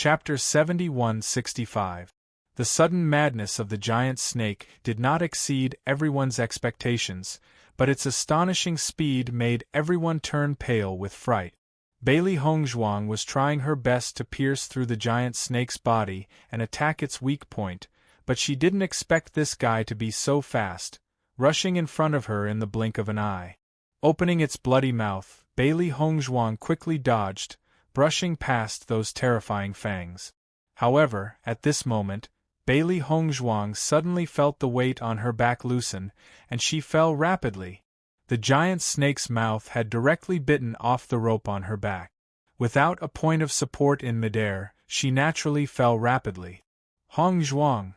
Chapter 71-65. The sudden madness of the giant snake did not exceed everyone's expectations, but its astonishing speed made everyone turn pale with fright. Bailey Hongzhuang was trying her best to pierce through the giant snake's body and attack its weak point, but she didn't expect this guy to be so fast, rushing in front of her in the blink of an eye. Opening its bloody mouth, Bailey Hongzhuang quickly dodged, brushing past those terrifying fangs. However, at this moment, Bailey Hongzhuang suddenly felt the weight on her back loosen, and she fell rapidly. The giant snake's mouth had directly bitten off the rope on her back. Without a point of support in midair, she naturally fell rapidly. Hongzhuang!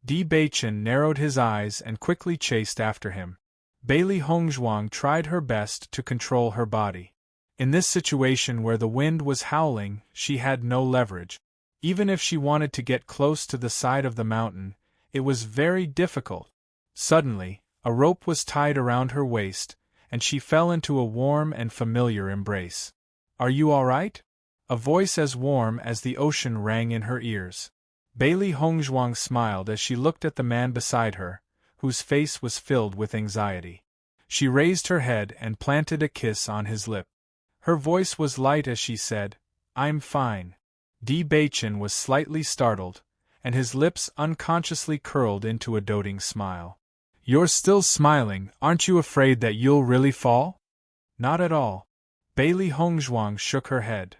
Di Beichen narrowed his eyes and quickly chased after him. Bailey Hongzhuang tried her best to control her body. In this situation where the wind was howling, she had no leverage. Even if she wanted to get close to the side of the mountain, it was very difficult. Suddenly, a rope was tied around her waist, and she fell into a warm and familiar embrace. "Are you all right?" A voice as warm as the ocean rang in her ears. Bailey Hongzhuang smiled as she looked at the man beside her, whose face was filled with anxiety. She raised her head and planted a kiss on his lip. Her voice was light as she said, "I'm fine." Di Beichen was slightly startled, and his lips unconsciously curled into a doting smile. "You're still smiling, aren't you afraid that you'll really fall?" "Not at all." Bailey Hongzhuang shook her head.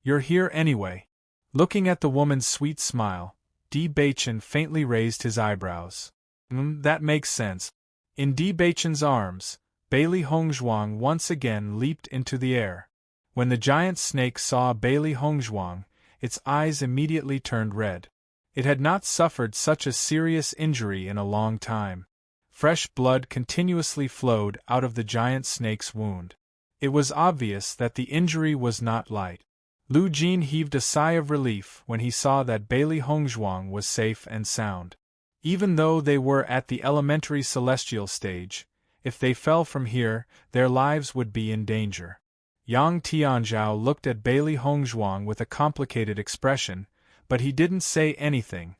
"You're here anyway." Looking at the woman's sweet smile, Di Beichen faintly raised his eyebrows. That makes sense." In Di Beichen's arms, Bailey Hongzhuang once again leaped into the air. When the giant snake saw Bailey Hongzhuang, its eyes immediately turned red. It had not suffered such a serious injury in a long time. Fresh blood continuously flowed out of the giant snake's wound. It was obvious that the injury was not light. Lu Jin heaved a sigh of relief when he saw that Bailey Hongzhuang was safe and sound. Even though they were at the elementary celestial stage, if they fell from here, their lives would be in danger. Yang Tianzhao looked at Bailey Hongzhuang with a complicated expression, but he didn't say anything.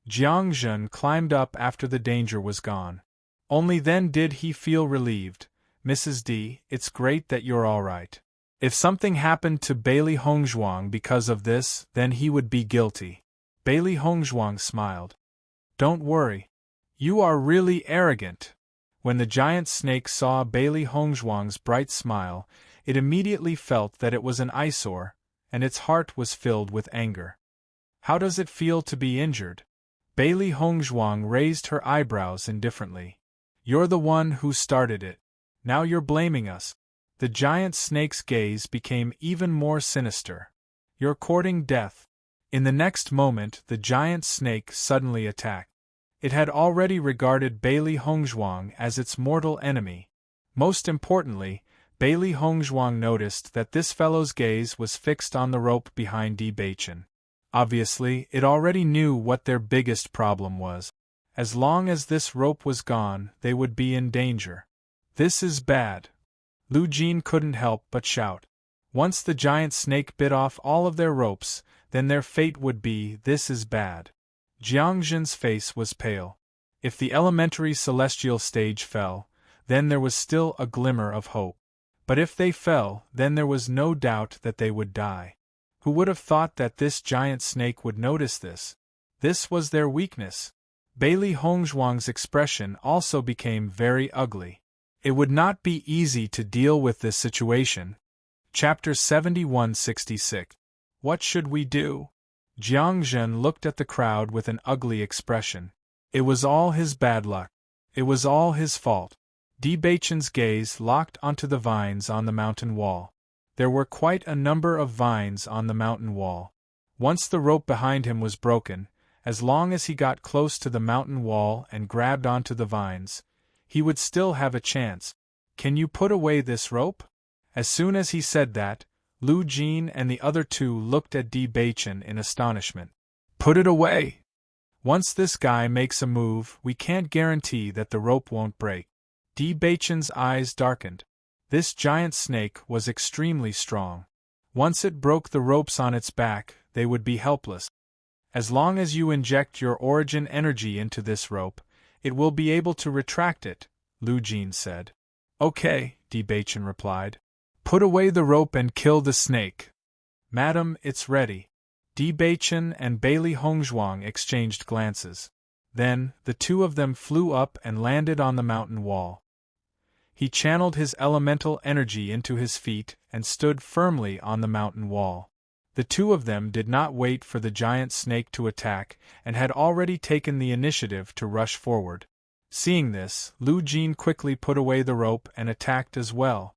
Jiang Zhen climbed up after the danger was gone. Only then did he feel relieved. "Mrs. D, it's great that you're all right. If something happened to Bailey Hongzhuang because of this, then he would be guilty." Bailey Hongzhuang smiled. "Don't worry. You are really arrogant." When the giant snake saw Bailey Hongzhuang's bright smile, it immediately felt that it was an eyesore, and its heart was filled with anger. "How does it feel to be injured?" Bailey Hongzhuang raised her eyebrows indifferently. "You're the one who started it. Now you're blaming us." The giant snake's gaze became even more sinister. "You're courting death." In the next moment, the giant snake suddenly attacked. It had already regarded Bailey Hongzhuang as its mortal enemy. Most importantly, Bailey Hongzhuang noticed that this fellow's gaze was fixed on the rope behind Di Beichen. Obviously, it already knew what their biggest problem was. As long as this rope was gone, they would be in danger. "This is bad." Lu Jin couldn't help but shout. Once the giant snake bit off all of their ropes, then their fate would be, "This is bad." Jiang Zhen's face was pale. If the elementary celestial stage fell, then there was still a glimmer of hope. But if they fell, then there was no doubt that they would die. Who would have thought that this giant snake would notice this? This was their weakness. Bailey Hongzhuang's expression also became very ugly. It would not be easy to deal with this situation. Chapter 71-66. What should we do? Jiang Zhen looked at the crowd with an ugly expression. It was all his bad luck. It was all his fault. Di Beichen's gaze locked onto the vines on the mountain wall. There were quite a number of vines on the mountain wall. Once the rope behind him was broken, as long as he got close to the mountain wall and grabbed onto the vines, he would still have a chance. "Can you put away this rope?" As soon as he said that, Lu Jin and the other two looked at Di Beichen in astonishment. "Put it away! Once this guy makes a move, we can't guarantee that the rope won't break." Di Beichen's eyes darkened. This giant snake was extremely strong. Once it broke the ropes on its back, they would be helpless. As long as you inject your origin energy into this rope, it will be able to retract it, Lu Jin said. Okay, Di Baichen replied. Put away the rope and kill the snake. Madam, it's ready. Di Baichen and Bailey Hongzhuang exchanged glances. Then, the two of them flew up and landed on the mountain wall. He channeled his elemental energy into his feet and stood firmly on the mountain wall. The two of them did not wait for the giant snake to attack and had already taken the initiative to rush forward. Seeing this, Lu Jin quickly put away the rope and attacked as well.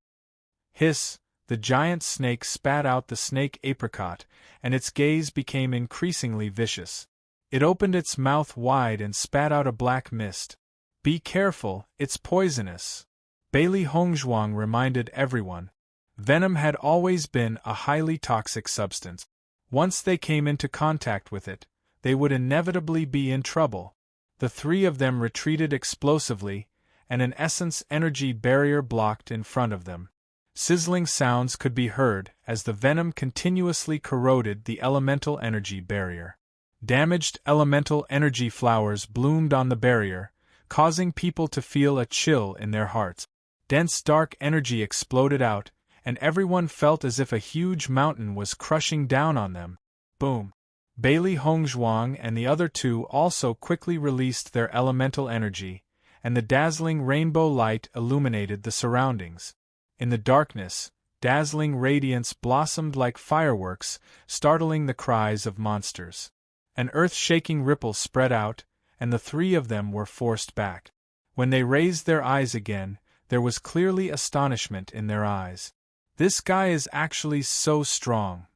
Hiss! The giant snake spat out the snake apricot, and its gaze became increasingly vicious. It opened its mouth wide and spat out a black mist. Be careful, it's poisonous. Bailey Hongzhuang reminded everyone. Venom had always been a highly toxic substance. Once they came into contact with it, they would inevitably be in trouble. The three of them retreated explosively, and an essence energy barrier blocked in front of them. Sizzling sounds could be heard as the venom continuously corroded the elemental energy barrier. Damaged elemental energy flowers bloomed on the barrier, causing people to feel a chill in their hearts. Dense dark energy exploded out, and everyone felt as if a huge mountain was crushing down on them. Boom! Bailey Hongzhuang and the other two also quickly released their elemental energy, and the dazzling rainbow light illuminated the surroundings. In the darkness, dazzling radiance blossomed like fireworks, startling the cries of monsters. An earth-shaking ripple spread out, and the three of them were forced back. When they raised their eyes again, there was clearly astonishment in their eyes. This guy is actually so strong.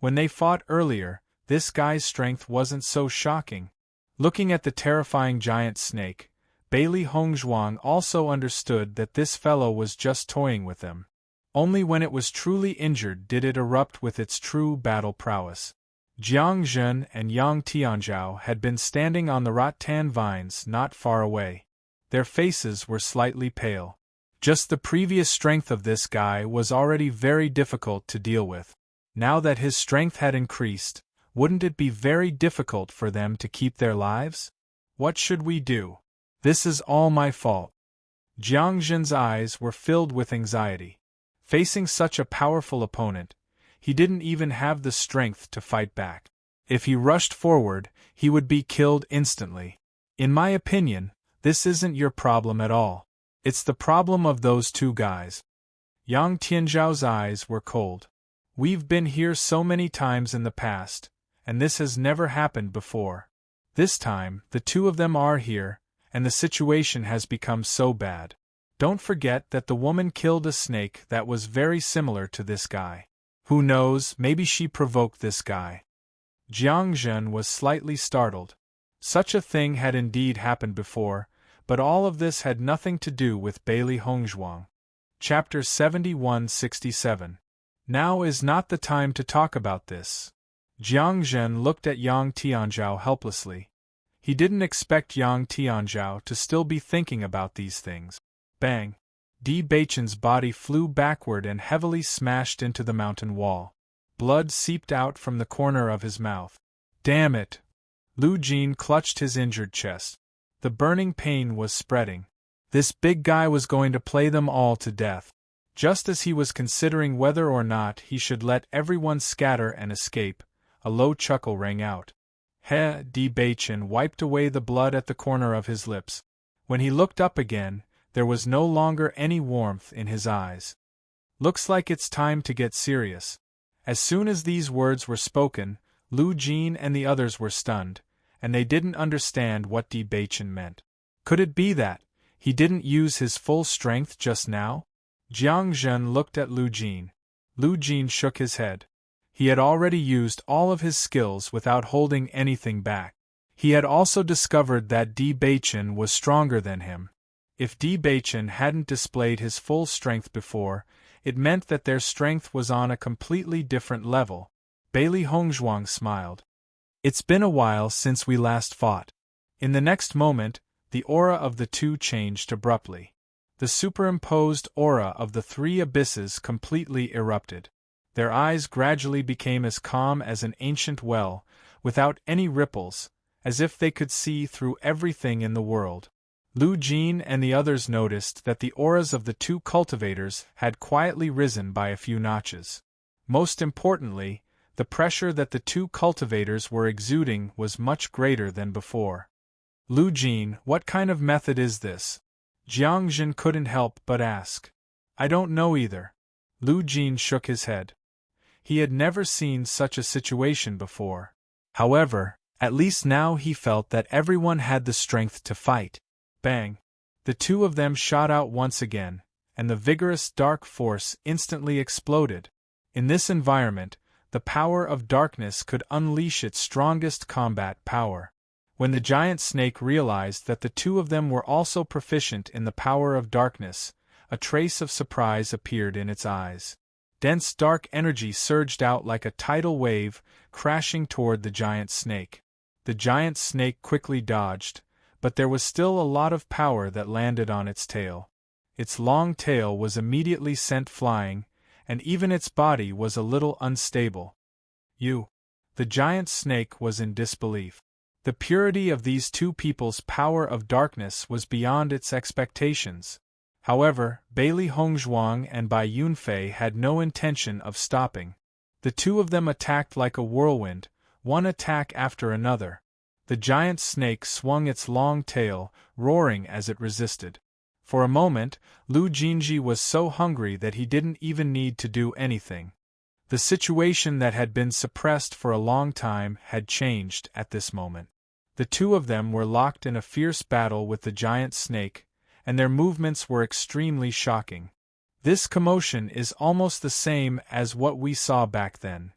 When they fought earlier, this guy's strength wasn't so shocking. Looking at the terrifying giant snake, Bailey Hongzhuang also understood that this fellow was just toying with them. Only when it was truly injured did it erupt with its true battle prowess. Jiang Zhen and Yang Tianzhao had been standing on the rattan vines not far away. Their faces were slightly pale. Just the previous strength of this guy was already very difficult to deal with. Now that his strength had increased, wouldn't it be very difficult for them to keep their lives? What should we do? This is all my fault. Jiang Zhen's eyes were filled with anxiety. Facing such a powerful opponent, he didn't even have the strength to fight back. If he rushed forward, he would be killed instantly. In my opinion, this isn't your problem at all. It's the problem of those two guys. Yang Tianzhao's eyes were cold. We've been here so many times in the past, and this has never happened before. This time, the two of them are here, and the situation has become so bad. Don't forget that the woman killed a snake that was very similar to this guy. Who knows, maybe she provoked this guy. Jiang Zhen was slightly startled. Such a thing had indeed happened before, but all of this had nothing to do with Bailey Hongzhuang. Chapter 71-67. Now is not the time to talk about this. Jiang Zhen looked at Yang Tianzhao helplessly. He didn't expect Yang Tianzhao to still be thinking about these things. Bang! Di Baichen's body flew backward and heavily smashed into the mountain wall. Blood seeped out from the corner of his mouth. Damn it! Lu Jin clutched his injured chest. The burning pain was spreading. This big guy was going to play them all to death. Just as he was considering whether or not he should let everyone scatter and escape, a low chuckle rang out. He! Di Baichen wiped away the blood at the corner of his lips. When he looked up again, there was no longer any warmth in his eyes. Looks like it's time to get serious. As soon as these words were spoken, Lu Jin and the others were stunned, and they didn't understand what Di Baichen meant. Could it be that he didn't use his full strength just now? Jiang Zhen looked at Lu Jin. Lu Jin shook his head. He had already used all of his skills without holding anything back. He had also discovered that Di Baichen was stronger than him. If Di Baichen hadn't displayed his full strength before, it meant that their strength was on a completely different level. Bailey Hongzhuang smiled. It's been a while since we last fought. In the next moment, the aura of the two changed abruptly. The superimposed aura of the three abysses completely erupted. Their eyes gradually became as calm as an ancient well, without any ripples, as if they could see through everything in the world. Lu Jin and the others noticed that the auras of the two cultivators had quietly risen by a few notches. Most importantly, the pressure that the two cultivators were exuding was much greater than before. Lu Jin, what kind of method is this? Jiang Jin couldn't help but ask. I don't know either. Lu Jin shook his head. He had never seen such a situation before. However, at least now he felt that everyone had the strength to fight. Bang! The two of them shot out once again, and the vigorous dark force instantly exploded. In this environment, the power of darkness could unleash its strongest combat power. When the giant snake realized that the two of them were also proficient in the power of darkness, a trace of surprise appeared in its eyes. Dense dark energy surged out like a tidal wave, crashing toward the giant snake. The giant snake quickly dodged, but there was still a lot of power that landed on its tail. Its long tail was immediately sent flying, and even its body was a little unstable. The giant snake was in disbelief. The purity of these two people's power of darkness was beyond its expectations. However, Bailey Hongzhuang and Bai Yunfei had no intention of stopping. The two of them attacked like a whirlwind, one attack after another. The giant snake swung its long tail, roaring as it resisted. For a moment, Lu Jinji was so hungry that he didn't even need to do anything. The situation that had been suppressed for a long time had changed at this moment. The two of them were locked in a fierce battle with the giant snake, and their movements were extremely shocking. This commotion is almost the same as what we saw back then.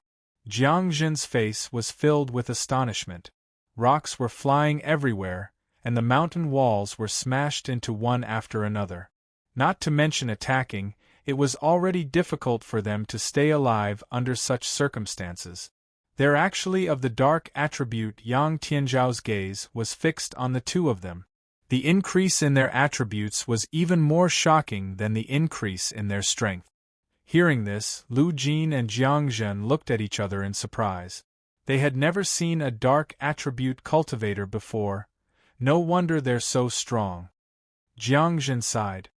Jiang Jin's face was filled with astonishment. Rocks were flying everywhere, and the mountain walls were smashed into one after another. Not to mention attacking, it was already difficult for them to stay alive under such circumstances. They're actually of the dark attribute. Yang Tianzhao's gaze was fixed on the two of them. The increase in their attributes was even more shocking than the increase in their strength. Hearing this, Lu Jin and Jiang Zhen looked at each other in surprise. They had never seen a dark attribute cultivator before. No wonder they're so strong. Jiang Zhen sighed.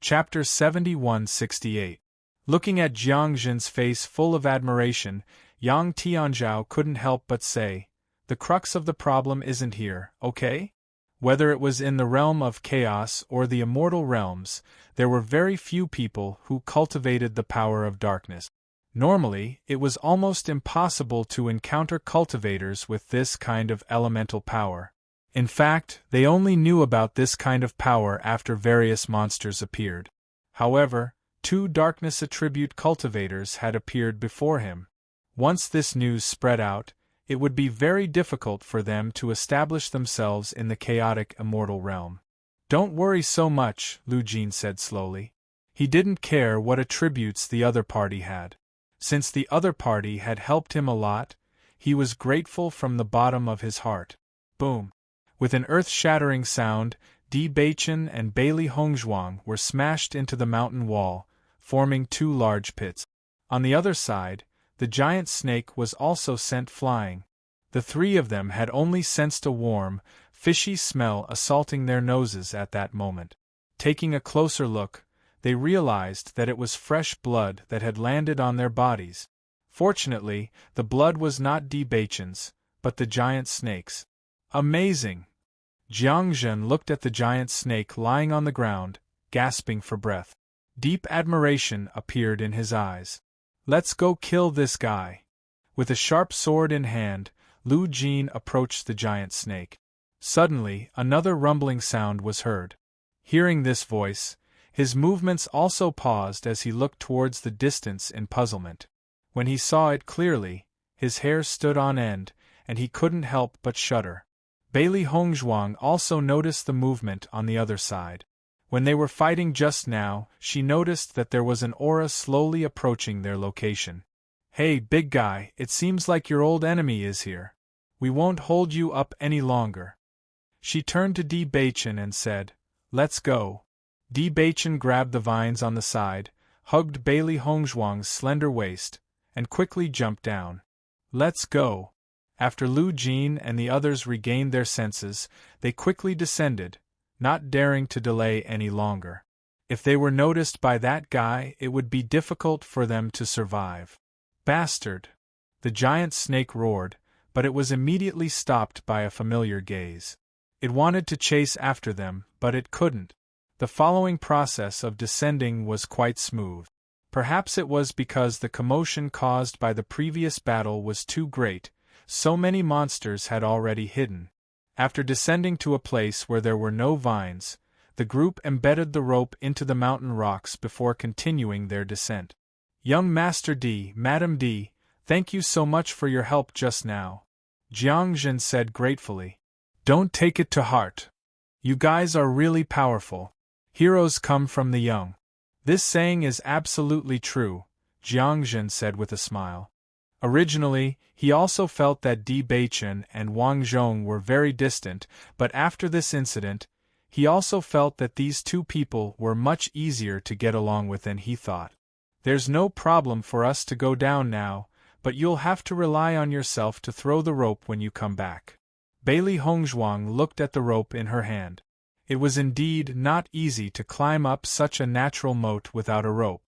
Chapter 71-68. Looking at Jiang Zhen's face full of admiration, Yang Tianzhao couldn't help but say, "The crux of the problem isn't here, okay?" Whether it was in the realm of chaos or the immortal realms, there were very few people who cultivated the power of darkness. Normally, it was almost impossible to encounter cultivators with this kind of elemental power. In fact, they only knew about this kind of power after various monsters appeared. However, two darkness attribute cultivators had appeared before him. Once this news spread out, it would be very difficult for them to establish themselves in the chaotic immortal realm. "Don't worry so much," Lu Jin said slowly. He didn't care what attributes the other party had. Since the other party had helped him a lot, he was grateful from the bottom of his heart. Boom! With an earth-shattering sound, Di Baichen and Bailey Hongzhuang were smashed into the mountain wall, forming two large pits. On the other side, the giant snake was also sent flying. The three of them had only sensed a warm, fishy smell assaulting their noses at that moment. Taking a closer look, they realized that it was fresh blood that had landed on their bodies. Fortunately, the blood was not Di Baichen's, but the giant snake's. Amazing! Jiang Zhen looked at the giant snake lying on the ground, gasping for breath. Deep admiration appeared in his eyes. "Let's go kill this guy." With a sharp sword in hand, Lu Jin approached the giant snake. Suddenly, another rumbling sound was heard. Hearing this voice, his movements also paused as he looked towards the distance in puzzlement. When he saw it clearly, his hair stood on end, and he couldn't help but shudder. Bailey Hongzhuang also noticed the movement on the other side. When they were fighting just now, she noticed that there was an aura slowly approaching their location. "Hey, big guy, it seems like your old enemy is here. We won't hold you up any longer." She turned to Di Baichen and said, "Let's go." Di Baichen grabbed the vines on the side, hugged Bailey Hongzhuang's slender waist, and quickly jumped down. "Let's go." After Lu Jin and the others regained their senses, they quickly descended, not daring to delay any longer. If they were noticed by that guy, it would be difficult for them to survive. "Bastard!" the giant snake roared, but it was immediately stopped by a familiar gaze. It wanted to chase after them, but it couldn't. The following process of descending was quite smooth. Perhaps it was because the commotion caused by the previous battle was too great, so many monsters had already hidden. After descending to a place where there were no vines, the group embedded the rope into the mountain rocks before continuing their descent. "Young Master D, Madam D, thank you so much for your help just now," Jiang Jin said gratefully. "Don't take it to heart. You guys are really powerful. Heroes come from the young." "This saying is absolutely true," Jiang Jin said with a smile. Originally, he also felt that Di Beichen and Wang Zhong were very distant, but after this incident, he also felt that these two people were much easier to get along with than he thought. "There's no problem for us to go down now, but you'll have to rely on yourself to throw the rope when you come back." Bailey Hongzhuang looked at the rope in her hand. It was indeed not easy to climb up such a natural moat without a rope.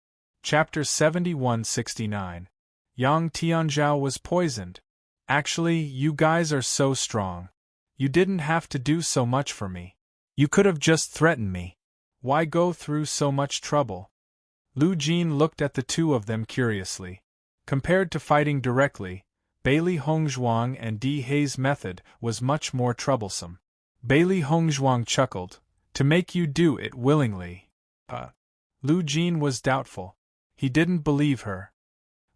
Chapter 7169. Yang Tianzhao was poisoned. "Actually, you guys are so strong. You didn't have to do so much for me. You could have just threatened me. Why go through so much trouble?" Lu Jin looked at the two of them curiously. Compared to fighting directly, Bailey Hongzhuang and Di Hei's method was much more troublesome. Bailey Hongzhuang chuckled. "To make you do it willingly." Lu Jin was doubtful. He didn't believe her.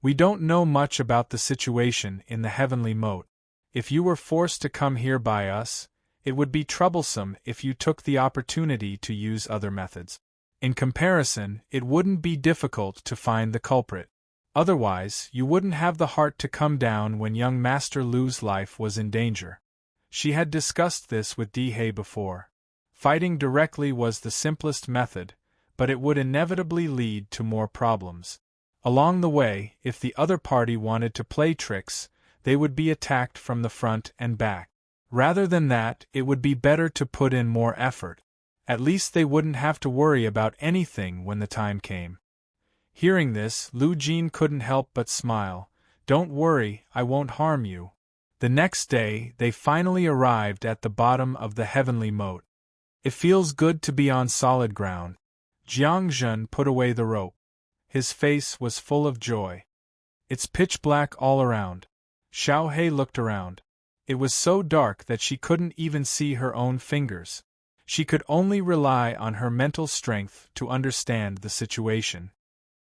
"We don't know much about the situation in the heavenly moat. If you were forced to come here by us, it would be troublesome if you took the opportunity to use other methods. In comparison, it wouldn't be difficult to find the culprit. Otherwise, you wouldn't have the heart to come down when young Master Lu's life was in danger." She had discussed this with Di Hei before. Fighting directly was the simplest method, but it would inevitably lead to more problems. Along the way, if the other party wanted to play tricks, they would be attacked from the front and back. Rather than that, it would be better to put in more effort. At least they wouldn't have to worry about anything when the time came. Hearing this, Lu Jin couldn't help but smile. "Don't worry, I won't harm you." The next day, they finally arrived at the bottom of the heavenly moat. "It feels good to be on solid ground." Jiang Jin put away the rope. His face was full of joy. "It's pitch black all around." Xiao Hei looked around. It was so dark that she couldn't even see her own fingers. She could only rely on her mental strength to understand the situation.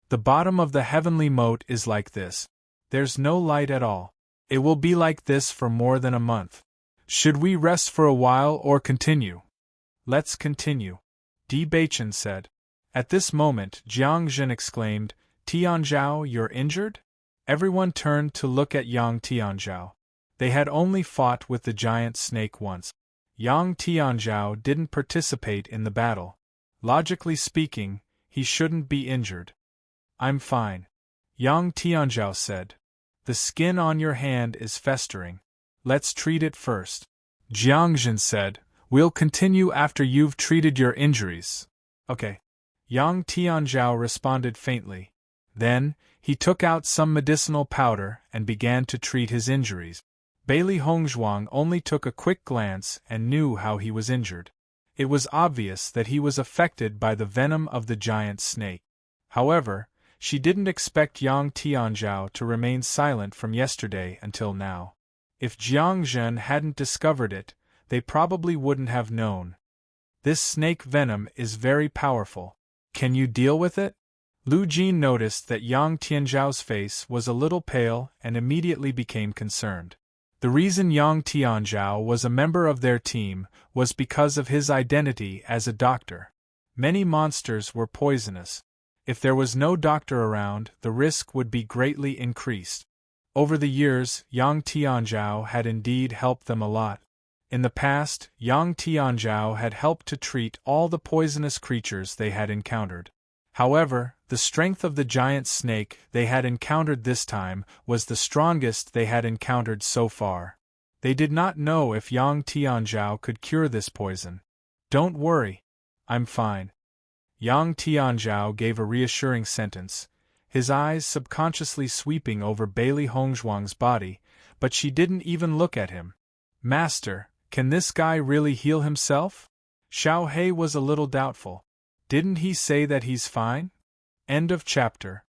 "The bottom of the heavenly moat is like this. There's no light at all. It will be like this for more than a month. Should we rest for a while or continue?" "Let's continue," Di Beichen said. At this moment, Jiang Jin exclaimed, "Tianzhao, you're injured?" Everyone turned to look at Yang Tianzhao. They had only fought with the giant snake once. Yang Tianzhao didn't participate in the battle. Logically speaking, he shouldn't be injured. "I'm fine," Yang Tianzhao said. "The skin on your hand is festering. Let's treat it first." Jiang Jin said, "We'll continue after you've treated your injuries." "Okay." Yang Tianzhao responded faintly. Then, he took out some medicinal powder and began to treat his injuries. Bailey Hongzhuang only took a quick glance and knew how he was injured. It was obvious that he was affected by the venom of the giant snake. However, she didn't expect Yang Tianzhao to remain silent from yesterday until now. If Jiang Jin hadn't discovered it, they probably wouldn't have known. "This snake venom is very powerful. Can you deal with it?" Lu Jin noticed that Yang Tianzhao's face was a little pale and immediately became concerned. The reason Yang Tianzhao was a member of their team was because of his identity as a doctor. Many monsters were poisonous. If there was no doctor around, the risk would be greatly increased. Over the years, Yang Tianzhao had indeed helped them a lot. In the past, Yang Tianzhao had helped to treat all the poisonous creatures they had encountered. However, the strength of the giant snake they had encountered this time was the strongest they had encountered so far. They did not know if Yang Tianzhao could cure this poison. "Don't worry. I'm fine." Yang Tianzhao gave a reassuring sentence, his eyes subconsciously sweeping over Bailey Hongzhuang's body, but she didn't even look at him. "Master, can this guy really heal himself?" Xiao He was a little doubtful. "Didn't he say that he's fine?" End of chapter.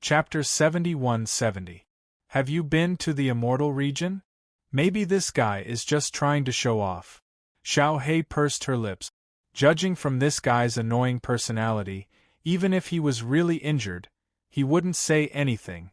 Chapter 71-70. Have you been to the immortal region? Maybe this guy is just trying to show off. Xiao He pursed her lips. Judging from this guy's annoying personality, even if he was really injured, he wouldn't say anything.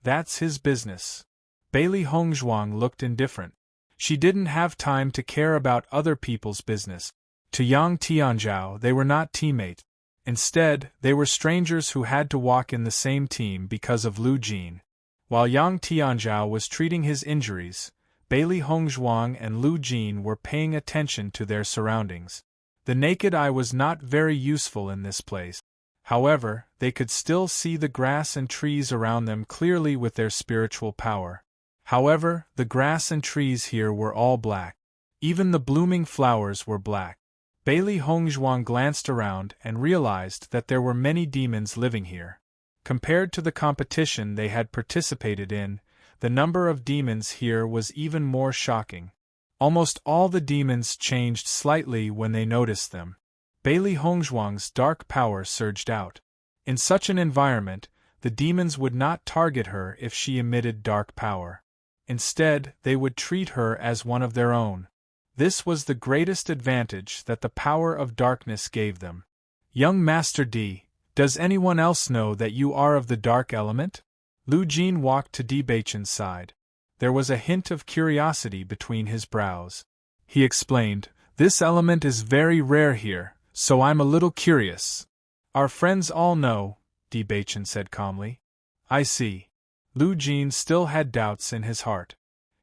That's his business. Bailey Hongzhuang looked indifferent. She didn't have time to care about other people's business. To Yang Tianzhao, they were not teammates. Instead, they were strangers who had to walk in the same team because of Lu Jin. While Yang Tianzhao was treating his injuries, Bailey Hongzhuang and Lu Jin were paying attention to their surroundings. The naked eye was not very useful in this place. However, they could still see the grass and trees around them clearly with their spiritual power. However, the grass and trees here were all black. Even the blooming flowers were black. Bailey Hongzhuang glanced around and realized that there were many demons living here. Compared to the competition they had participated in, the number of demons here was even more shocking. Almost all the demons changed slightly when they noticed them. Bailey Hongzhuang's dark power surged out. In such an environment, the demons would not target her if she emitted dark power. Instead, they would treat her as one of their own. This was the greatest advantage that the power of darkness gave them. "Young Master D, does anyone else know that you are of the dark element?" Lu Jin walked to Di Beichen's side. There was a hint of curiosity between his brows. He explained, "This element is very rare here, so I'm a little curious." "Our friends all know," Di Beichen said calmly. "I see." Lu Jin still had doubts in his heart.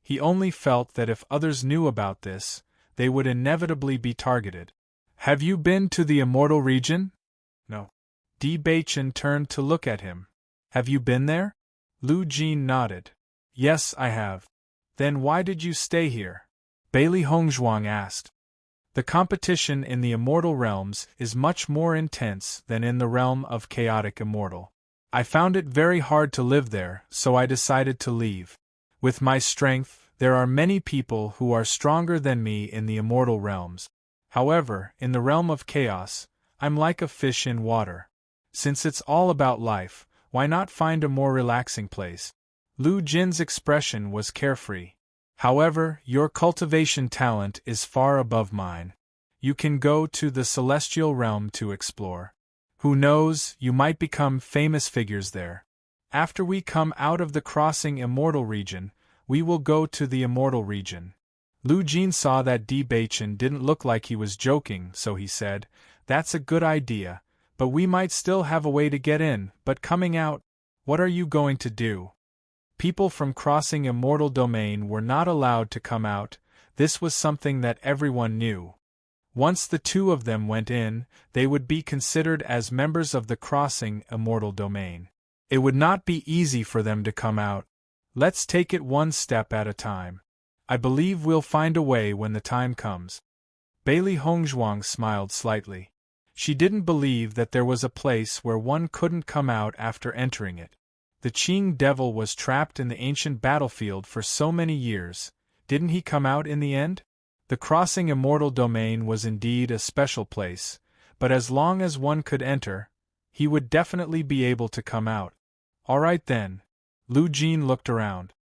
He only felt that if others knew about this, they would inevitably be targeted. "Have you been to the immortal region?" "No." Di Beichen turned to look at him. "Have you been there?" Lu Jin nodded. "Yes, I have." "Then why did you stay here?" Bailey Hongzhuang asked. "The competition in the immortal realms is much more intense than in the realm of chaotic immortal. I found it very hard to live there, so I decided to leave. With my strength, there are many people who are stronger than me in the immortal realms. However, in the realm of chaos, I'm like a fish in water. Since it's all about life, why not find a more relaxing place?" Lu Jin's expression was carefree. "However, your cultivation talent is far above mine. You can go to the celestial realm to explore. Who knows, you might become famous figures there. After we come out of the crossing immortal region, we will go to the immortal region." Lu Jin saw that Di Beichen didn't look like he was joking, so he said, "That's a good idea, but we might still have a way to get in, but coming out, what are you going to do?" People from crossing immortal domain were not allowed to come out. This was something that everyone knew. Once the two of them went in, they would be considered as members of the crossing immortal domain. It would not be easy for them to come out. Let's take it one step at a time. I believe we'll find a way when the time comes. Bailey Hongzhuang smiled slightly. She didn't believe that there was a place where one couldn't come out after entering it. The Qing devil was trapped in the ancient battlefield for so many years. Didn't he come out in the end? The crossing immortal domain was indeed a special place, but as long as one could enter, he would definitely be able to come out. All right then. Lu Jin looked around.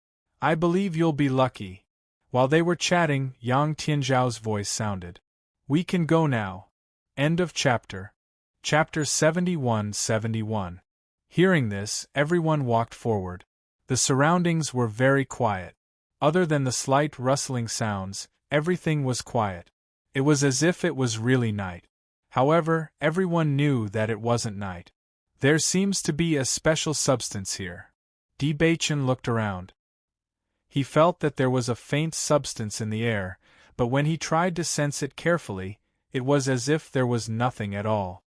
I believe you'll be lucky. While they were chatting, Yang Tianzhao's voice sounded. We can go now. End of chapter. Chapter 71-71. Hearing this, everyone walked forward. The surroundings were very quiet. Other than the slight rustling sounds, everything was quiet. It was as if it was really night. However, everyone knew that it wasn't night. There seems to be a special substance here. Di Beichen looked around. He felt that there was a faint substance in the air, but when he tried to sense it carefully, it was as if there was nothing at all.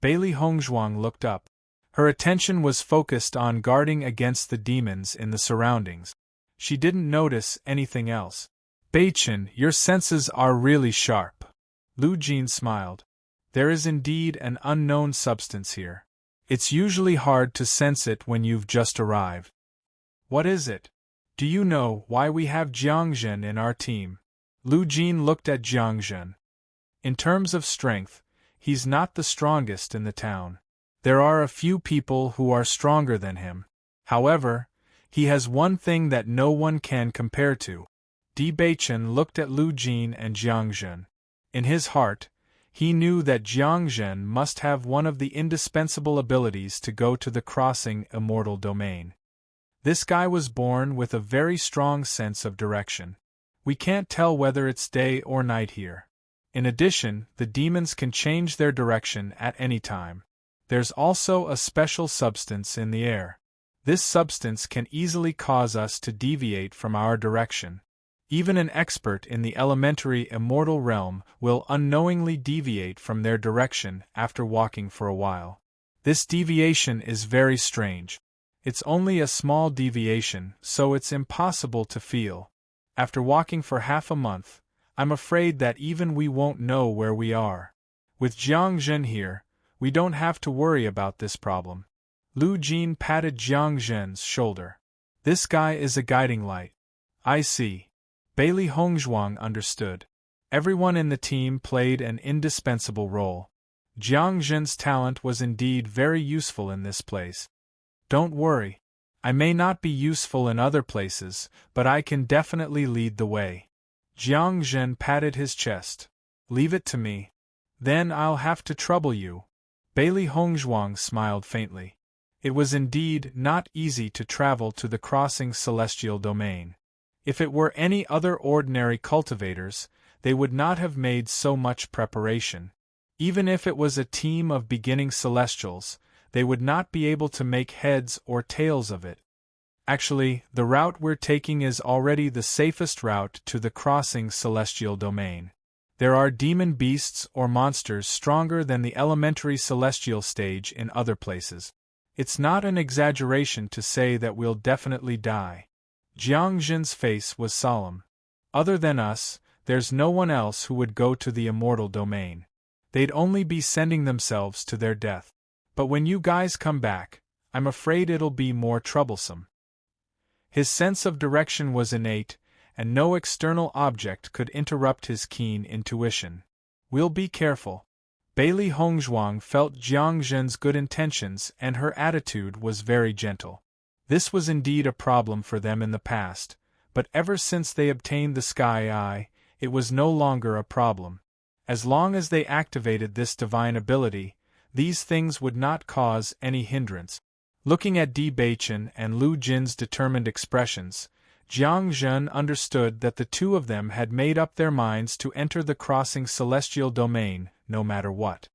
Bailey Hongzhuang looked up. Her attention was focused on guarding against the demons in the surroundings. She didn't notice anything else. Beichen, your senses are really sharp. Lu Jin smiled. There is indeed an unknown substance here. It's usually hard to sense it when you've just arrived. What is it? Do you know why we have Jiangzhen in our team? Lu Jin looked at Jiangzhen. In terms of strength, he's not the strongest in the town. There are a few people who are stronger than him. However, he has one thing that no one can compare to. Di Beichen looked at Lu Jin and Jiangzhen. In his heart, he knew that Jiangzhen must have one of the indispensable abilities to go to the crossing immortal domain. This guy was born with a very strong sense of direction. We can't tell whether it's day or night here. In addition, the demons can change their direction at any time. There's also a special substance in the air. This substance can easily cause us to deviate from our direction. Even an expert in the elementary immortal realm will unknowingly deviate from their direction after walking for a while. This deviation is very strange. It's only a small deviation, so it's impossible to feel. After walking for half a month, I'm afraid that even we won't know where we are. With Jiangzhen here, we don't have to worry about this problem. Lu Jin patted Jiangzhen's shoulder. This guy is a guiding light. I see. Bailey Hongzhuang understood. Everyone in the team played an indispensable role. Jiangzhen's talent was indeed very useful in this place. Don't worry. I may not be useful in other places, but I can definitely lead the way. Jiangzhen patted his chest. Leave it to me. Then I'll have to trouble you. Bailey Hongzhuang smiled faintly. It was indeed not easy to travel to the crossing celestial domain. If it were any other ordinary cultivators, they would not have made so much preparation. Even if it was a team of beginning celestials, they would not be able to make heads or tails of it. Actually, the route we're taking is already the safest route to the crossing celestial domain. There are demon beasts or monsters stronger than the elementary celestial stage in other places. It's not an exaggeration to say that we'll definitely die. Jiangzhen's face was solemn. Other than us, there's no one else who would go to the immortal domain. They'd only be sending themselves to their death. But when you guys come back, I'm afraid it'll be more troublesome. His sense of direction was innate, and no external object could interrupt his keen intuition. We'll be careful. Bailey Hongzhuang felt Jiangzhen's good intentions and her attitude was very gentle. This was indeed a problem for them in the past, but ever since they obtained the Sky Eye, it was no longer a problem. As long as they activated this divine ability, these things would not cause any hindrance. Looking at Di Beichen and Lu Jin's determined expressions, Jiangzhen understood that the two of them had made up their minds to enter the crossing celestial domain, no matter what.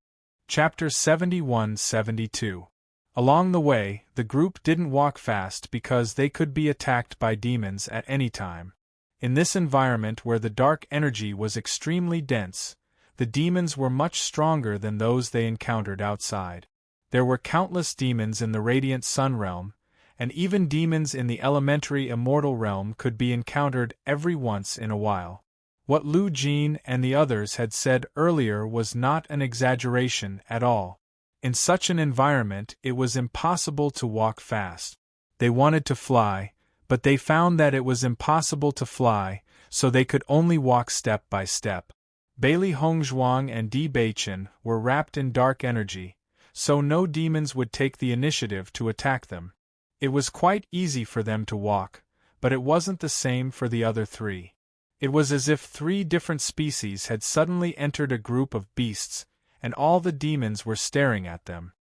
Chapter 71-72. Along the way, the group didn't walk fast because they could be attacked by demons at any time. In this environment where the dark energy was extremely dense, the demons were much stronger than those they encountered outside. There were countless demons in the Radiant Sun realm, and even demons in the elementary immortal realm could be encountered every once in a while. What Lu Jin and the others had said earlier was not an exaggeration at all. In such an environment, it was impossible to walk fast. They wanted to fly, but they found that it was impossible to fly, so they could only walk step by step. Bailey Hongzhuang and Di Beichen were wrapped in dark energy, so no demons would take the initiative to attack them. It was quite easy for them to walk, but it wasn't the same for the other three. It was as if three different species had suddenly entered a group of beasts, and all the demons were staring at them.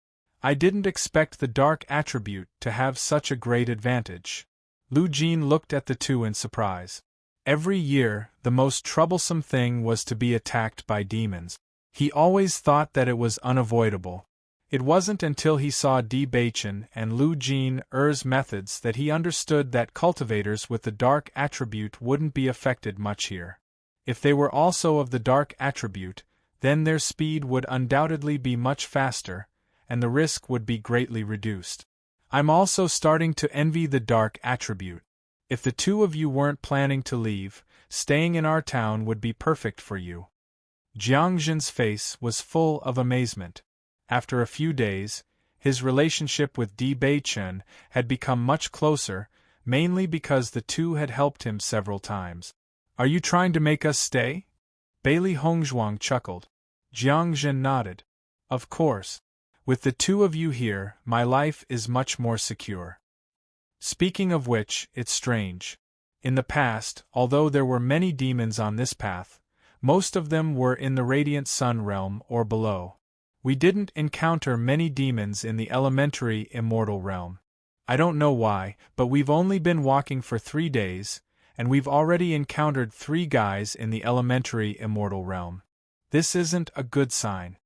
I didn't expect the dark attribute to have such a great advantage. Lu Jin looked at the two in surprise. Every year, the most troublesome thing was to be attacked by demons. He always thought that it was unavoidable. It wasn't until he saw Di Beichen and Lu Jin's methods that he understood that cultivators with the dark attribute wouldn't be affected much here. If they were also of the dark attribute, Then their speed would undoubtedly be much faster, and the risk would be greatly reduced. I'm also starting to envy the dark attribute. If the two of you weren't planning to leave, staying in our town would be perfect for you. Jiang Zhen's face was full of amazement. After a few days, his relationship with Di Beichen had become much closer, mainly because the two had helped him several times. Are you trying to make us stay? Bailey Hongzhuang chuckled. Jiang Zhen nodded. Of course. With the two of you here, my life is much more secure. Speaking of which, it's strange. In the past, although there were many demons on this path, most of them were in the Radiant Sun realm or below. We didn't encounter many demons in the elementary immortal realm. I don't know why, but we've only been walking for 3 days, and we've already encountered 3 guys in the elementary immortal realm. This isn't a good sign.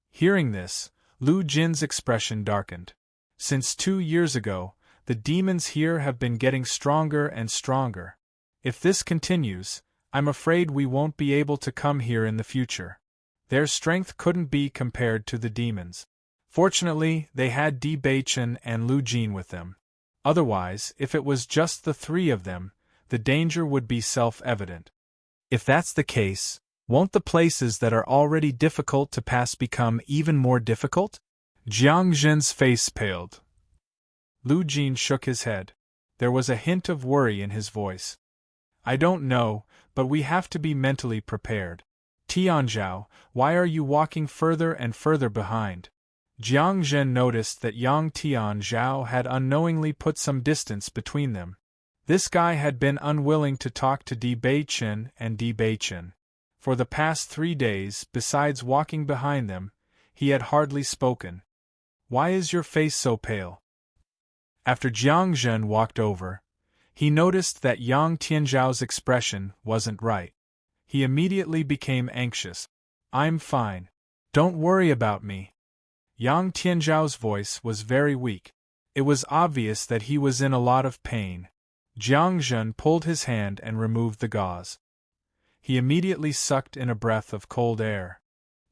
Hearing this, Lu Jin's expression darkened. Since 2 years ago, the demons here have been getting stronger and stronger. If this continues, I'm afraid we won't be able to come here in the future. Their strength couldn't be compared to the demons. Fortunately, they had Di Beichen and Lu Jin with them. Otherwise, if it was just the 3 of them, the danger would be self-evident. If that's the case, won't the places that are already difficult to pass become even more difficult? Jiang Zhen's face paled. Lu Jin shook his head. There was a hint of worry in his voice. I don't know, but we have to be mentally prepared. Tianzhao, why are you walking further and further behind? Jiang Zhen noticed that Yang Tianzhao had unknowingly put some distance between them. This guy had been unwilling to talk to Di Beichen and Di Beichen. For the past 3 days, besides walking behind them, he had hardly spoken. Why is your face so pale? After Jiang Zhen walked over, he noticed that Yang Tianzhao's expression wasn't right. He immediately became anxious. I'm fine. Don't worry about me. Yang Tianzhao's voice was very weak. It was obvious that he was in a lot of pain. Jiang Zhen pulled his hand and removed the gauze. He immediately sucked in a breath of cold air.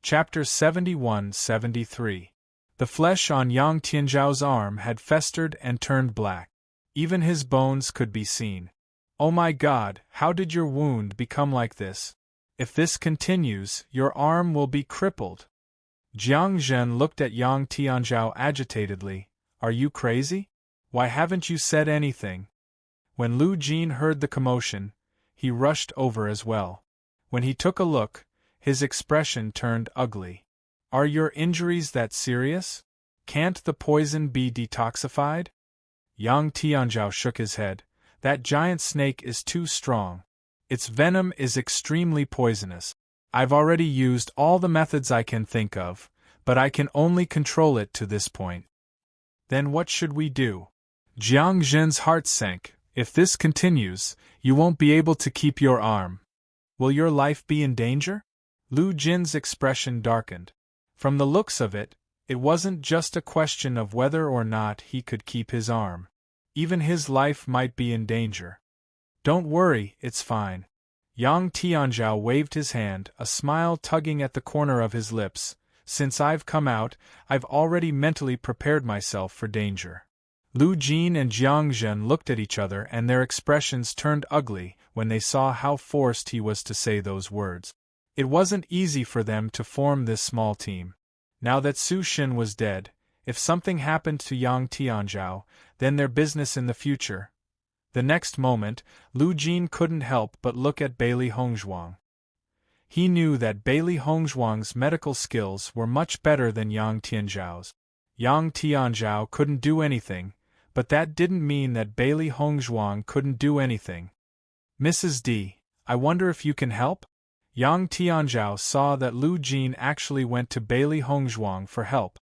Chapter 71-73. The flesh on Yang Tianzhao's arm had festered and turned black. Even his bones could be seen. Oh my God, how did your wound become like this? If this continues, your arm will be crippled. Jiang Zhen looked at Yang Tianzhao agitatedly. Are you crazy? Why haven't you said anything? When Lu Jin heard the commotion, he rushed over as well. When he took a look, his expression turned ugly. Are your injuries that serious? Can't the poison be detoxified? Yang Tianzhao shook his head. That giant snake is too strong. Its venom is extremely poisonous. I've already used all the methods I can think of, but I can only control it to this point. Then what should we do? Jiang Zhen's heart sank. If this continues, you won't be able to keep your arm. Will your life be in danger? Lu Jin's expression darkened. From the looks of it, it wasn't just a question of whether or not he could keep his arm. Even his life might be in danger. Don't worry, it's fine. Yang Tianzhao waved his hand, a smile tugging at the corner of his lips. Since I've come out, I've already mentally prepared myself for danger. Lu Jin and Jiang Zhen looked at each other and their expressions turned ugly when they saw how forced he was to say those words. It wasn't easy for them to form this small team. Now that Su Xin was dead, if something happened to Yang Tianzhao, then their business in the future. The next moment, Lu Jin couldn't help but look at Bailey Hongzhuang. He knew that Bailey Hongzhuang's medical skills were much better than Yang Tianzhao's. Yang Tianzhao couldn't do anything, but that didn't mean that Bailey Hongzhuang couldn't do anything. Mrs. D, I wonder if you can help? Yang Tianzhao saw that Lu Jin actually went to Bailey Hongzhuang for help.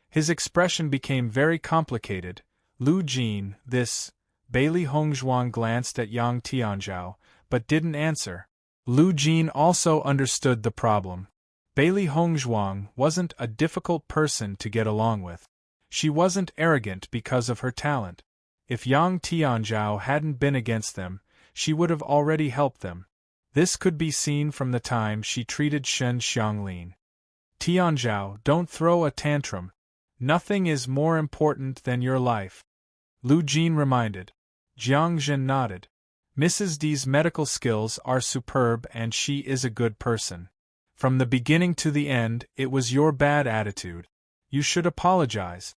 His expression became very complicated. Lu Jin, this. Bailey Hongzhuang glanced at Yang Tianzhao, but didn't answer. Lu Jin also understood the problem. Bailey Hongzhuang wasn't a difficult person to get along with. She wasn't arrogant because of her talent. If Yang Tianzhao hadn't been against them, she would have already helped them. This could be seen from the time she treated Shen Xianglin. Tianzhao, don't throw a tantrum. Nothing is more important than your life. Lu Jin reminded. Jiang Zhen nodded. Mrs. D's medical skills are superb and she is a good person. From the beginning to the end, it was your bad attitude. You should apologize.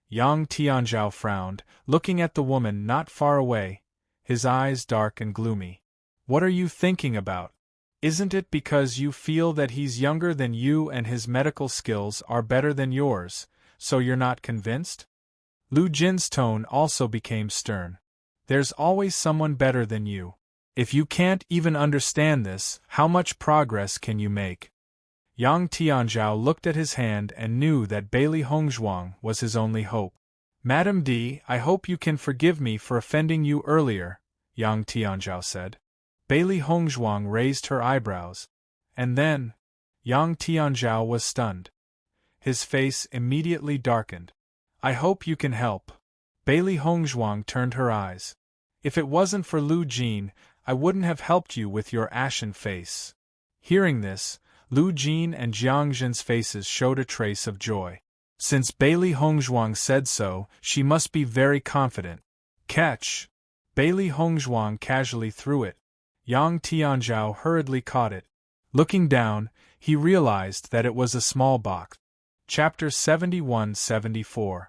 Yang Tianzhao frowned, looking at the woman not far away, his eyes dark and gloomy. What are you thinking about? Isn't it because you feel that he's younger than you and his medical skills are better than yours, so you're not convinced? Lu Jin's tone also became stern. There's always someone better than you. If you can't even understand this, how much progress can you make? Yang Tianzhao looked at his hand and knew that Bailey Hongzhuang was his only hope. Madam D, I hope you can forgive me for offending you earlier, Yang Tianzhao said. Bailey Hongzhuang raised her eyebrows. And then, Yang Tianzhao was stunned. His face immediately darkened. I hope you can help. Bailey Hongzhuang turned her eyes. If it wasn't for Lu Jin, I wouldn't have helped you with your ashen face. Hearing this, Lu Jin and Jiang Zhen's faces showed a trace of joy. Since Bailey Hongzhuang said so, she must be very confident. Catch! Bailey Hongzhuang casually threw it. Yang Tianzhao hurriedly caught it. Looking down, he realized that it was a small box. Chapter 71-74.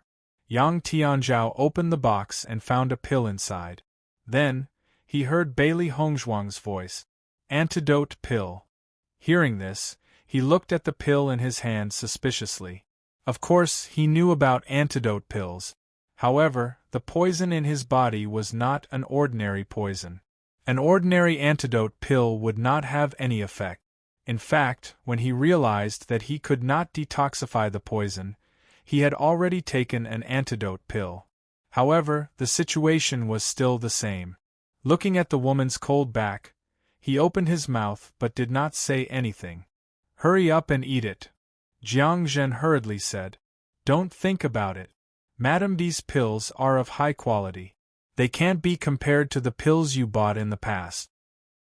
Yang Tianzhao opened the box and found a pill inside. Then, he heard Bailey Hongzhuang's voice. Antidote pill. Hearing this, he looked at the pill in his hand suspiciously. Of course, he knew about antidote pills. However, the poison in his body was not an ordinary poison. An ordinary antidote pill would not have any effect. In fact, when he realized that he could not detoxify the poison, he had already taken an antidote pill. However, the situation was still the same. Looking at the woman's cold back, he opened his mouth but did not say anything. Hurry up and eat it. Jiang Zhen hurriedly said. Don't think about it. Madam D's pills are of high quality. They can't be compared to the pills you bought in the past.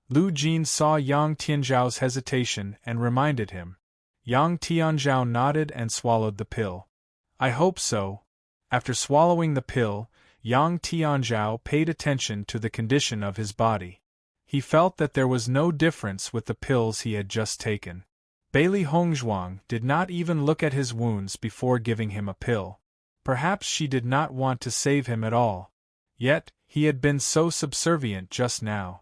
Lu Jin saw Yang Tianzhao's hesitation and reminded him. Yang Tianzhao nodded and swallowed the pill. I hope so. After swallowing the pill, Yang Tianzhao paid attention to the condition of his body. He felt that there was no difference with the pills he had just taken. Bailey Hongzhuang did not even look at his wounds before giving him a pill. Perhaps she did not want to save him at all. Yet, he had been so subservient just now.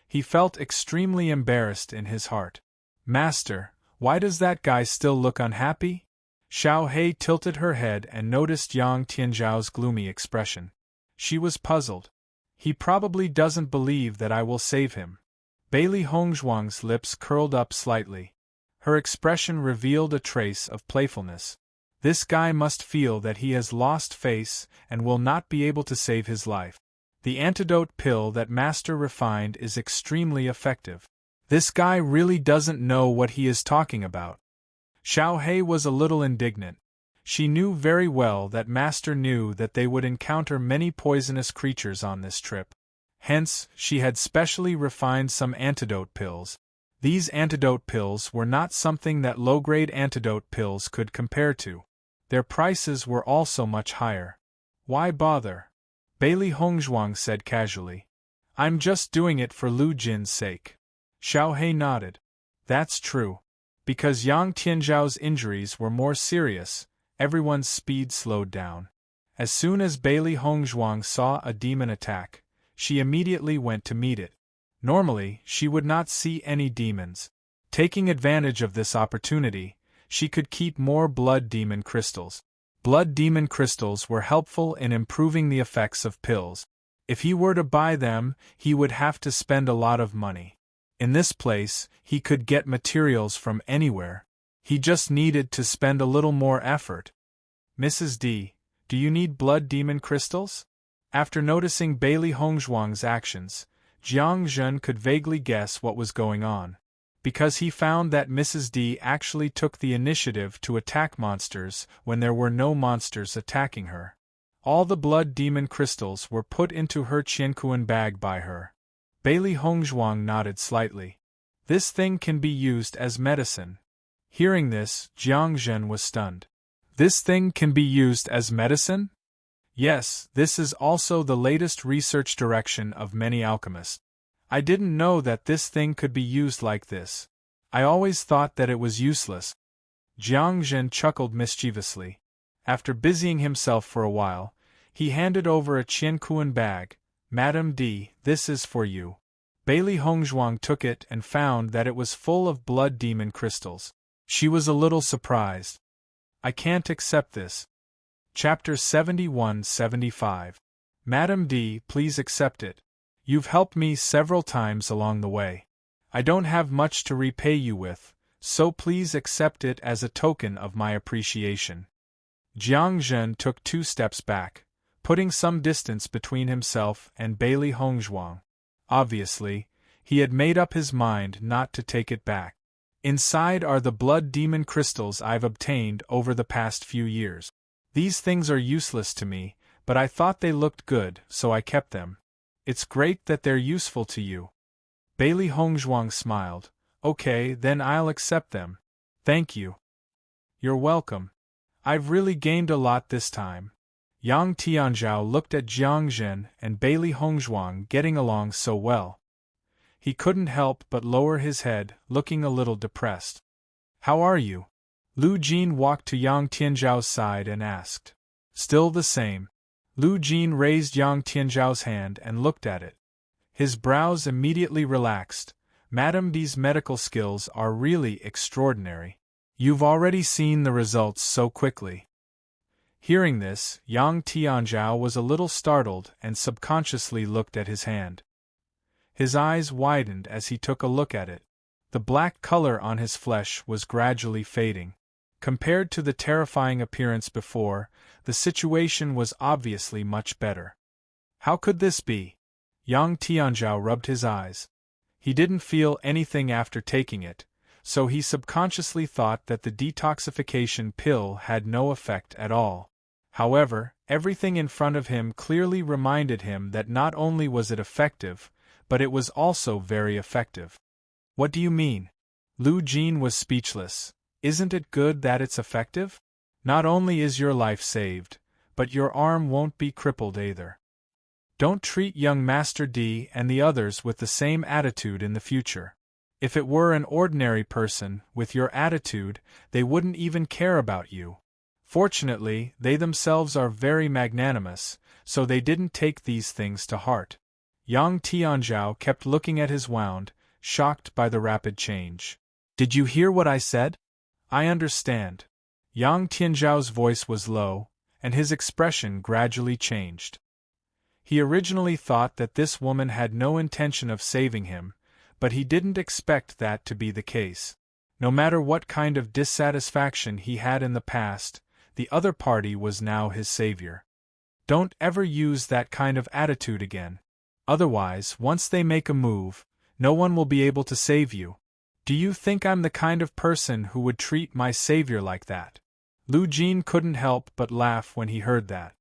He felt extremely embarrassed in his heart. Master, why does that guy still look unhappy? Xiao Hei tilted her head and noticed Yang Tianzhao's gloomy expression. She was puzzled. He probably doesn't believe that I will save him. Bailey Hongzhuang's lips curled up slightly. Her expression revealed a trace of playfulness. This guy must feel that he has lost face and will not be able to save his life. The antidote pill that Master refined is extremely effective. This guy really doesn't know what he is talking about. Xiao Hei was a little indignant. She knew very well that Master knew that they would encounter many poisonous creatures on this trip. Hence, she had specially refined some antidote pills. These antidote pills were not something that low-grade antidote pills could compare to. Their prices were also much higher. Why bother? Bailey Hongzhuang said casually. I'm just doing it for Lu Jin's sake. Xiao Hei nodded. That's true. Because Yang Tianzhao's injuries were more serious, everyone's speed slowed down. As soon as Bailey Hongzhuang saw a demon attack, she immediately went to meet it. Normally, she would not see any demons. Taking advantage of this opportunity, she could keep more blood demon crystals. Blood demon crystals were helpful in improving the effects of pills. If he were to buy them, he would have to spend a lot of money. In this place, he could get materials from anywhere. He just needed to spend a little more effort. Mrs. D, do you need blood demon crystals? After noticing Bailey Hongzhuang's actions, Jiang Zhen could vaguely guess what was going on. Because he found that Mrs. D actually took the initiative to attack monsters when there were no monsters attacking her. All the blood demon crystals were put into her Qiankuan bag by her. Bailey Hongzhuang nodded slightly. This thing can be used as medicine. Hearing this, Jiang Zhen was stunned. This thing can be used as medicine? Yes, this is also the latest research direction of many alchemists. I didn't know that this thing could be used like this. I always thought that it was useless. Jiang Zhen chuckled mischievously. After busying himself for a while, he handed over a Qiankuan bag. Madam D, this is for you. Bailey Hongzhuang took it and found that it was full of blood demon crystals. She was a little surprised. I can't accept this. Chapter 71-75. Madam D, please accept it. You've helped me several times along the way. I don't have much to repay you with, so please accept it as a token of my appreciation. Jiang Zhen took 2 steps back, putting some distance between himself and Bailey Hongzhuang. Obviously, he had made up his mind not to take it back. Inside are the blood demon crystals I've obtained over the past few years. These things are useless to me, but I thought they looked good, so I kept them. It's great that they're useful to you. Bailey Hongzhuang smiled. Okay, then I'll accept them. Thank you. You're welcome. I've really gained a lot this time. Yang Tianzhao looked at Jiang Zhen and Bailey Hongzhuang getting along so well. He couldn't help but lower his head, looking a little depressed. How are you? Lu Jin walked to Yang Tianzhao's side and asked. Still the same. Lu Jin raised Yang Tianzhao's hand and looked at it. His brows immediately relaxed. Madam D's medical skills are really extraordinary. You've already seen the results so quickly. Hearing this, Yang Tianzhao was a little startled and subconsciously looked at his hand. His eyes widened as he took a look at it. The black color on his flesh was gradually fading. Compared to the terrifying appearance before, the situation was obviously much better. How could this be? Yang Tianzhao rubbed his eyes. He didn't feel anything after taking it, so he subconsciously thought that the detoxification pill had no effect at all. However, everything in front of him clearly reminded him that not only was it effective, but it was also very effective. What do you mean? Lu Jin was speechless. Isn't it good that it's effective? Not only is your life saved, but your arm won't be crippled either. Don't treat young Master D and the others with the same attitude in the future. If it were an ordinary person, with your attitude, they wouldn't even care about you. Fortunately, they themselves are very magnanimous, so they didn't take these things to heart. Yang Tianzhao kept looking at his wound, shocked by the rapid change. Did you hear what I said? I understand. Yang Tianzhao's voice was low, and his expression gradually changed. He originally thought that this woman had no intention of saving him, but he didn't expect that to be the case. No matter what kind of dissatisfaction he had in the past, the other party was now his savior. Don't ever use that kind of attitude again. Otherwise, once they make a move, no one will be able to save you. Do you think I'm the kind of person who would treat my savior like that? Lu Jin couldn't help but laugh when he heard that.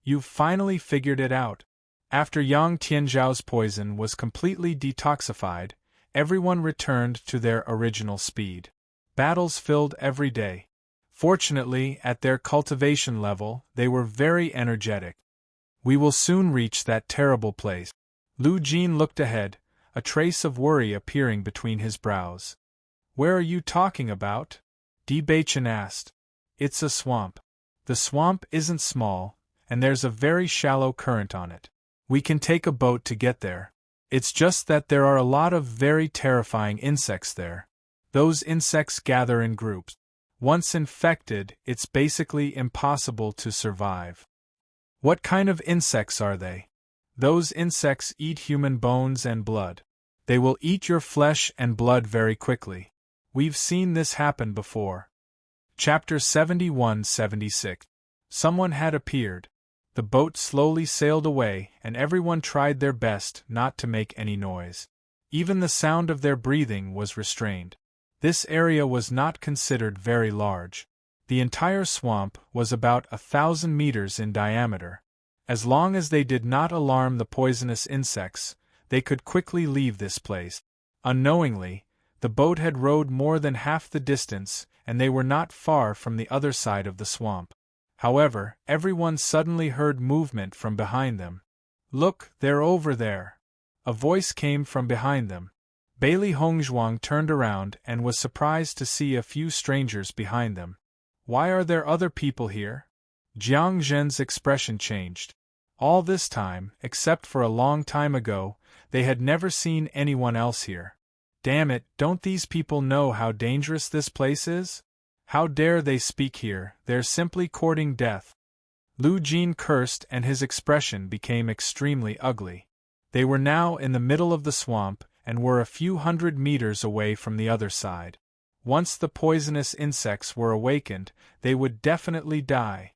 You've finally figured it out. After Yang Tianzhao's poison was completely detoxified, everyone returned to their original speed. Battles filled every day. Fortunately, at their cultivation level, they were very energetic. We will soon reach that terrible place. Lu Jin looked ahead, a trace of worry appearing between his brows. Where are you talking about? Di Beichen asked. It's a swamp. The swamp isn't small, and there's a very shallow current on it. We can take a boat to get there. It's just that there are a lot of very terrifying insects there. Those insects gather in groups. Once infected, it's basically impossible to survive. What kind of insects are they? Those insects eat human bones and blood. They will eat your flesh and blood very quickly. We've seen this happen before. Chapter 71-76. Someone had appeared. The boat slowly sailed away, and everyone tried their best not to make any noise. Even the sound of their breathing was restrained. This area was not considered very large. The entire swamp was about 1,000 meters in diameter. As long as they did not alarm the poisonous insects, they could quickly leave this place. Unknowingly, the boat had rowed more than half the distance, and they were not far from the other side of the swamp. However, everyone suddenly heard movement from behind them. "Look, they're over there!" A voice came from behind them. Bailey Hongzhuang turned around and was surprised to see a few strangers behind them. "Why are there other people here?" Jiang Zhen's expression changed. All this time, except for a long time ago, they had never seen anyone else here. "Damn it, don't these people know how dangerous this place is? How dare they speak here, they're simply courting death." Lu Jin cursed and his expression became extremely ugly. They were now in the middle of the swamp and were a few hundred meters away from the other side. Once the poisonous insects were awakened, they would definitely die.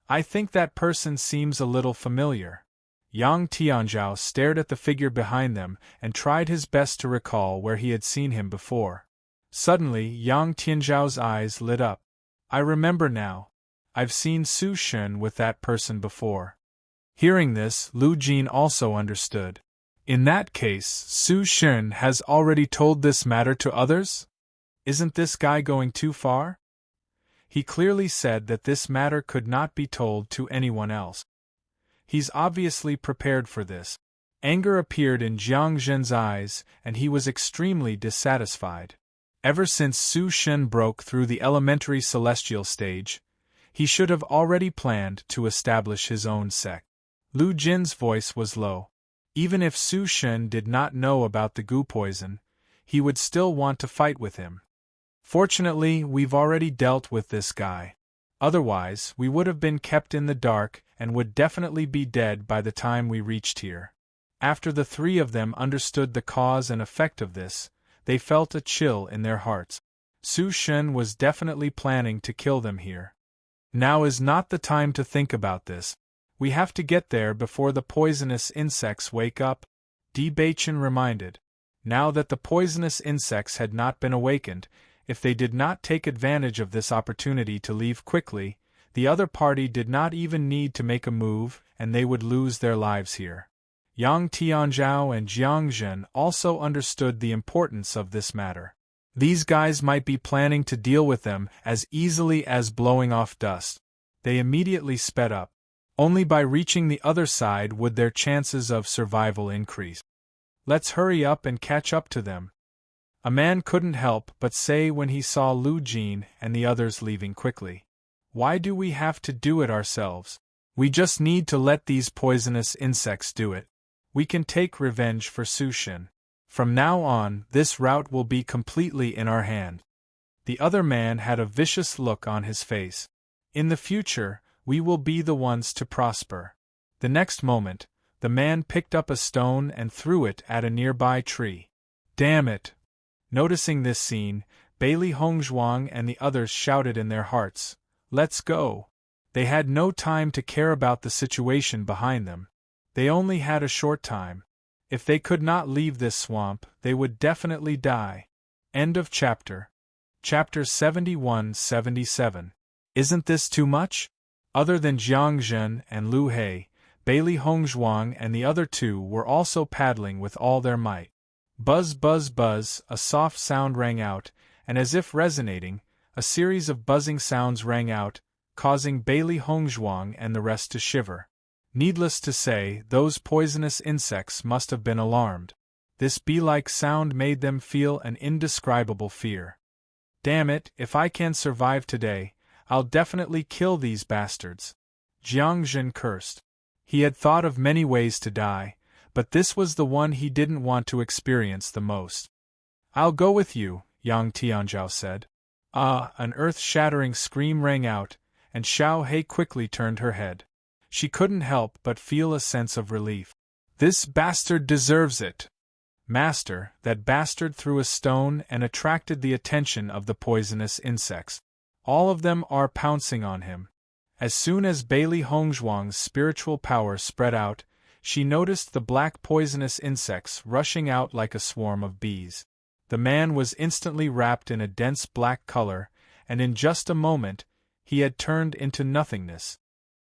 "I think that person seems a little familiar." Yang Tianzhao stared at the figure behind them and tried his best to recall where he had seen him before. Suddenly, Yang Tianzhao's eyes lit up. "I remember now. I've seen Su Shen with that person before." Hearing this, Lu Jin also understood. In that case, Su Shen has already told this matter to others? Isn't this guy going too far? He clearly said that this matter could not be told to anyone else. He's obviously prepared for this. Anger appeared in Jiang Zhen's eyes, and he was extremely dissatisfied. Ever since Su Shen broke through the elementary celestial stage, he should have already planned to establish his own sect. Lu Jin's voice was low. Even if Su Shen did not know about the goo poison, he would still want to fight with him. Fortunately, we've already dealt with this guy. Otherwise, we would have been kept in the dark and would definitely be dead by the time we reached here. After the three of them understood the cause and effect of this, they felt a chill in their hearts. Su Shen was definitely planning to kill them here. Now is not the time to think about this. We have to get there before the poisonous insects wake up, Di Baichen reminded. Now that the poisonous insects had not been awakened, if they did not take advantage of this opportunity to leave quickly, the other party did not even need to make a move and they would lose their lives here. Yang Tianzhao and Jiang Zhen also understood the importance of this matter. These guys might be planning to deal with them as easily as blowing off dust. They immediately sped up. Only by reaching the other side would their chances of survival increase. "Let's hurry up and catch up to them," a man couldn't help but say when he saw Lu Jin and the others leaving quickly. "Why do we have to do it ourselves? We just need to let these poisonous insects do it. We can take revenge for Su Shen. From now on, this route will be completely in our hand." The other man had a vicious look on his face. "In the future, we will be the ones to prosper." The next moment, the man picked up a stone and threw it at a nearby tree. "Damn it!" Noticing this scene, Bailey Hongzhuang and the others shouted in their hearts, "Let's go!" They had no time to care about the situation behind them. They only had a short time. If they could not leave this swamp, they would definitely die. End of chapter. Chapter 71-77. Isn't this too much? Other than Jiang Zhen and Lu He, Bailey Hongzhuang and the other two were also paddling with all their might. Buzz buzz buzz, a soft sound rang out, and as if resonating, a series of buzzing sounds rang out, causing Bailey Hongzhuang and the rest to shiver. Needless to say, those poisonous insects must have been alarmed. This bee-like sound made them feel an indescribable fear. "Damn it, if I can survive today, I'll definitely kill these bastards," Jiang Zhen cursed. He had thought of many ways to die, but this was the one he didn't want to experience the most. "I'll go with you," Yang Tianzhao said. An earth-shattering scream rang out, and Xiao He quickly turned her head. She couldn't help but feel a sense of relief. "This bastard deserves it!" "Master, that bastard threw a stone and attracted the attention of the poisonous insects. All of them are pouncing on him." As soon as Bailey Hongzhuang's spiritual power spread out, she noticed the black poisonous insects rushing out like a swarm of bees. The man was instantly wrapped in a dense black color, and in just a moment, he had turned into nothingness.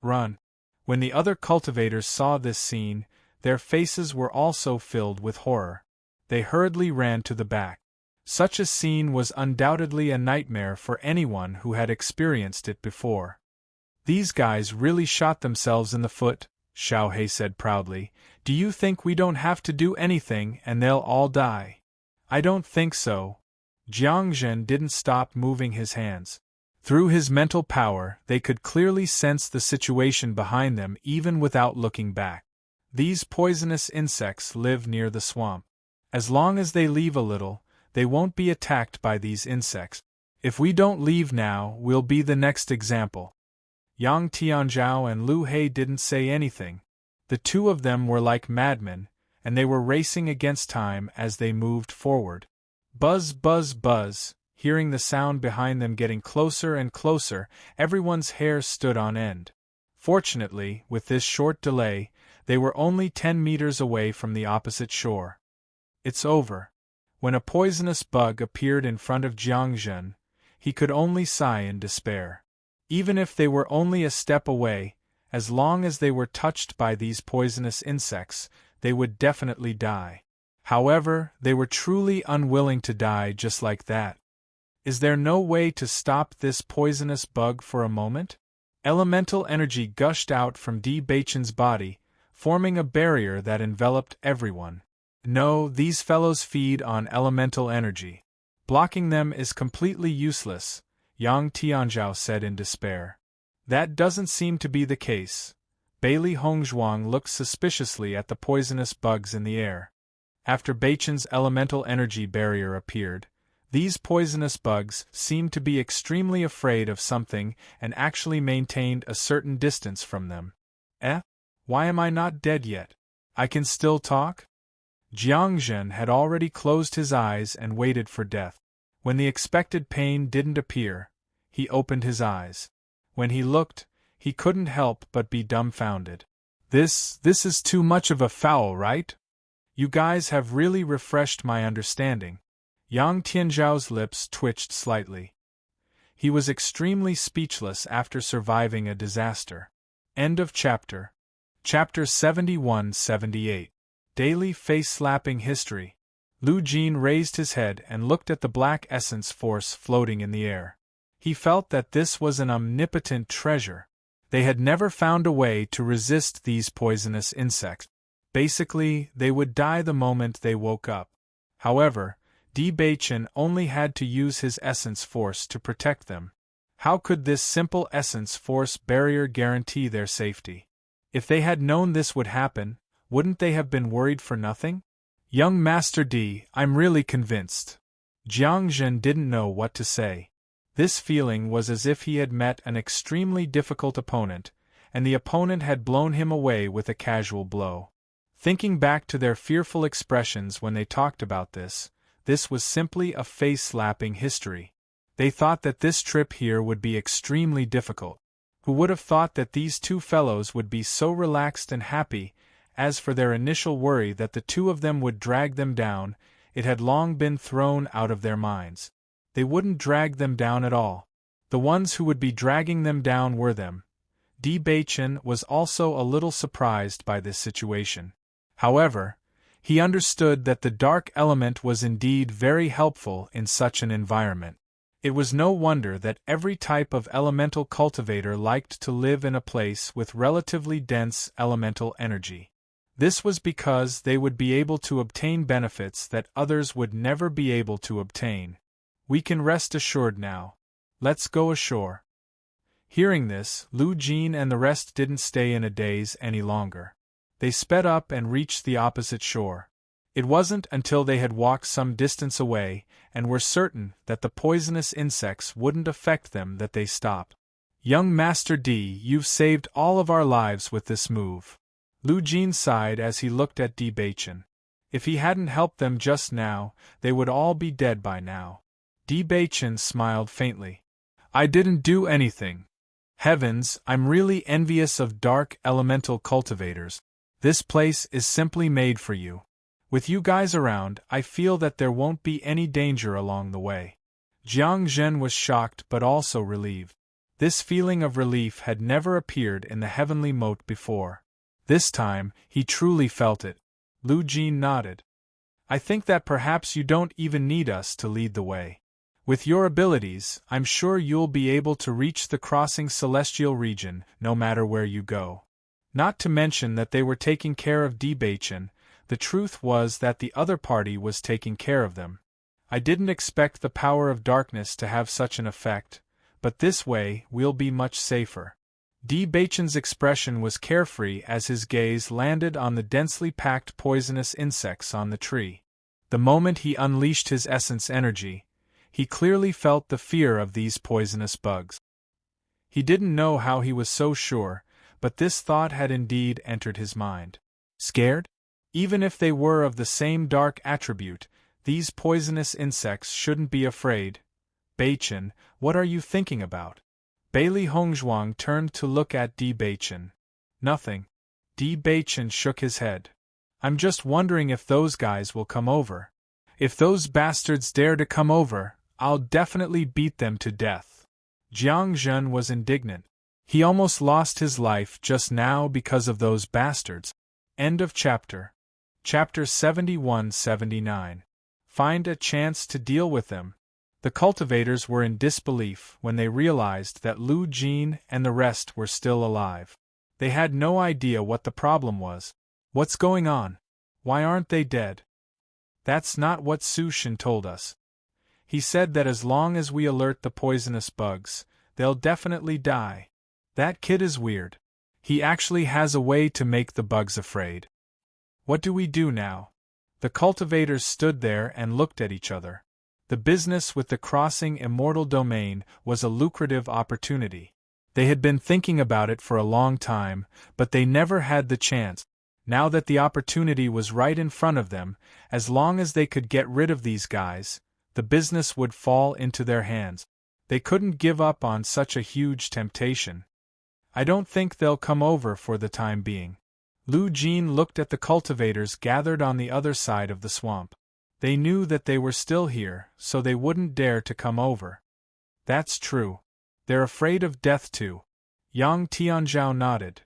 "Run!" When the other cultivators saw this scene, Their faces were also filled with horror. They hurriedly ran to the back. Such a scene was undoubtedly a nightmare for anyone who had experienced it before. "These guys really shot themselves in the foot," Xiao He said proudly. "Do you think we don't have to do anything and they'll all die?" "I don't think so." Jiang Zhen didn't stop moving his hands. Through his mental power, they could clearly sense the situation behind them even without looking back. These poisonous insects live near the swamp. As long as they leave a little, they won't be attacked by these insects. If we don't leave now, we'll be the next example. Yang Tianzhao and Lu He didn't say anything. The two of them were like madmen, and they were racing against time as they moved forward. Buzz, buzz, buzz. Hearing the sound behind them getting closer and closer, everyone's hair stood on end. Fortunately, with this short delay, they were only 10 meters away from the opposite shore. "It's over." When a poisonous bug appeared in front of Jiang Zhen, he could only sigh in despair. Even if they were only a step away, as long as they were touched by these poisonous insects, they would definitely die. However, they were truly unwilling to die just like that. Is there no way to stop this poisonous bug for a moment? Elemental energy gushed out from Di Beichen's body, forming a barrier that enveloped everyone. No, these fellows feed on elemental energy. Blocking them is completely useless, Yang Tianzhao said in despair. That doesn't seem to be the case. Bailey Hongzhuang looked suspiciously at the poisonous bugs in the air. After Beichen's elemental energy barrier appeared, these poisonous bugs seemed to be extremely afraid of something and actually maintained a certain distance from them. Why am I not dead yet? I can still talk? Jiang Zhen had already closed his eyes and waited for death. When the expected pain didn't appear, he opened his eyes. When he looked, he couldn't help but be dumbfounded. This is too much of a foul, right? You guys have really refreshed my understanding. Yang Tianzhao's lips twitched slightly. He was extremely speechless after surviving a disaster. End of chapter. Chapter 71-78. Daily Face-Slapping History. Lu Jin raised his head and looked at the black essence force floating in the air. He felt that this was an omnipotent treasure. They had never found a way to resist these poisonous insects. Basically, they would die the moment they woke up. However, Di Beichen only had to use his essence force to protect them. How could this simple essence force barrier guarantee their safety? If they had known this would happen, wouldn't they have been worried for nothing? Young Master D, I'm really convinced. Jiang Zhen didn't know what to say. This feeling was as if he had met an extremely difficult opponent, and the opponent had blown him away with a casual blow. Thinking back to their fearful expressions when they talked about this was simply a face-slapping history. They thought that this trip here would be extremely difficult. Who would have thought that these two fellows would be so relaxed and happy? As for their initial worry that the two of them would drag them down, it had long been thrown out of their minds. They wouldn't drag them down at all. The ones who would be dragging them down were them. Di Beichen was also a little surprised by this situation. However, he understood that the dark element was indeed very helpful in such an environment. It was no wonder that every type of elemental cultivator liked to live in a place with relatively dense elemental energy. This was because they would be able to obtain benefits that others would never be able to obtain. We can rest assured now. Let's go ashore. Hearing this, Lu Jin and the rest didn't stay in a daze any longer. They sped up and reached the opposite shore. It wasn't until they had walked some distance away and were certain that the poisonous insects wouldn't affect them that they stopped. Young Master D, you've saved all of our lives with this move. Lu Jin sighed as he looked at Di Beichen. If he hadn't helped them just now, they would all be dead by now. Di Beichen smiled faintly. I didn't do anything. Heavens, I'm really envious of dark elemental cultivators. This place is simply made for you. With you guys around, I feel that there won't be any danger along the way. Jiang Zhen was shocked but also relieved. This feeling of relief had never appeared in the heavenly moat before. This time, he truly felt it. Lu Jin nodded. I think that perhaps you don't even need us to lead the way. With your abilities, I'm sure you'll be able to reach the crossing celestial region, no matter where you go. Not to mention that they were taking care of Debachin, the truth was that the other party was taking care of them. I didn't expect the power of darkness to have such an effect, but this way we'll be much safer. Debachin's expression was carefree as his gaze landed on the densely packed poisonous insects on the tree. The moment he unleashed his essence energy, he clearly felt the fear of these poisonous bugs. He didn't know how he was so sure, but this thought had indeed entered his mind. Scared? Even if they were of the same dark attribute, these poisonous insects shouldn't be afraid. Beichin, what are you thinking about? Bailey Hongzhuang turned to look at Debachin. Nothing. Debachin shook his head. I'm just wondering if those guys will come over. If those bastards dare to come over, I'll definitely beat them to death. Jiang Zhen was indignant. He almost lost his life just now because of those bastards. End of chapter. Chapter 71-79. Find a chance to deal with them. The cultivators were in disbelief when they realized that Lu Jin and the rest were still alive. They had no idea what the problem was. What's going on? Why aren't they dead? That's not what Su Shen told us. He said that as long as we alert the poisonous bugs, they'll definitely die. That kid is weird. He actually has a way to make the bugs afraid. What do we do now? The cultivators stood there and looked at each other. The business with the crossing immortal domain was a lucrative opportunity. They had been thinking about it for a long time, but they never had the chance. Now that the opportunity was right in front of them, as long as they could get rid of these guys, the business would fall into their hands. They couldn't give up on such a huge temptation. I don't think they'll come over for the time being. Lu Jin looked at the cultivators gathered on the other side of the swamp. They knew that they were still here, so they wouldn't dare to come over. That's true. They're afraid of death too. Yang Tianzhao nodded.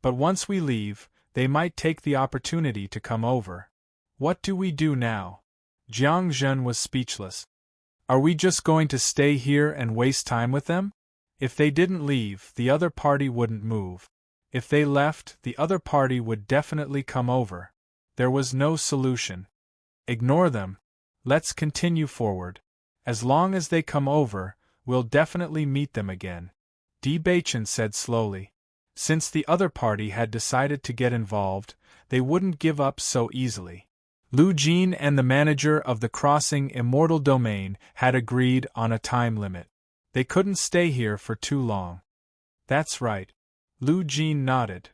But once we leave, they might take the opportunity to come over. What do we do now? Jiang Zhen was speechless. Are we just going to stay here and waste time with them? If they didn't leave, the other party wouldn't move. If they left, the other party would definitely come over. There was no solution. Ignore them. Let's continue forward. As long as they come over, we'll definitely meet them again. Debachin said slowly. Since the other party had decided to get involved, they wouldn't give up so easily. Lu Jin and the manager of the crossing immortal domain had agreed on a time limit. They couldn't stay here for too long. That's right. Lu Jin nodded.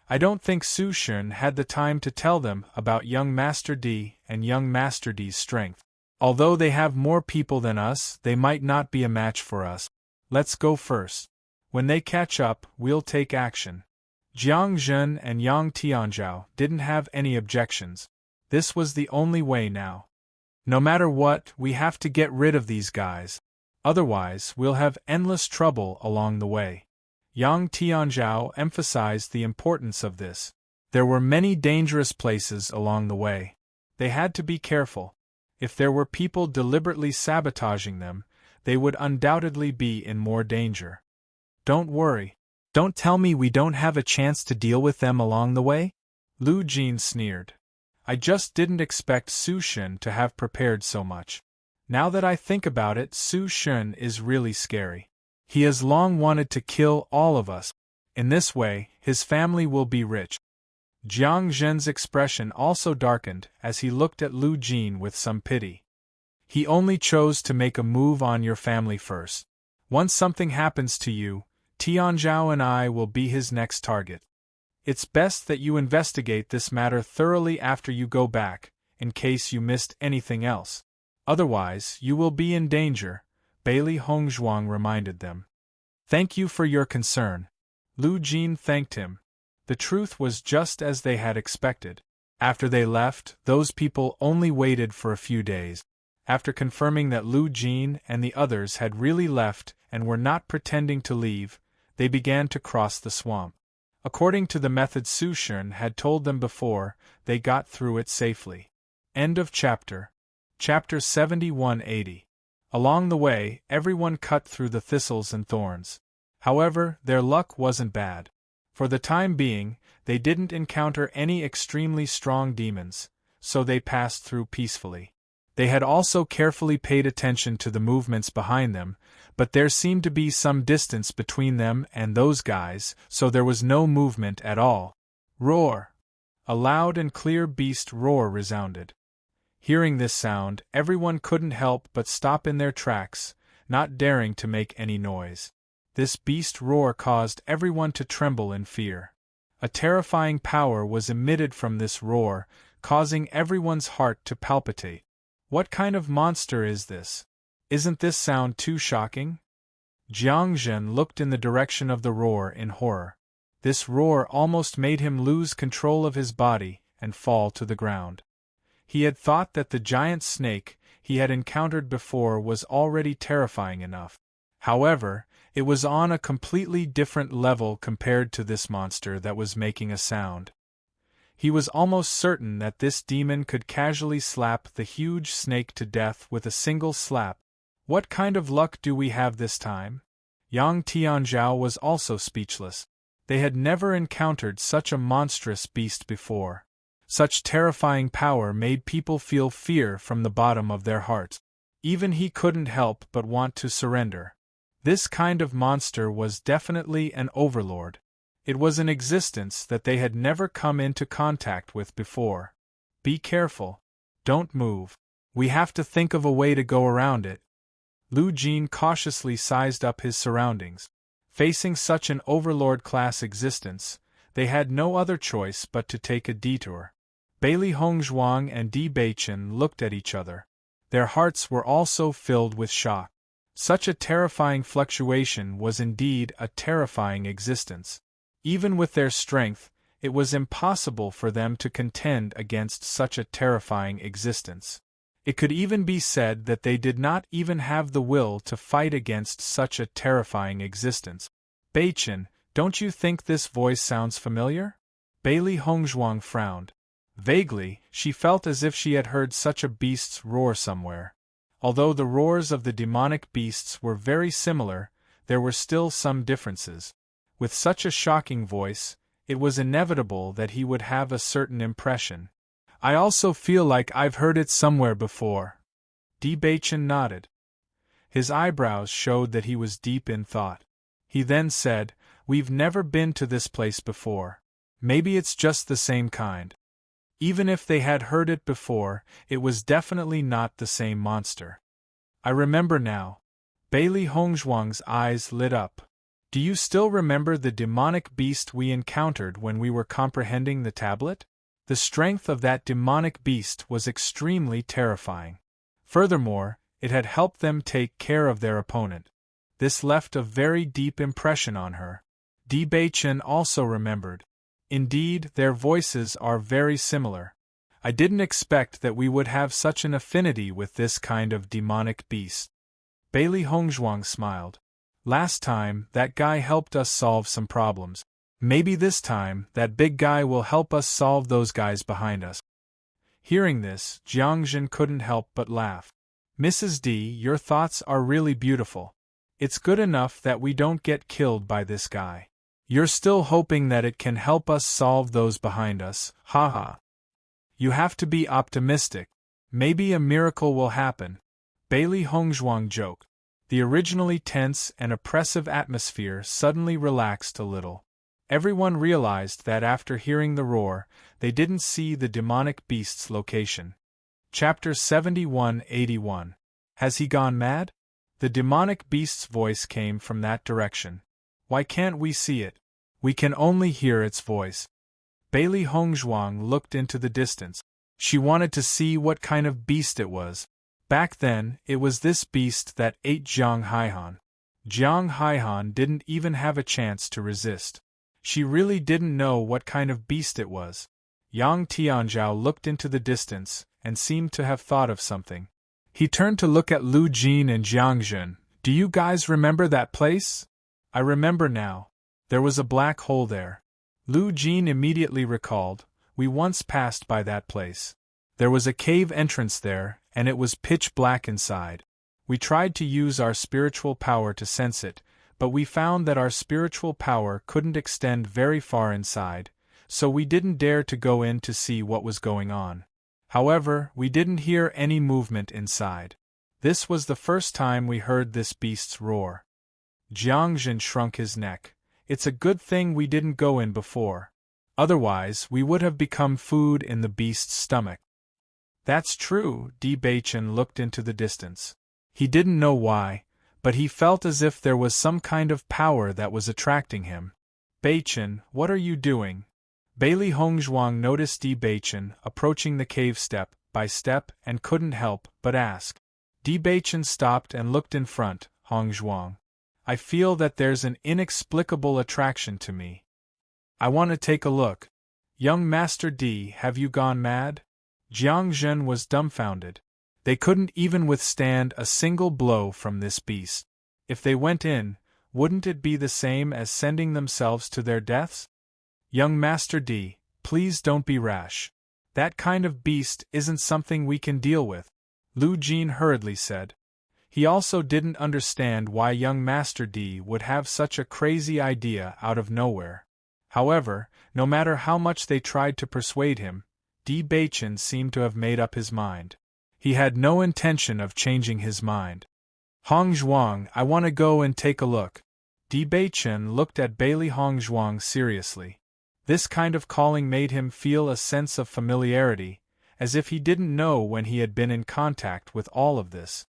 I don't think Su Shen had the time to tell them about young Master D and young Master D's strength. Although they have more people than us, they might not be a match for us. Let's go first. When they catch up, we'll take action. Jiang Zhen and Yang Tianzhao didn't have any objections. This was the only way now. No matter what, we have to get rid of these guys. Otherwise, we'll have endless trouble along the way. Yang Tianzhao emphasized the importance of this. There were many dangerous places along the way. They had to be careful. If there were people deliberately sabotaging them, they would undoubtedly be in more danger. Don't worry. Don't tell me we don't have a chance to deal with them along the way? Lu Jin sneered. I just didn't expect Su Shen to have prepared so much. Now that I think about it, Su Shen is really scary. He has long wanted to kill all of us. In this way, his family will be rich. Jiang Zhen's expression also darkened as he looked at Lu Jin with some pity. He only chose to make a move on your family first. Once something happens to you, Tianzhao and I will be his next target. It's best that you investigate this matter thoroughly after you go back, in case you missed anything else. Otherwise, you will be in danger, Bailey Hongzhuang reminded them. Thank you for your concern. Lu Jin thanked him. The truth was just as they had expected. After they left, those people only waited for a few days. After confirming that Lu Jin and the others had really left and were not pretending to leave, they began to cross the swamp. According to the method Su Shun had told them before, they got through it safely. End of chapter. Chapter 7180. Along the way, everyone cut through the thistles and thorns. However, their luck wasn't bad. For the time being, they didn't encounter any extremely strong demons, so they passed through peacefully. They had also carefully paid attention to the movements behind them, but there seemed to be some distance between them and those guys, so there was no movement at all. Roar! A loud and clear beast roar resounded. Hearing this sound, everyone couldn't help but stop in their tracks, not daring to make any noise. This beast roar caused everyone to tremble in fear. A terrifying power was emitted from this roar, causing everyone's heart to palpitate. What kind of monster is this? Isn't this sound too shocking? Jiangzhen looked in the direction of the roar in horror. This roar almost made him lose control of his body and fall to the ground. He had thought that the giant snake he had encountered before was already terrifying enough. However, it was on a completely different level compared to this monster that was making a sound. He was almost certain that this demon could casually slap the huge snake to death with a single slap. What kind of luck do we have this time? Yang Tianzhao was also speechless. They had never encountered such a monstrous beast before. Such terrifying power made people feel fear from the bottom of their hearts. Even he couldn't help but want to surrender. This kind of monster was definitely an overlord. It was an existence that they had never come into contact with before. Be careful. Don't move. We have to think of a way to go around it. Lu Jin cautiously sized up his surroundings. Facing such an overlord-class existence, they had no other choice but to take a detour. Bailey Hongzhuang and Di Beichen looked at each other. Their hearts were also filled with shock. Such a terrifying fluctuation was indeed a terrifying existence. Even with their strength, it was impossible for them to contend against such a terrifying existence. It could even be said that they did not even have the will to fight against such a terrifying existence. Beichen, don't you think this voice sounds familiar? Bailey Hongzhuang frowned. Vaguely, she felt as if she had heard such a beast's roar somewhere. Although the roars of the demonic beasts were very similar, there were still some differences. With such a shocking voice, it was inevitable that he would have a certain impression. I also feel like I've heard it somewhere before. Di Beichen nodded. His eyebrows showed that he was deep in thought. He then said, "We've never been to this place before. Maybe it's just the same kind." Even if they had heard it before, it was definitely not the same monster. I remember now. Bailey Hongzhuang's eyes lit up. Do you still remember the demonic beast we encountered when we were comprehending the tablet? The strength of that demonic beast was extremely terrifying. Furthermore, it had helped them take care of their opponent. This left a very deep impression on her. Di Beichen also remembered. Indeed, their voices are very similar. I didn't expect that we would have such an affinity with this kind of demonic beast. Bailey Hongzhuang smiled. Last time, that guy helped us solve some problems. Maybe this time, that big guy will help us solve those guys behind us. Hearing this, Jiangzhen couldn't help but laugh. Mrs. D, your thoughts are really beautiful. It's good enough that we don't get killed by this guy. You're still hoping that it can help us solve those behind us, haha. You have to be optimistic. Maybe a miracle will happen. Bailey Hongzhuang joked. The originally tense and oppressive atmosphere suddenly relaxed a little. Everyone realized that after hearing the roar, they didn't see the demonic beast's location. Chapter 7181. Has he gone mad? The demonic beast's voice came from that direction. Why can't we see it? We can only hear its voice. Bailey Hongzhuang looked into the distance. She wanted to see what kind of beast it was. Back then, it was this beast that ate Jiang Haihan. Jiang Haihan didn't even have a chance to resist. She really didn't know what kind of beast it was. Yang Tianzhao looked into the distance and seemed to have thought of something. He turned to look at Lu Jin and Jiangzhen. Do you guys remember that place? I remember now. There was a black hole there. Lu Jin immediately recalled, we once passed by that place. There was a cave entrance there, and it was pitch black inside. We tried to use our spiritual power to sense it, but we found that our spiritual power couldn't extend very far inside, so we didn't dare to go in to see what was going on. However, we didn't hear any movement inside. This was the first time we heard this beast's roar. Jiangjin shrunk his neck. It's a good thing we didn't go in before. Otherwise, we would have become food in the beast's stomach. That's true, Di Beichen looked into the distance. He didn't know why, but he felt as if there was some kind of power that was attracting him. Beichen, what are you doing? Bailey Hongzhuang noticed Di Beichen approaching the cave step by step and couldn't help but ask. Di Beichen stopped and looked in front. Hongzhuang, I feel that there's an inexplicable attraction to me. I want to take a look. Young Master Di, have you gone mad? Jiang Zhen was dumbfounded. They couldn't even withstand a single blow from this beast. If they went in, wouldn't it be the same as sending themselves to their deaths? Young Master Di, please don't be rash. That kind of beast isn't something we can deal with, Lu Jin hurriedly said. He also didn't understand why young Master Di would have such a crazy idea out of nowhere. However, no matter how much they tried to persuade him, Di Beichen seemed to have made up his mind. He had no intention of changing his mind. Hongzhuang, I want to go and take a look. Di Beichen looked at Bailey Hongzhuang seriously. This kind of calling made him feel a sense of familiarity, as if he didn't know when he had been in contact with all of this.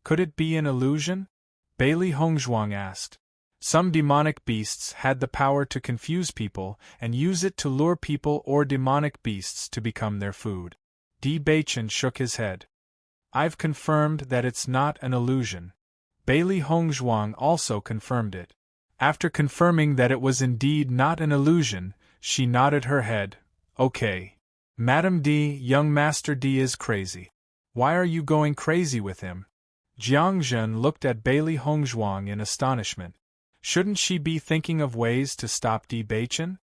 Could it be an illusion? Bailey Hongzhuang asked. Some demonic beasts had the power to confuse people and use it to lure people or demonic beasts to become their food. Di Beichen shook his head. I've confirmed that it's not an illusion. Bailey Hongzhuang also confirmed it. After confirming that it was indeed not an illusion, she nodded her head. Okay. Madam Di, young Master Di is crazy. Why are you going crazy with him? Jiang Zhen looked at Bailey Hongzhuang in astonishment. Shouldn't she be thinking of ways to stop Di Beichen?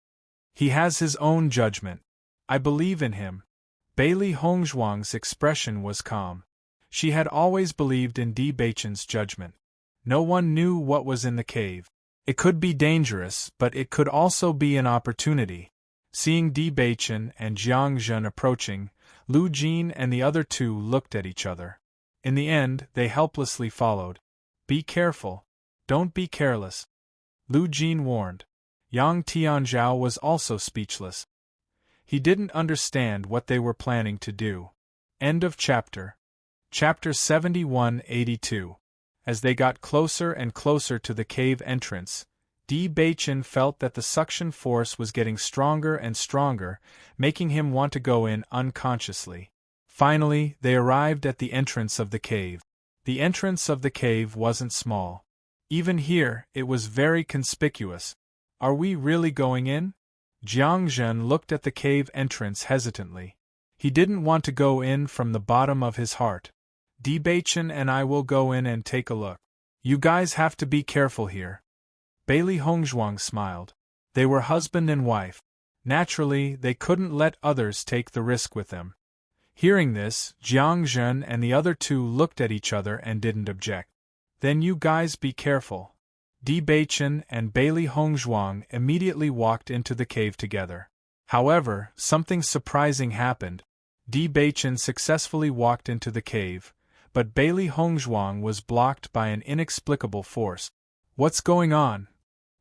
He has his own judgment. I believe in him. Bailey Hongzhuang's expression was calm. She had always believed in Di Beichen's judgment. No one knew what was in the cave. It could be dangerous, but it could also be an opportunity. Seeing Di Beichen and Jiang Zhen approaching, Lu Jin and the other two looked at each other. In the end, they helplessly followed. Be careful. Don't be careless. Lu Jin warned. Yang Tianzhao was also speechless. He didn't understand what they were planning to do. End of chapter. Chapter 71-82. As they got closer and closer to the cave entrance, Di Beichen felt that the suction force was getting stronger and stronger, making him want to go in unconsciously. Finally, they arrived at the entrance of the cave. The entrance of the cave wasn't small. Even here, it was very conspicuous. Are we really going in? Jiang Zhen looked at the cave entrance hesitantly. He didn't want to go in from the bottom of his heart. Di Beichen and I will go in and take a look. You guys have to be careful here. Bailey Hongzhuang smiled. They were husband and wife. Naturally, they couldn't let others take the risk with them. Hearing this, Jiang Zhen and the other two looked at each other and didn't object. Then you guys be careful. Di Beichen and Bailey Hongzhuang immediately walked into the cave together. However, something surprising happened. Di Beichen successfully walked into the cave, but Bailey Hongzhuang was blocked by an inexplicable force. What's going on?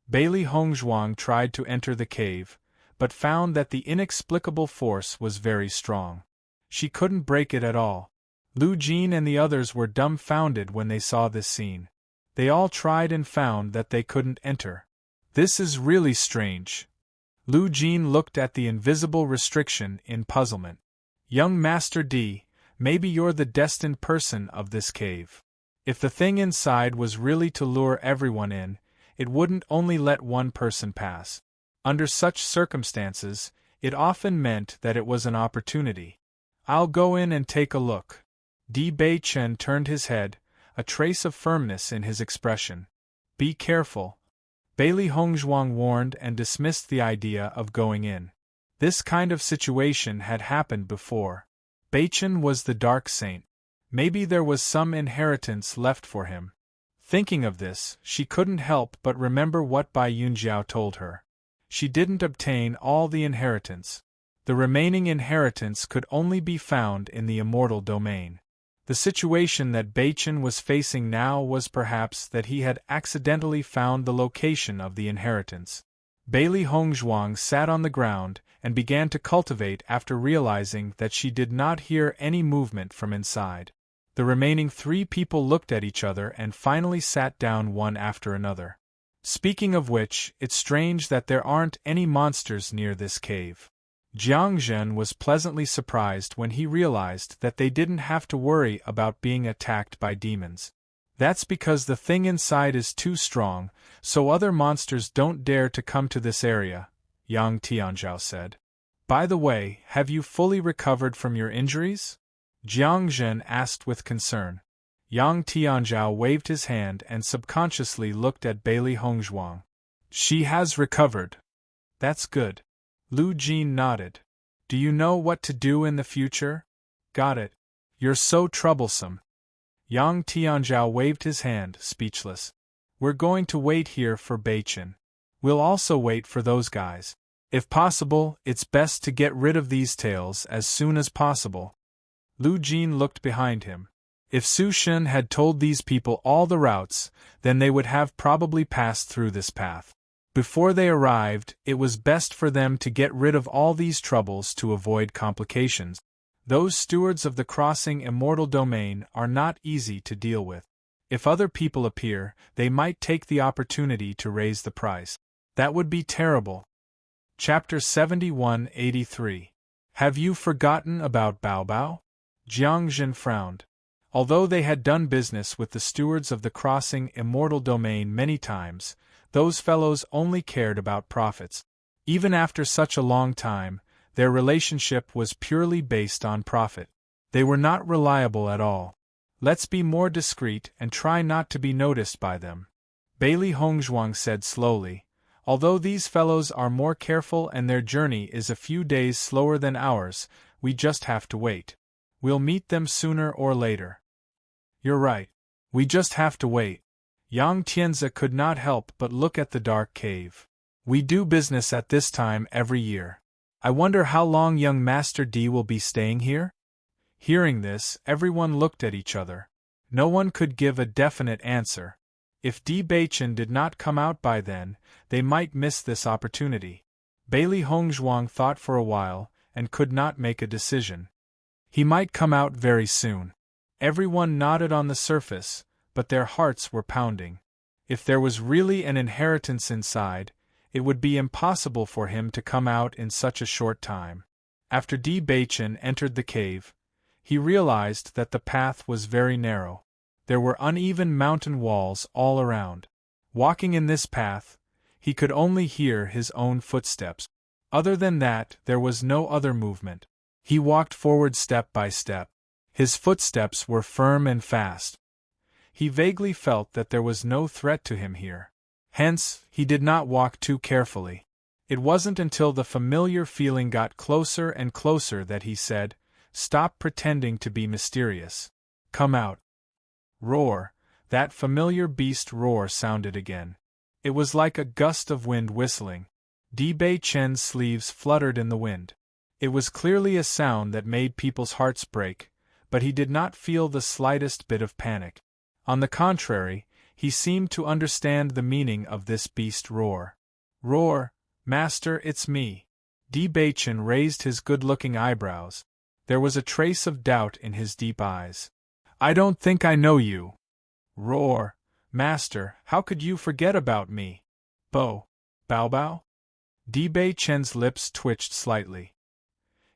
Bailey Hongzhuang tried to enter the cave, but found that the inexplicable force was very strong. She couldn't break it at all. Lu Jin and the others were dumbfounded when they saw this scene. They all tried and found that they couldn't enter. This is really strange. Lu Jin looked at the invisible restriction in puzzlement. Young Master Di, maybe you're the destined person of this cave. If the thing inside was really to lure everyone in, it wouldn't only let one person pass. Under such circumstances, it often meant that it was an opportunity. I'll go in and take a look. Di Beichen turned his head, a trace of firmness in his expression. Be careful. Bailey Hongzhuang warned and dismissed the idea of going in. This kind of situation had happened before. Beichen was the Dark Saint. Maybe there was some inheritance left for him. Thinking of this, she couldn't help but remember what Bai Yunjiao told her. She didn't obtain all the inheritance. The remaining inheritance could only be found in the immortal domain. The situation that Beichen was facing now was perhaps that he had accidentally found the location of the inheritance. Bailey Hongzhuang sat on the ground and began to cultivate after realizing that she did not hear any movement from inside. The remaining 3 people looked at each other and finally sat down one after another. Speaking of which, it's strange that there aren't any monsters near this cave. Jiang Zhen was pleasantly surprised when he realized that they didn't have to worry about being attacked by demons. That's because the thing inside is too strong, so other monsters don't dare to come to this area, Yang Tianzhao said. By the way, have you fully recovered from your injuries? Jiang Zhen asked with concern. Yang Tianzhao waved his hand and subconsciously looked at Bailey Hongzhuang. She has recovered. That's good. Lu Jin nodded. Do you know what to do in the future? Got it. You're so troublesome. Yang Tianzhao waved his hand, speechless. We're going to wait here for Beichen. We'll also wait for those guys. If possible, it's best to get rid of these tails as soon as possible. Lu Jin looked behind him. If Su Shen had told these people all the routes, then they would have probably passed through this path. Before they arrived, it was best for them to get rid of all these troubles to avoid complications. Those stewards of the crossing immortal domain are not easy to deal with. If other people appear, they might take the opportunity to raise the price. That would be terrible. Chapter 7183. Have you forgotten about Bao Bao? Jiang Zhen frowned. Although they had done business with the stewards of the crossing immortal domain many times, those fellows only cared about profits. Even after such a long time, their relationship was purely based on profit. They were not reliable at all. Let's be more discreet and try not to be noticed by them. Bailey Hongzhuang said slowly. Although these fellows are more careful and their journey is a few days slower than ours, we just have to wait. We'll meet them sooner or later. You're right. We just have to wait. Yang Tianzi could not help but look at the dark cave. We do business at this time every year. I wonder how long young Master D will be staying here? Hearing this, everyone looked at each other. No one could give a definite answer. If D Beichen did not come out by then, they might miss this opportunity. Bailey Hongzhuang thought for a while, and could not make a decision. He might come out very soon. Everyone nodded on the surface, but their hearts were pounding. If there was really an inheritance inside, it would be impossible for him to come out in such a short time. After D Beichen entered the cave, he realized that the path was very narrow. There were uneven mountain walls all around. Walking in this path, he could only hear his own footsteps. Other than that, there was no other movement. He walked forward step by step. His footsteps were firm and fast. He vaguely felt that there was no threat to him here. Hence, he did not walk too carefully. It wasn't until the familiar feeling got closer and closer that he said, "Stop pretending to be mysterious. Come out." Roar! That familiar beast roar sounded again. It was like a gust of wind whistling. D Beichen's sleeves fluttered in the wind. It was clearly a sound that made people's hearts break, but he did not feel the slightest bit of panic. On the contrary, he seemed to understand the meaning of this beast roar. "Roar, Master, it's me." D Beichen raised his good-looking eyebrows. There was a trace of doubt in his deep eyes. "I don't think I know you." "Roar, Master, how could you forget about me?" Bao Bao? D Beichen's lips twitched slightly.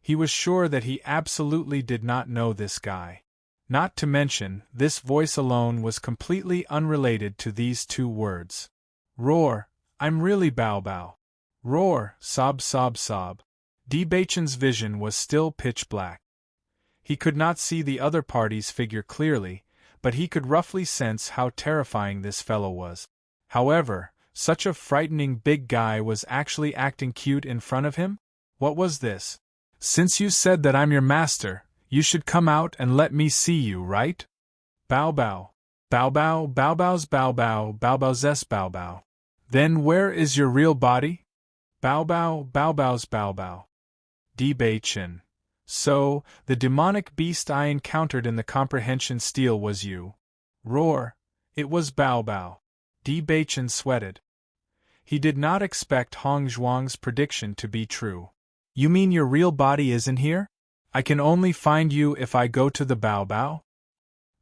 He was sure that he absolutely did not know this guy. Not to mention, this voice alone was completely unrelated to these two words. "Roar, I'm really Bao Bao." "Roar, sob sob sob." D Beichen's vision was still pitch black. He could not see the other party's figure clearly, but he could roughly sense how terrifying this fellow was. However, Such a frightening big guy was actually acting cute in front of him? What was this? Since you said that I'm your master, you should come out and let me see you, right? Bow bow. Bow bow, bow bows, bow bow, bow bows, bow bow. Then where is your real body? Bow bow, bow bows, bow bow. Debachin. So, the demonic beast I encountered in the comprehension steel was you. Roar. It was bow bow. Debachin sweated. He did not expect Hong Zhuang's prediction to be true. You mean your real body isn't here? I can only find you if I go to the Bao Bao?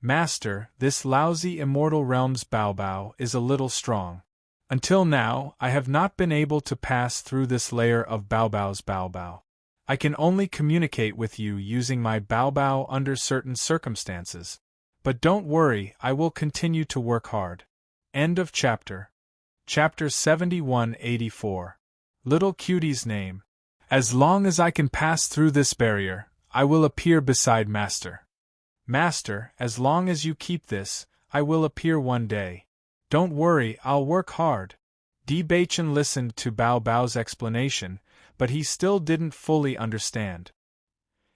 Master, this lousy immortal realm's Bao Bao is a little strong. Until now, I have not been able to pass through this layer of Bao Bao's Bao Bao. I can only communicate with you using my Bao Bao under certain circumstances. But don't worry, I will continue to work hard. End of chapter. Chapter 7184. Little Cutie's name. As long as I can pass through this barrier, I will appear beside Master. Master, as long as you keep this, I will appear one day. Don't worry, I'll work hard. Debachin listened to Bao Bao's explanation, but he still didn't fully understand.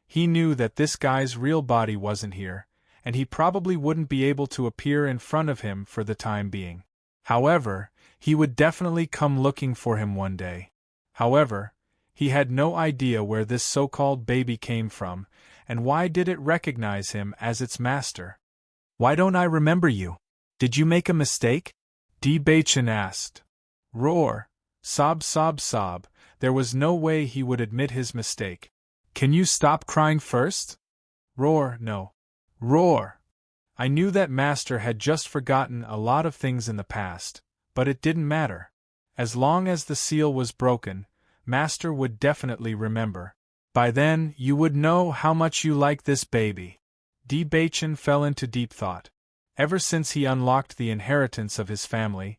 He knew that this guy's real body wasn't here, and he probably wouldn't be able to appear in front of him for the time being. However, he would definitely come looking for him one day. However, he had no idea where this so-called baby came from, and why did it recognize him as its master? Why don't I remember you? Did you make a mistake? Debachin asked. Roar. Sob, sob, sob. There was no way he would admit his mistake. Can you stop crying first? Roar, no. Roar. I knew that Master had just forgotten a lot of things in the past, but it didn't matter. As long as the seal was broken, Master would definitely remember. By then, you would know how much you like this baby. Debachin fell into deep thought. Ever since he unlocked the inheritance of his family,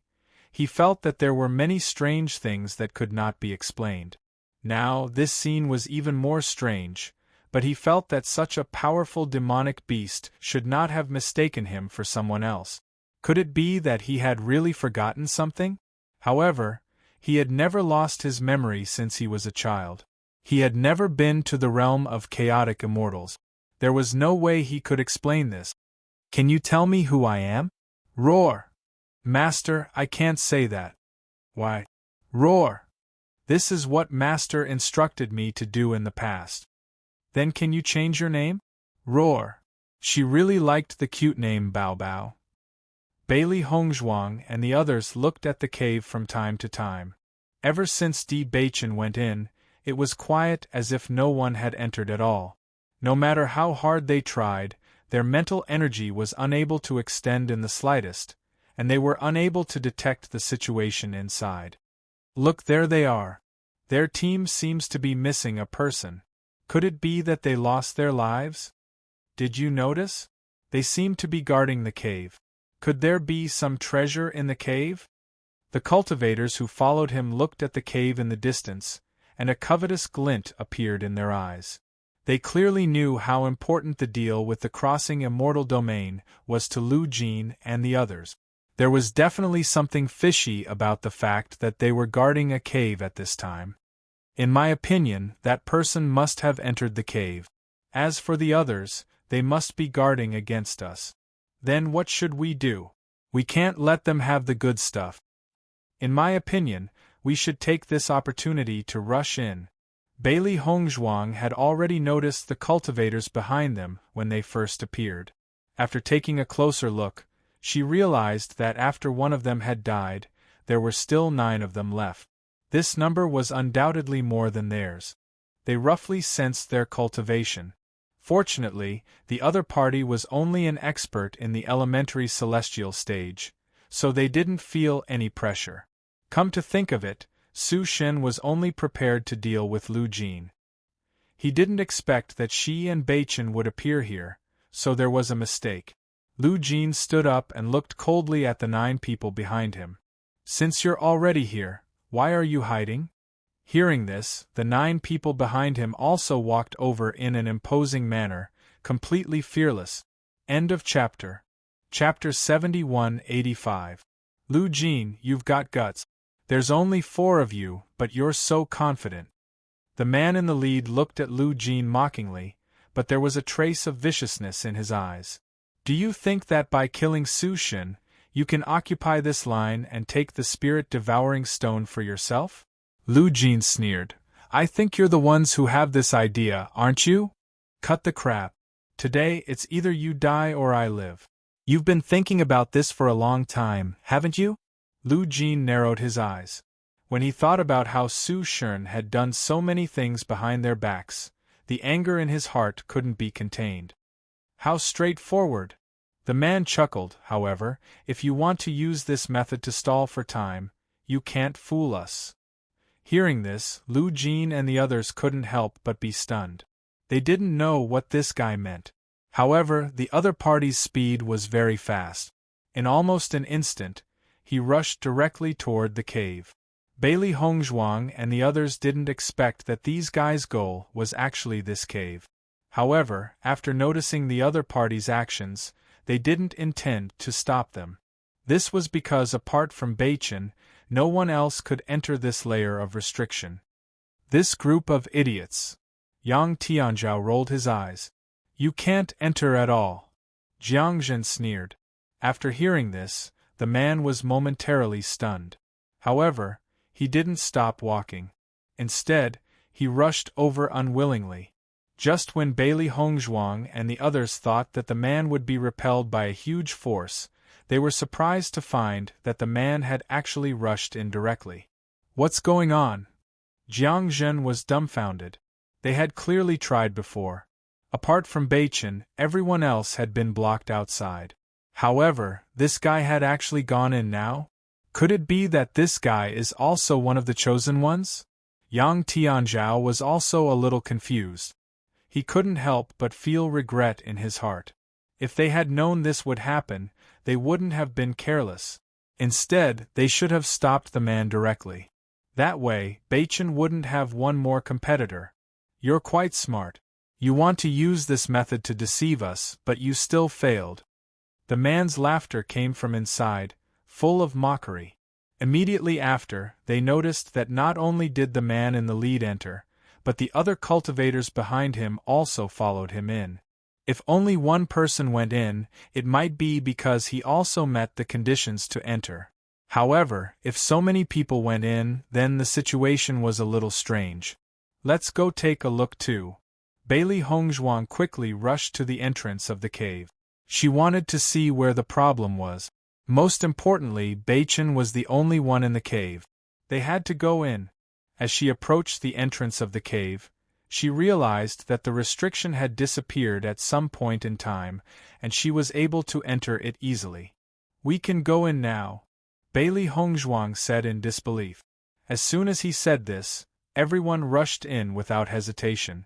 he felt that there were many strange things that could not be explained. Now, this scene was even more strange, but he felt that such a powerful demonic beast should not have mistaken him for someone else. Could it be that he had really forgotten something? However, he had never lost his memory since he was a child. He had never been to the realm of chaotic immortals. There was no way he could explain this. Can you tell me who I am? Roar. Master, I can't say that. Why? Roar. This is what Master instructed me to do in the past. Then can you change your name? Roar. She really liked the cute name Bao Bao. Bailey Hongzhuang and the others looked at the cave from time to time. Ever since Debachin went in, it was quiet as if no one had entered at all. No matter how hard they tried, their mental energy was unable to extend in the slightest, and they were unable to detect the situation inside. Look, there they are. Their team seems to be missing a person. Could it be that they lost their lives? Did you notice? They seem to be guarding the cave. Could there be some treasure in the cave? The cultivators who followed him looked at the cave in the distance, and a covetous glint appeared in their eyes. They clearly knew how important the deal with the crossing immortal domain was to Lu Jin and the others. There was definitely something fishy about the fact that they were guarding a cave at this time. In my opinion, that person must have entered the cave. As for the others, they must be guarding against us. Then what should we do? We can't let them have the good stuff. In my opinion, we should take this opportunity to rush in. Bailey Hongzhuang had already noticed the cultivators behind them when they first appeared. After taking a closer look, she realized that after one of them had died, there were still 9 of them left. This number was undoubtedly more than theirs. They roughly sensed their cultivation. Fortunately, the other party was only an expert in the elementary celestial stage, so they didn't feel any pressure. Come to think of it, Su Shen was only prepared to deal with Lu Jin. He didn't expect that she and Bachin would appear here, so there was a mistake. Lu Jin stood up and looked coldly at the 9 people behind him. Since you're already here, why are you hiding? Hearing this, the 9 people behind him also walked over in an imposing manner, completely fearless. End of chapter. Chapter 7185. Lu Jin, you've got guts. There's only 4 of you, but you're so confident. The man in the lead looked at Lu Jin mockingly, but there was a trace of viciousness in his eyes. Do you think that by killing Su Shin, you can occupy this line and take the spirit-devouring stone for yourself? Lu Jin sneered. I think you're the ones who have this idea, aren't you? Cut the crap. Today it's either you die or I live. You've been thinking about this for a long time, haven't you? Lu Jin narrowed his eyes. When he thought about how Su Shin had done so many things behind their backs, the anger in his heart couldn't be contained. How straightforward! The man chuckled, however. If you want to use this method to stall for time, you can't fool us. Hearing this, Lu Jin and the others couldn't help but be stunned. They didn't know what this guy meant. However, the other party's speed was very fast. In almost an instant, he rushed directly toward the cave. Bailey Hongzhuang and the others didn't expect that these guys' goal was actually this cave. However, after noticing the other party's actions, they didn't intend to stop them. This was because apart from Beichen, no one else could enter this layer of restriction. This group of idiots. Yang Tianzhao rolled his eyes. You can't enter at all. Jiang Zhen sneered. After hearing this, the man was momentarily stunned. However, he didn't stop walking. Instead, he rushed over unwillingly. Just when Bailey Hongzhuang and the others thought that the man would be repelled by a huge force, they were surprised to find that the man had actually rushed in directly. What's going on? Jiang Zhen was dumbfounded. They had clearly tried before. Apart from Beichen, everyone else had been blocked outside. However, this guy had actually gone in now? Could it be that this guy is also one of the chosen ones? Yang Tianzhao was also a little confused. He couldn't help but feel regret in his heart. If they had known this would happen, they wouldn't have been careless. Instead, they should have stopped the man directly. That way, Beichen wouldn't have one more competitor. You're quite smart. You want to use this method to deceive us, but you still failed. The man's laughter came from inside, full of mockery. Immediately after, they noticed that not only did the man in the lead enter, but the other cultivators behind him also followed him in. If only one person went in, it might be because he also met the conditions to enter. However, if so many people went in, then the situation was a little strange. Let's go take a look too. Bailey Hongzhuang quickly rushed to the entrance of the cave. She wanted to see where the problem was. Most importantly, Beichen was the only one in the cave. They had to go in. As she approached the entrance of the cave, she realized that the restriction had disappeared at some point in time, and she was able to enter it easily. We can go in now, Bailey Hongzhuang said in disbelief. As soon as he said this, everyone rushed in without hesitation.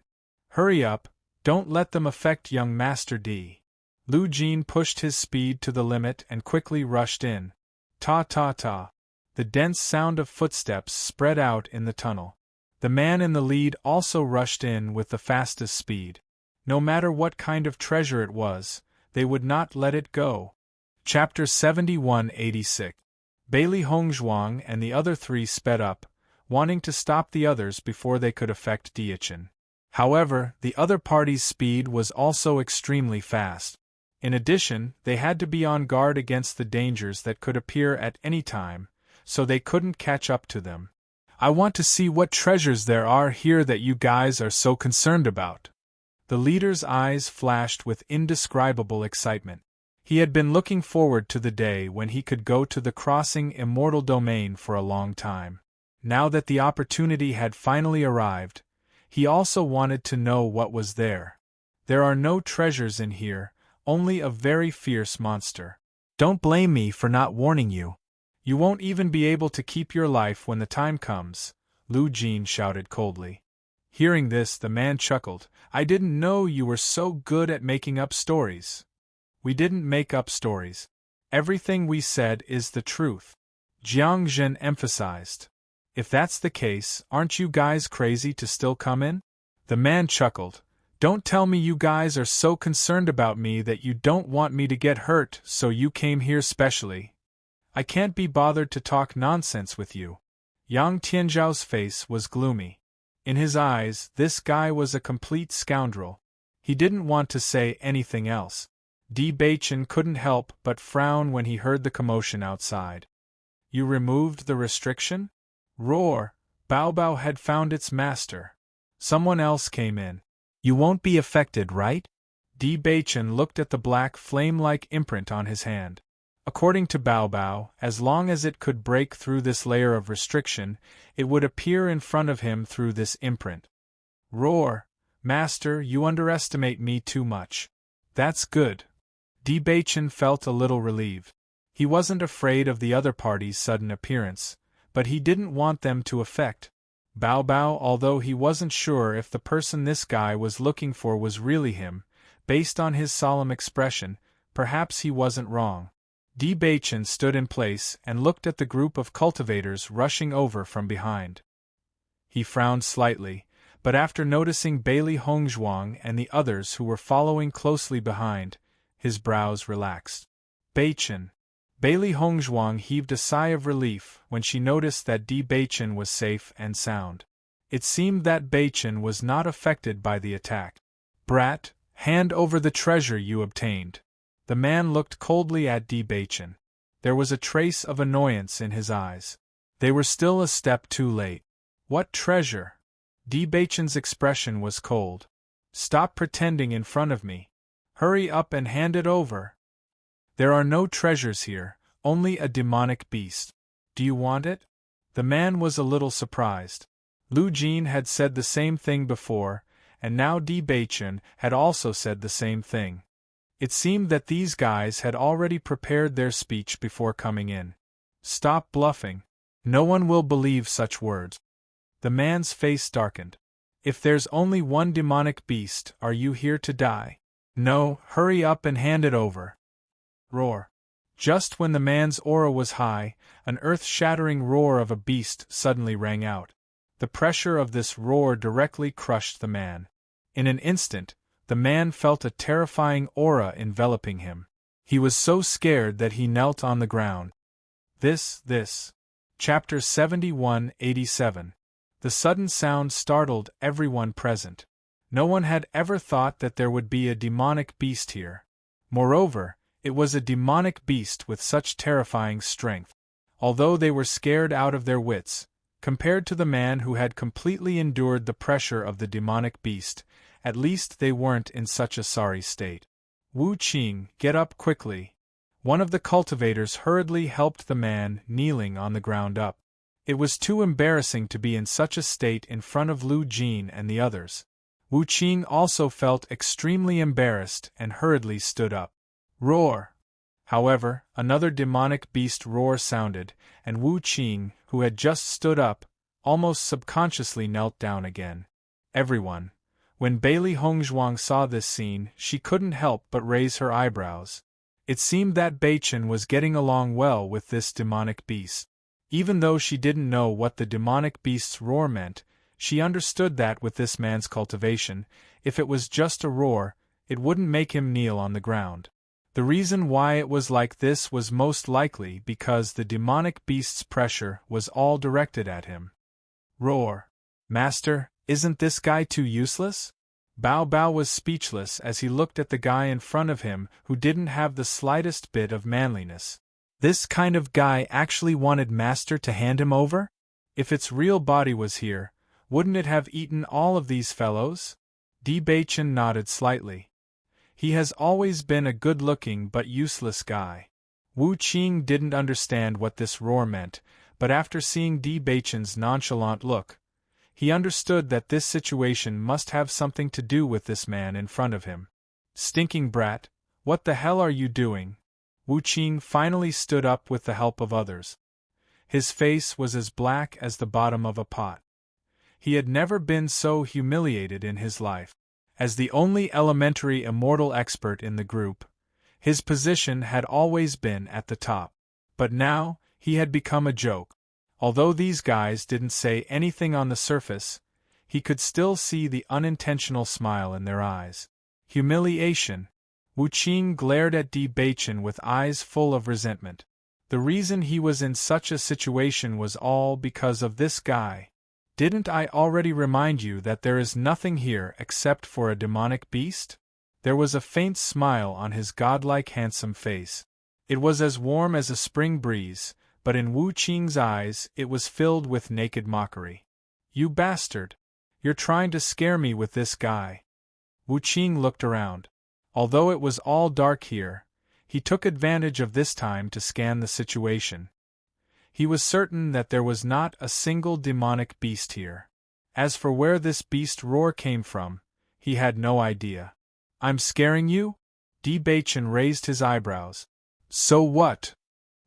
Hurry up, don't let them affect young Master D. Lu Jin pushed his speed to the limit and quickly rushed in. Ta-ta-ta. The dense sound of footsteps spread out in the tunnel. The man in the lead also rushed in with the fastest speed. No matter what kind of treasure it was, they would not let it go. Chapter 71-86. Bailey Hongzhuang and the other 3 sped up, wanting to stop the others before they could affect Diachin. However, the other party's speed was also extremely fast. In addition, they had to be on guard against the dangers that could appear at any time, so they couldn't catch up to them. I want to see what treasures there are here that you guys are so concerned about. The leader's eyes flashed with indescribable excitement. He had been looking forward to the day when he could go to the crossing immortal domain for a long time. Now that the opportunity had finally arrived, he also wanted to know what was there. There are no treasures in here, only a very fierce monster. Don't blame me for not warning you. You won't even be able to keep your life when the time comes, Lu Jin shouted coldly. Hearing this, the man chuckled. I didn't know you were so good at making up stories. We didn't make up stories. Everything we said is the truth, Jiang Zhen emphasized. If that's the case, aren't you guys crazy to still come in? The man chuckled. Don't tell me you guys are so concerned about me that you don't want me to get hurt, so you came here specially. I can't be bothered to talk nonsense with you. Yang Tianzhao's face was gloomy. In his eyes, this guy was a complete scoundrel. He didn't want to say anything else. Di Beichen couldn't help but frown when he heard the commotion outside. You removed the restriction? Roar! Bao Bao had found its master. Someone else came in. You won't be affected, right? Di Beichen looked at the black flame-like imprint on his hand. According to Bao Bao, as long as it could break through this layer of restriction, it would appear in front of him through this imprint. Roar! Master, you underestimate me too much. That's good. Di Beichen felt a little relieved. He wasn't afraid of the other party's sudden appearance, but he didn't want them to affect Bao Bao, although he wasn't sure if the person this guy was looking for was really him. Based on his solemn expression, perhaps he wasn't wrong. Di Beichen stood in place and looked at the group of cultivators rushing over from behind. He frowned slightly, but after noticing Bailey Hongzhuang and the others who were following closely behind, his brows relaxed. Beichen. Bailey Hongzhuang heaved a sigh of relief when she noticed that Di Beichen was safe and sound. It seemed that Beichen was not affected by the attack. Brat, hand over the treasure you obtained. The man looked coldly at Di Beichen. There was a trace of annoyance in his eyes. They were still a step too late. What treasure? Di Beichen's expression was cold. Stop pretending in front of me. Hurry up and hand it over. There are no treasures here, only a demonic beast. Do you want it? The man was a little surprised. Lu Jin had said the same thing before, and now Di Beichen had also said the same thing. It seemed that these guys had already prepared their speech before coming in. Stop bluffing. No one will believe such words. The man's face darkened. If there's only one demonic beast, are you here to die? No, hurry up and hand it over. Roar. Just when the man's aura was high, an earth-shattering roar of a beast suddenly rang out. The pressure of this roar directly crushed the man. In an instant, the man felt a terrifying aura enveloping him. He was so scared that he knelt on the ground. This. Chapter 71-87. The sudden sound startled everyone present. No one had ever thought that there would be a demonic beast here. Moreover, it was a demonic beast with such terrifying strength. Although they were scared out of their wits, compared to the man who had completely endured the pressure of the demonic beast, at least they weren't in such a sorry state. Wu Qing, get up quickly. One of the cultivators hurriedly helped the man kneeling on the ground up. It was too embarrassing to be in such a state in front of Lu Jin and the others. Wu Qing also felt extremely embarrassed and hurriedly stood up. Roar! However, another demonic beast roar sounded, and Wu Qing, who had just stood up, almost subconsciously knelt down again. Everyone. When Bailey Hongzhuang saw this scene, she couldn't help but raise her eyebrows. It seemed that Beichen was getting along well with this demonic beast. Even though she didn't know what the demonic beast's roar meant, she understood that with this man's cultivation, if it was just a roar, it wouldn't make him kneel on the ground. The reason why it was like this was most likely because the demonic beast's pressure was all directed at him. Roar! Master, isn't this guy too useless? Bao Bao was speechless as he looked at the guy in front of him who didn't have the slightest bit of manliness. This kind of guy actually wanted Master to hand him over? If its real body was here, wouldn't it have eaten all of these fellows? Di Beichen nodded slightly. He has always been a good-looking but useless guy. Wu Qing didn't understand what this roar meant, but after seeing Di Beichen's nonchalant look, he understood that this situation must have something to do with this man in front of him. Stinking brat, what the hell are you doing? Wu Qing finally stood up with the help of others. His face was as black as the bottom of a pot. He had never been so humiliated in his life. As the only elementary immortal expert in the group, his position had always been at the top. But now, he had become a joke. Although these guys didn't say anything on the surface, he could still see the unintentional smile in their eyes. Humiliation. Wu Qing glared at Di Beichen with eyes full of resentment. The reason he was in such a situation was all because of this guy. Didn't I already remind you that there is nothing here except for a demonic beast? There was a faint smile on his godlike handsome face. It was as warm as a spring breeze, but in Wu Qing's eyes it was filled with naked mockery. You bastard! You're trying to scare me with this guy. Wu Qing looked around. Although it was all dark here, he took advantage of this time to scan the situation. He was certain that there was not a single demonic beast here. As for where this beast roar came from, he had no idea. I'm scaring you? Di Baichen raised his eyebrows. So what?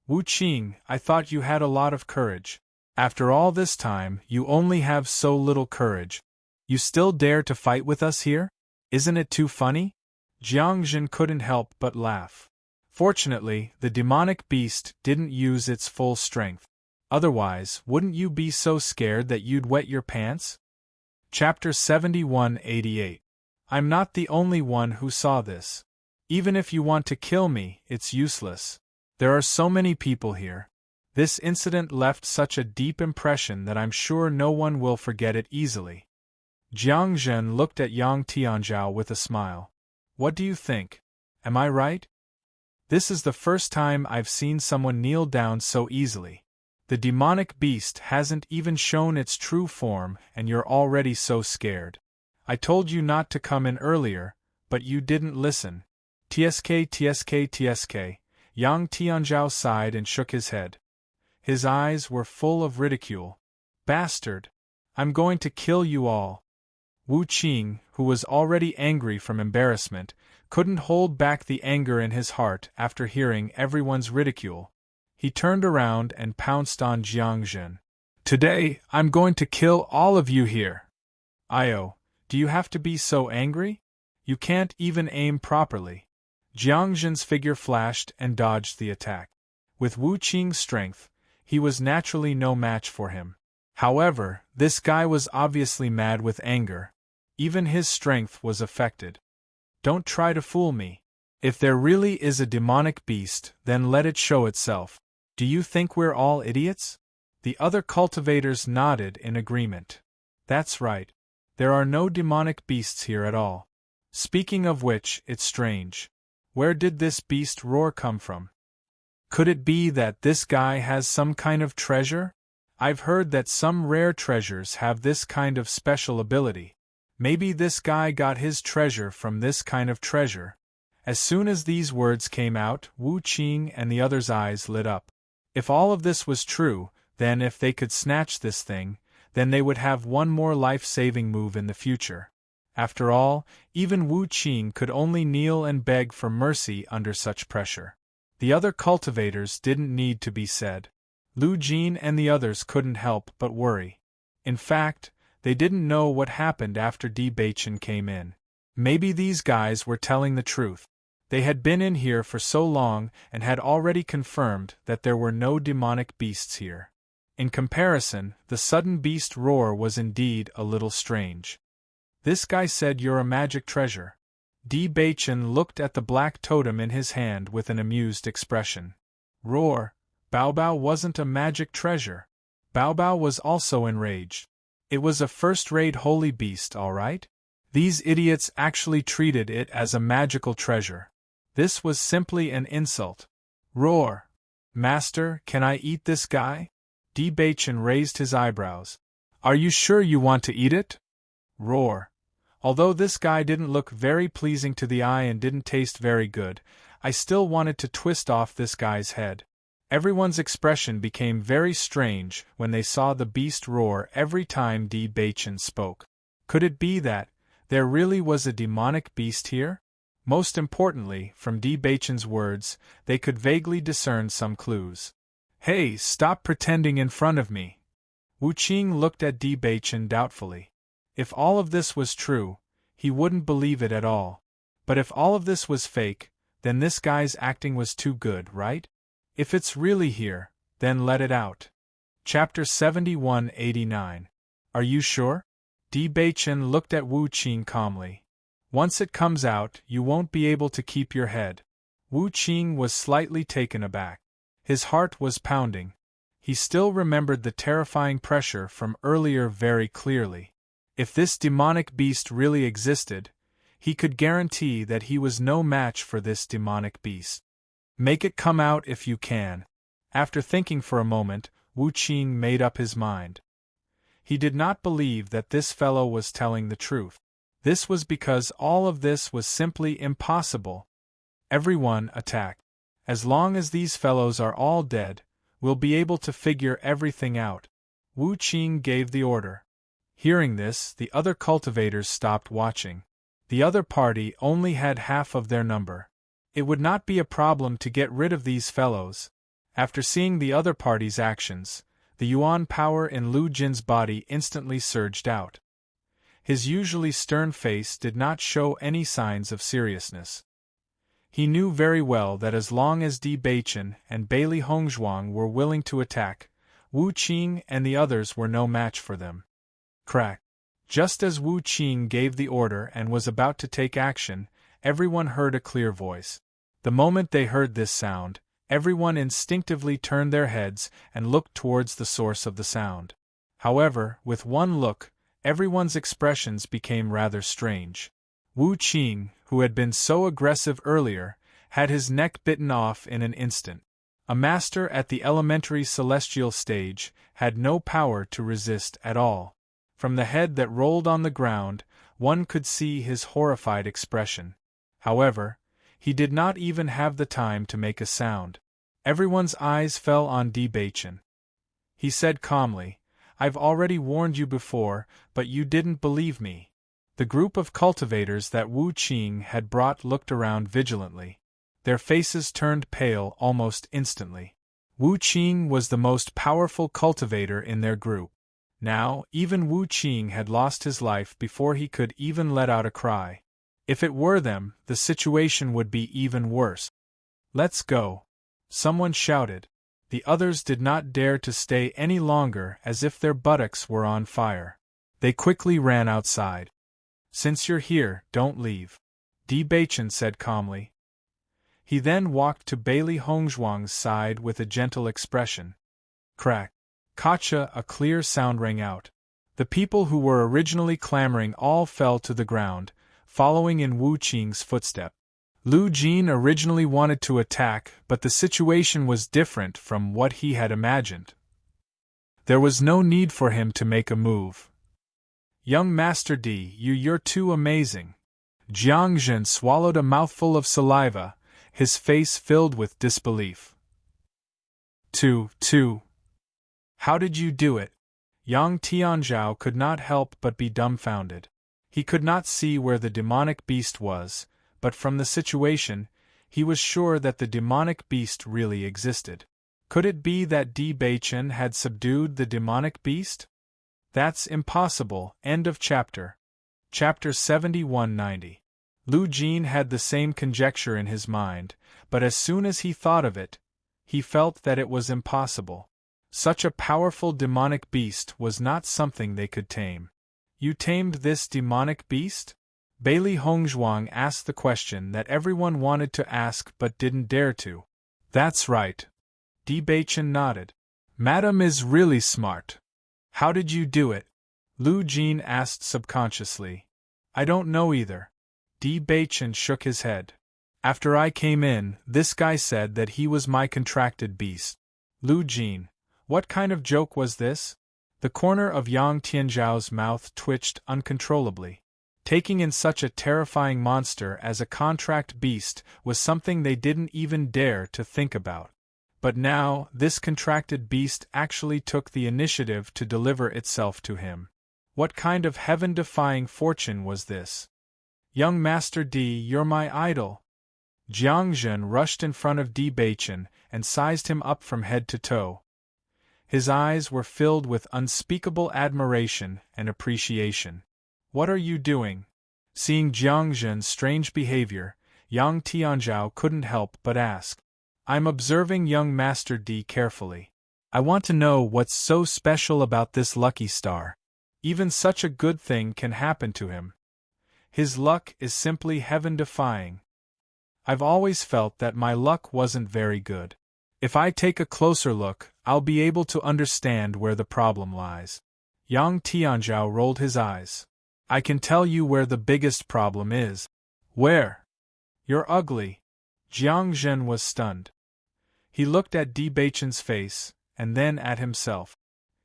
Wu Qing, I thought you had a lot of courage. After all this time, you only have so little courage. You still dare to fight with us here? Isn't it too funny? Jiang Jin couldn't help but laugh. Fortunately, the demonic beast didn't use its full strength. Otherwise, wouldn't you be so scared that you'd wet your pants? Chapter 71-88. I'm not the only one who saw this. Even if you want to kill me, it's useless. There are so many people here. This incident left such a deep impression that I'm sure no one will forget it easily. Jiang Zhen looked at Yang Tianzhao with a smile. What do you think? Am I right? This is the first time I've seen someone kneel down so easily. The demonic beast hasn't even shown its true form and you're already so scared. I told you not to come in earlier, but you didn't listen. TSK. Yang Tianzhao sighed and shook his head. His eyes were full of ridicule. Bastard! I'm going to kill you all. Wu Qing, who was already angry from embarrassment, couldn't hold back the anger in his heart after hearing everyone's ridicule. He turned around and pounced on Jiang Jin. Today, I'm going to kill all of you here. Io, do you have to be so angry? You can't even aim properly. Jiang Jin's figure flashed and dodged the attack. With Wu Qing's strength, he was naturally no match for him. However, this guy was obviously mad with anger. Even his strength was affected. Don't try to fool me. If there really is a demonic beast, then let it show itself. Do you think we're all idiots? The other cultivators nodded in agreement. That's right. There are no demonic beasts here at all. Speaking of which, it's strange. Where did this beast roar come from? Could it be that this guy has some kind of treasure? I've heard that some rare treasures have this kind of special ability. Maybe this guy got his treasure from this kind of treasure. As soon as these words came out, Wu Qing and the others' eyes lit up. If all of this was true, then if they could snatch this thing, then they would have one more life-saving move in the future. After all, even Wu Qing could only kneel and beg for mercy under such pressure. The other cultivators didn't need to be said. Lu Jin and the others couldn't help but worry. In fact, they didn't know what happened after Di Baichen came in. Maybe these guys were telling the truth. They had been in here for so long and had already confirmed that there were no demonic beasts here. In comparison, the sudden beast roar was indeed a little strange. This guy said you're a magic treasure. Di Baichen looked at the black totem in his hand with an amused expression. Roar! Bao Bao wasn't a magic treasure. Bao Bao was also enraged. It was a first-rate holy beast, all right? These idiots actually treated it as a magical treasure. This was simply an insult. Roar! Master, can I eat this guy? Di Baichen raised his eyebrows. Are you sure you want to eat it? Roar! Although this guy didn't look very pleasing to the eye and didn't taste very good, I still wanted to twist off this guy's head. Everyone's expression became very strange when they saw the beast roar every time Di Baichen spoke. Could it be that there really was a demonic beast here? Most importantly, from Di Baichen's words, they could vaguely discern some clues. Hey, stop pretending in front of me. Wu Qing looked at Di Baichen doubtfully. If all of this was true, he wouldn't believe it at all. But if all of this was fake, then this guy's acting was too good, right? If it's really here, then let it out. Chapter 71-89. Are you sure? Di Baichen looked at Wu Qing calmly. Once it comes out, you won't be able to keep your head. Wu Qing was slightly taken aback. His heart was pounding. He still remembered the terrifying pressure from earlier very clearly. If this demonic beast really existed, he could guarantee that he was no match for this demonic beast. Make it come out if you can. After thinking for a moment, Wu Qing made up his mind. He did not believe that this fellow was telling the truth. This was because all of this was simply impossible. Everyone attack. As long as these fellows are all dead, we'll be able to figure everything out. Wu Qing gave the order. Hearing this, the other cultivators stopped watching. The other party only had half of their number. It would not be a problem to get rid of these fellows. After seeing the other party's actions, the yuan power in Lu Jin's body instantly surged out. His usually stern face did not show any signs of seriousness. He knew very well that as long as Di Beichen and Bailey Hongzhuang were willing to attack, Wu Qing and the others were no match for them. Crack! Just as Wu Qing gave the order and was about to take action, everyone heard a clear voice. The moment they heard this sound, everyone instinctively turned their heads and looked towards the source of the sound. However, with one look, everyone's expressions became rather strange. Wu Qing, who had been so aggressive earlier, had his neck bitten off in an instant. A master at the elementary celestial stage had no power to resist at all. From the head that rolled on the ground, one could see his horrified expression. However, he did not even have the time to make a sound. Everyone's eyes fell on Di Beichen. He said calmly, "I've already warned you before, but you didn't believe me." The group of cultivators that Wu Qing had brought looked around vigilantly. Their faces turned pale almost instantly. Wu Qing was the most powerful cultivator in their group. Now, even Wu Qing had lost his life before he could even let out a cry. If it were them, the situation would be even worse. "Let's go!" someone shouted. The others did not dare to stay any longer, as if their buttocks were on fire. They quickly ran outside. "Since you're here, don't leave," Di Beichen said calmly. He then walked to Bailey Hongzhuang's side with a gentle expression. Crack! Kacha! A clear sound rang out. The people who were originally clamoring all fell to the ground, following in Wu Qing's footstep. Lu Jin originally wanted to attack, but the situation was different from what he had imagined. There was no need for him to make a move. "Young Master D, you're too amazing." Jiang Zhen swallowed a mouthful of saliva, his face filled with disbelief. Two. How did you do it? Yang Tianzhao could not help but be dumbfounded. He could not see where the demonic beast was, but from the situation, he was sure that the demonic beast really existed. Could it be that Di Beichen had subdued the demonic beast? That's impossible. End of chapter. Chapter 7190. Lu Jin had the same conjecture in his mind, but as soon as he thought of it, he felt that it was impossible. Such a powerful demonic beast was not something they could tame. "You tamed this demonic beast?" Bailey Hongzhuang asked the question that everyone wanted to ask but didn't dare to. "That's right." Di Beichen nodded. "Madam is really smart." "How did you do it?" Lu Jin asked subconsciously. "I don't know either." Di Beichen shook his head. "After I came in, this guy said that he was my contracted beast." Lu Jin: "What kind of joke was this?" The corner of Yang Tianzhao's mouth twitched uncontrollably. Taking in such a terrifying monster as a contract beast was something they didn't even dare to think about. But now, this contracted beast actually took the initiative to deliver itself to him. What kind of heaven-defying fortune was this? "Young Master D, you're my idol." Jiang Zhen rushed in front of Di Beichen and sized him up from head to toe. His eyes were filled with unspeakable admiration and appreciation. "What are you doing?" Seeing Jiang Zhen's strange behavior, Yang Tianzhao couldn't help but ask. "I'm observing young Master D carefully. I want to know what's so special about this lucky star. Even such a good thing can happen to him. His luck is simply heaven-defying. I've always felt that my luck wasn't very good." If I take a closer look, I'll be able to understand where the problem lies. Yang Tianzhao rolled his eyes. I can tell you where the biggest problem is. Where? You're ugly. Jiang Zhen was stunned. He looked at Di Beichen's face, and then at himself.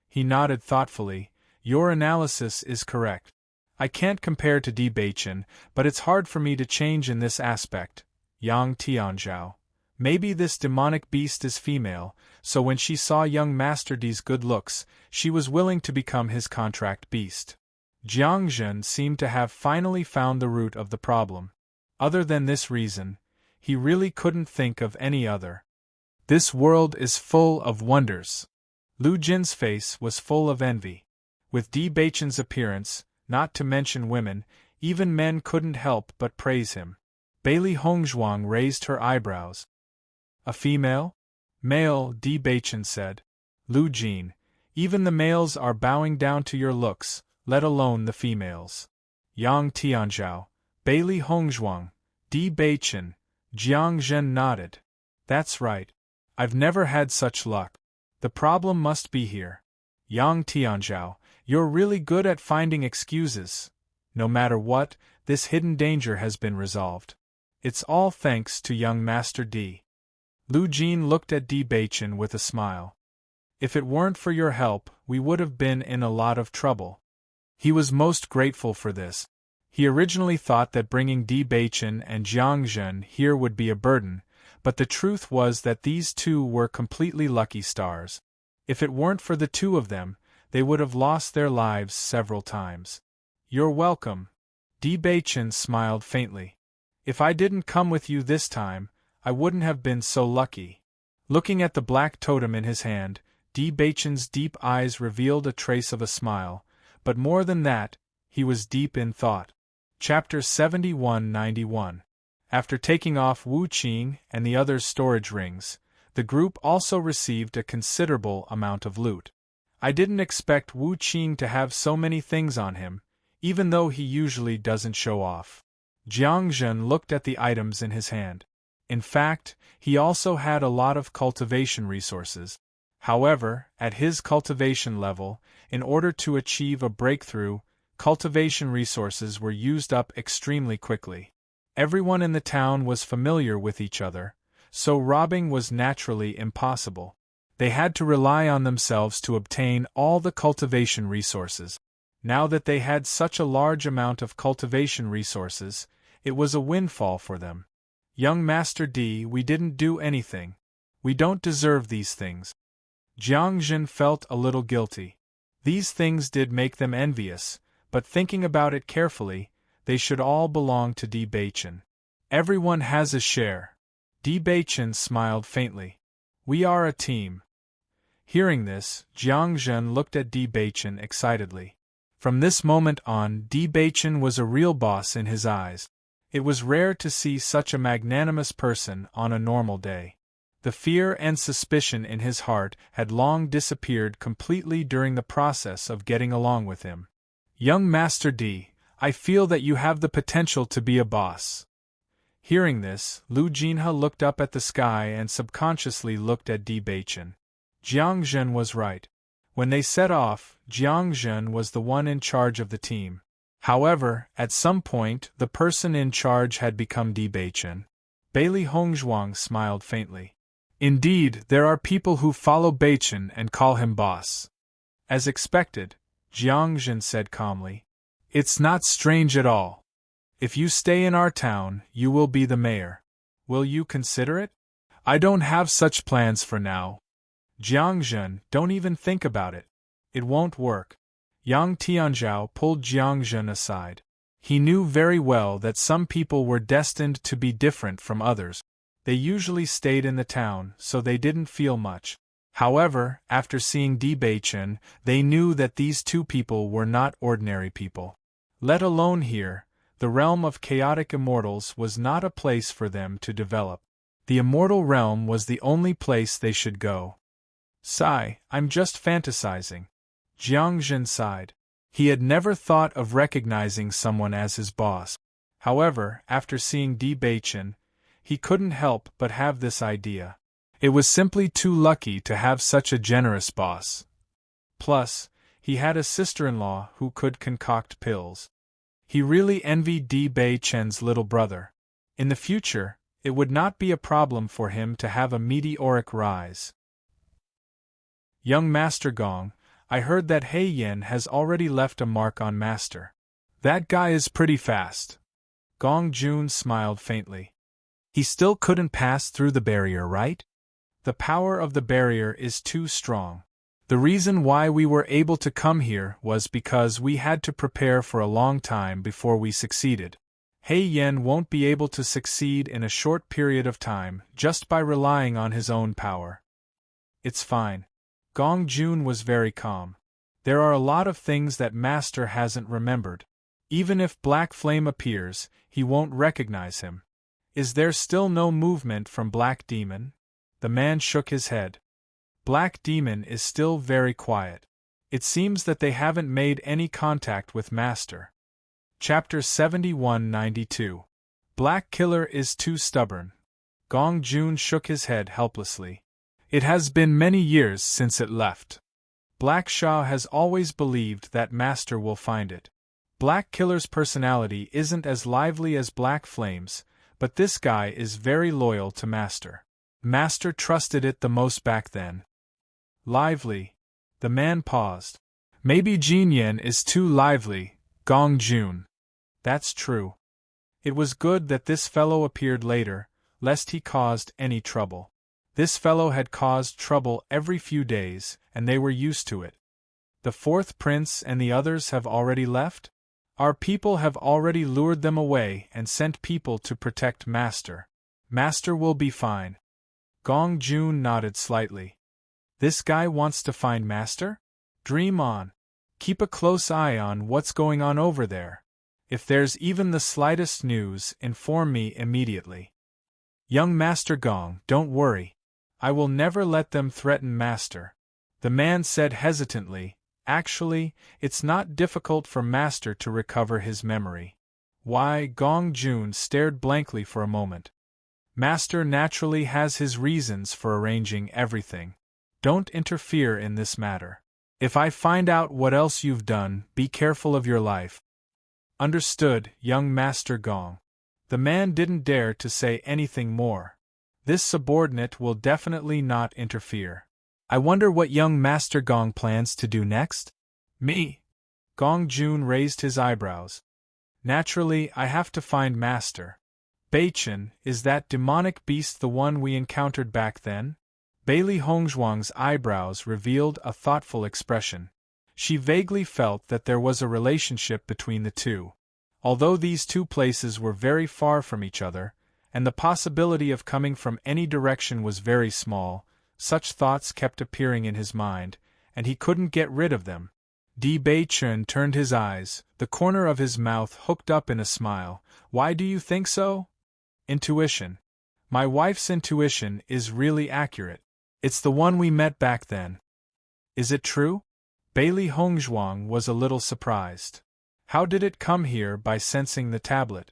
He nodded thoughtfully. Your analysis is correct. I can't compare to Di Beichen, but it's hard for me to change in this aspect. Yang Tianzhao. Maybe this demonic beast is female, so when she saw young Master Di's good looks, she was willing to become his contract beast. Jiang Zhen seemed to have finally found the root of the problem. Other than this reason, he really couldn't think of any other. This world is full of wonders. Lu Jin's face was full of envy. With Di Beichen's appearance, not to mention women, even men couldn't help but praise him. Bailey Hongzhuang raised her eyebrows. A female? Male, Di Beichen said. Lu Jin, even the males are bowing down to your looks, let alone the females. Yang Tianzhao, Bailey Hongzhuang, Di Beichen, Jiang Zhen nodded. That's right. I've never had such luck. The problem must be here. Yang Tianzhao, you're really good at finding excuses. No matter what, this hidden danger has been resolved. It's all thanks to young Master Di. Lu Jin looked at Di Beichen with a smile. If it weren't for your help, we would have been in a lot of trouble. He was most grateful for this. He originally thought that bringing Di Beichen and Jiang Zhen here would be a burden, but the truth was that these two were completely lucky stars. If it weren't for the two of them, they would have lost their lives several times. You're welcome. Di Beichen smiled faintly. If I didn't come with you this time, I wouldn't have been so lucky. Looking at the black totem in his hand, Di Beichen's deep eyes revealed a trace of a smile, but more than that, he was deep in thought. Chapter 7191. After taking off Wu Qing and the others' storage rings, the group also received a considerable amount of loot. I didn't expect Wu Qing to have so many things on him, even though he usually doesn't show off. Jiang Zhen looked at the items in his hand. In fact, he also had a lot of cultivation resources. However, at his cultivation level, in order to achieve a breakthrough, cultivation resources were used up extremely quickly. Everyone in the town was familiar with each other, so robbing was naturally impossible. They had to rely on themselves to obtain all the cultivation resources. Now that they had such a large amount of cultivation resources, it was a windfall for them. Young Master Di, we didn't do anything. We don't deserve these things. Jiang Zhen felt a little guilty. These things did make them envious, but thinking about it carefully, they should all belong to Di Beichen. Everyone has a share. Di Beichen smiled faintly. We are a team. Hearing this, Jiang Zhen looked at Di Beichen excitedly. From this moment on, Di Beichen was a real boss in his eyes. It was rare to see such a magnanimous person on a normal day. The fear and suspicion in his heart had long disappeared completely during the process of getting along with him. Young Master Di, I feel that you have the potential to be a boss. Hearing this, Lu Jinhe looked up at the sky and subconsciously looked at Di Beichen. Jiang Zhen was right. When they set off, Jiang Zhen was the one in charge of the team. However, at some point, the person in charge had become Di Beichen. Bailey Hongzhuang smiled faintly. Indeed, there are people who follow Beichen and call him boss. As expected, Jiang Zhen said calmly. It's not strange at all. If you stay in our town, you will be the mayor. Will you consider it? I don't have such plans for now. Jiang Zhen, don't even think about it. It won't work. Yang Tianzhao pulled Jiang Zhen aside. He knew very well that some people were destined to be different from others. They usually stayed in the town, so they didn't feel much. However, after seeing Di Beichen, they knew that these two people were not ordinary people. Let alone here, the realm of chaotic immortals was not a place for them to develop. The immortal realm was the only place they should go. Sigh, I'm just fantasizing. Jiang Zhen sighed. He had never thought of recognizing someone as his boss. However, after seeing Di Beichen, he couldn't help but have this idea. It was simply too lucky to have such a generous boss. Plus, he had a sister-in-law who could concoct pills. He really envied Di Bei Chen's little brother. In the future, it would not be a problem for him to have a meteoric rise. Young Master Gong, I heard that He Yen has already left a mark on Master. That guy is pretty fast. Gong Jun smiled faintly. He still couldn't pass through the barrier, right? The power of the barrier is too strong. The reason why we were able to come here was because we had to prepare for a long time before we succeeded. He Yen won't be able to succeed in a short period of time just by relying on his own power. It's fine. Gong Jun was very calm. There are a lot of things that Master hasn't remembered. Even if Black Flame appears, he won't recognize him. Is there still no movement from Black Demon? The man shook his head. Black Demon is still very quiet. It seems that they haven't made any contact with Master. Chapter 7192. Black Killer is too stubborn. Gong Jun shook his head helplessly. It has been many years since it left. Black Sha has always believed that Master will find it. Black Killer's personality isn't as lively as Black Flame's, but this guy is very loyal to Master. Master trusted it the most back then. Lively. The man paused. Maybe Jin Yen is too lively, Gong Jun. That's true. It was good that this fellow appeared later, lest he caused any trouble. This fellow had caused trouble every few days, and they were used to it. The fourth prince and the others have already left? Our people have already lured them away and sent people to protect Master. Master will be fine. Gong Jun nodded slightly. This guy wants to find Master? Dream on. Keep a close eye on what's going on over there. If there's even the slightest news, inform me immediately. Young Master Gong, don't worry. I will never let them threaten Master. The man said hesitantly, actually, it's not difficult for Master to recover his memory. Why? Gong Jun stared blankly for a moment. Master naturally has his reasons for arranging everything. Don't interfere in this matter. If I find out what else you've done, be careful of your life. Understood, young Master Gong. The man didn't dare to say anything more. This subordinate will definitely not interfere. I wonder what young Master Gong plans to do next? Me? Gong Jun raised his eyebrows. Naturally, I have to find Master. Beichen, is that demonic beast the one we encountered back then? Bailey Hongzhuang's eyebrows revealed a thoughtful expression. She vaguely felt that there was a relationship between the two. Although these two places were very far from each other, and the possibility of coming from any direction was very small, such thoughts kept appearing in his mind, and he couldn't get rid of them. Di Bei-chun turned his eyes, the corner of his mouth hooked up in a smile. Why do you think so? Intuition. My wife's intuition is really accurate. It's the one we met back then. Is it true? Bailey Hongzhuang was a little surprised. How did it come here by sensing the tablet?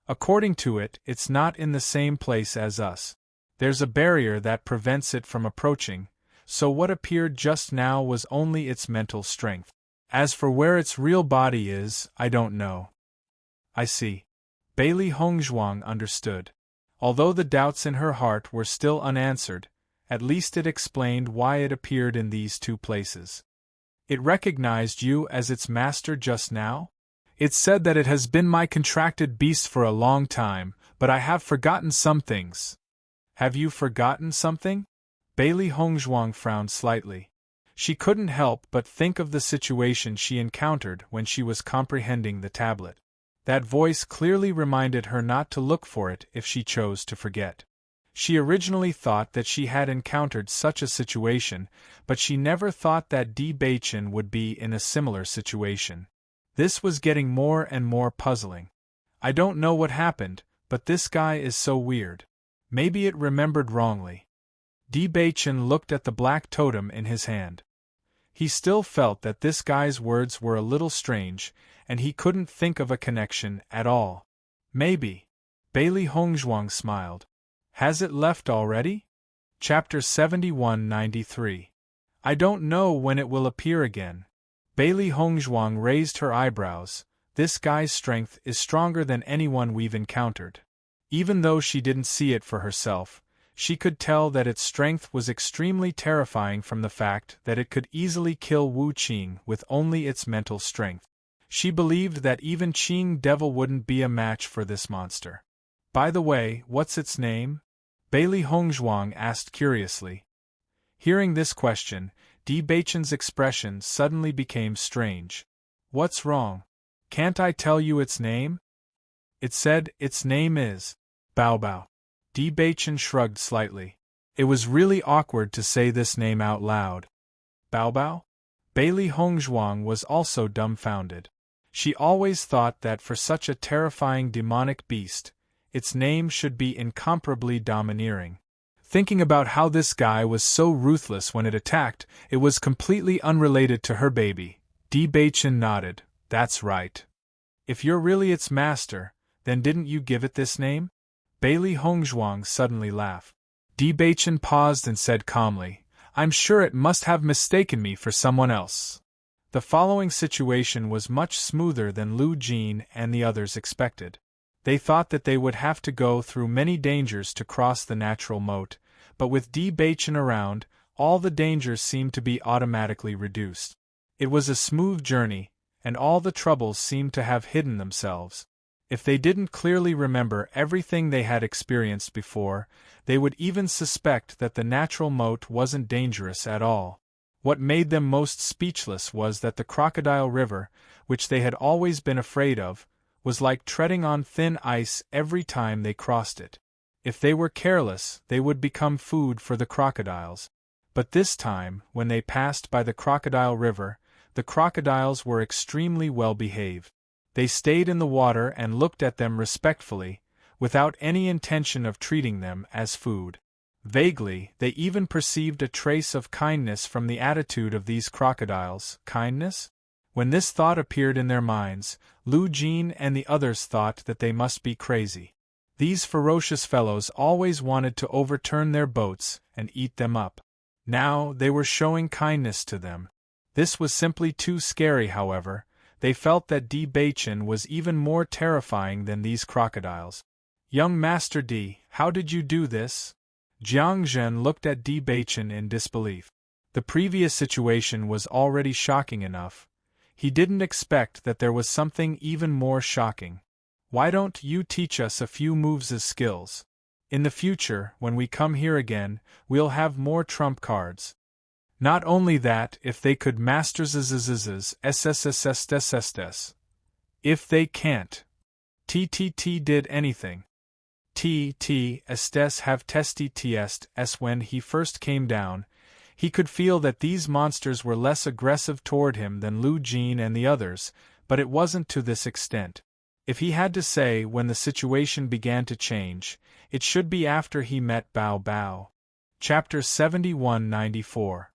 According to it, it's not in the same place as us. There's a barrier that prevents it from approaching, so what appeared just now was only its mental strength. As for where its real body is, I don't know. I see. Bailey Hongzhuang understood. Although the doubts in her heart were still unanswered, at least it explained why it appeared in these two places. It recognized you as its master just now? It said that it has been my contracted beast for a long time, but I have forgotten some things. Have you forgotten something? Bailey Hongzhuang frowned slightly. She couldn't help but think of the situation she encountered when she was comprehending the tablet. That voice clearly reminded her not to look for it if she chose to forget. She originally thought that she had encountered such a situation, but she never thought that Di Bei-chin would be in a similar situation. This was getting more and more puzzling. I don't know what happened, but this guy is so weird. Maybe it remembered wrongly. Di Bei-chin looked at the black totem in his hand. He still felt that this guy's words were a little strange, and he couldn't think of a connection at all. Maybe. Bailey Hongzhuang smiled. Has it left already? Chapter 71-93. I don't know when it will appear again. Bailey Hongzhuang raised her eyebrows. This guy's strength is stronger than anyone we've encountered. Even though she didn't see it for herself, she could tell that its strength was extremely terrifying from the fact that it could easily kill Wu Qing with only its mental strength. She believed that even Qing Devil wouldn't be a match for this monster. By the way, what's its name? Bailey Hongzhuang asked curiously. Hearing this question, Di Beichen's expression suddenly became strange. What's wrong? Can't I tell you its name? It said its name is Bao Bao. Di Beichen shrugged slightly. It was really awkward to say this name out loud. Bao Bao? Bailey Hongzhuang was also dumbfounded. She always thought that for such a terrifying demonic beast, its name should be incomparably domineering. Thinking about how this guy was so ruthless when it attacked, it was completely unrelated to her baby. Di Beichen nodded. That's right. If you're really its master, then didn't you give it this name? Bailey Hongzhuang suddenly laughed. Di Beichen paused and said calmly, I'm sure it must have mistaken me for someone else. The following situation was much smoother than Lu Jin and the others expected. They thought that they would have to go through many dangers to cross the natural moat, but with Di Beichen around, all the dangers seemed to be automatically reduced. It was a smooth journey, and all the troubles seemed to have hidden themselves. If they didn't clearly remember everything they had experienced before, they would even suspect that the natural moat wasn't dangerous at all. What made them most speechless was that the Crocodile River, which they had always been afraid of, was like treading on thin ice every time they crossed it. If they were careless, they would become food for the crocodiles. But this time, when they passed by the Crocodile River, the crocodiles were extremely well behaved. They stayed in the water and looked at them respectfully, without any intention of treating them as food. Vaguely, they even perceived a trace of kindness from the attitude of these crocodiles. Kindness? When this thought appeared in their minds, Lu Jin and the others thought that they must be crazy. These ferocious fellows always wanted to overturn their boats and eat them up. Now they were showing kindness to them. This was simply too scary, however. They felt that Di Beichen was even more terrifying than these crocodiles. Young Master Di, how did you do this? Jiang Zhen looked at Di Beichen in disbelief. The previous situation was already shocking enough. He didn't expect that there was something even more shocking. Why don't you teach us a few moves as skills? In the future, when we come here again, we'll have more trump cards. Not only that, if they could master SSSSSSSS. If they can't. TTT did anything. Estes have tested TSS when he first came down. He could feel that these monsters were less aggressive toward him than Lu Jin and the others, but it wasn't to this extent. If he had to say when the situation began to change, it should be after he met Bao Bao. Chapter 71-94.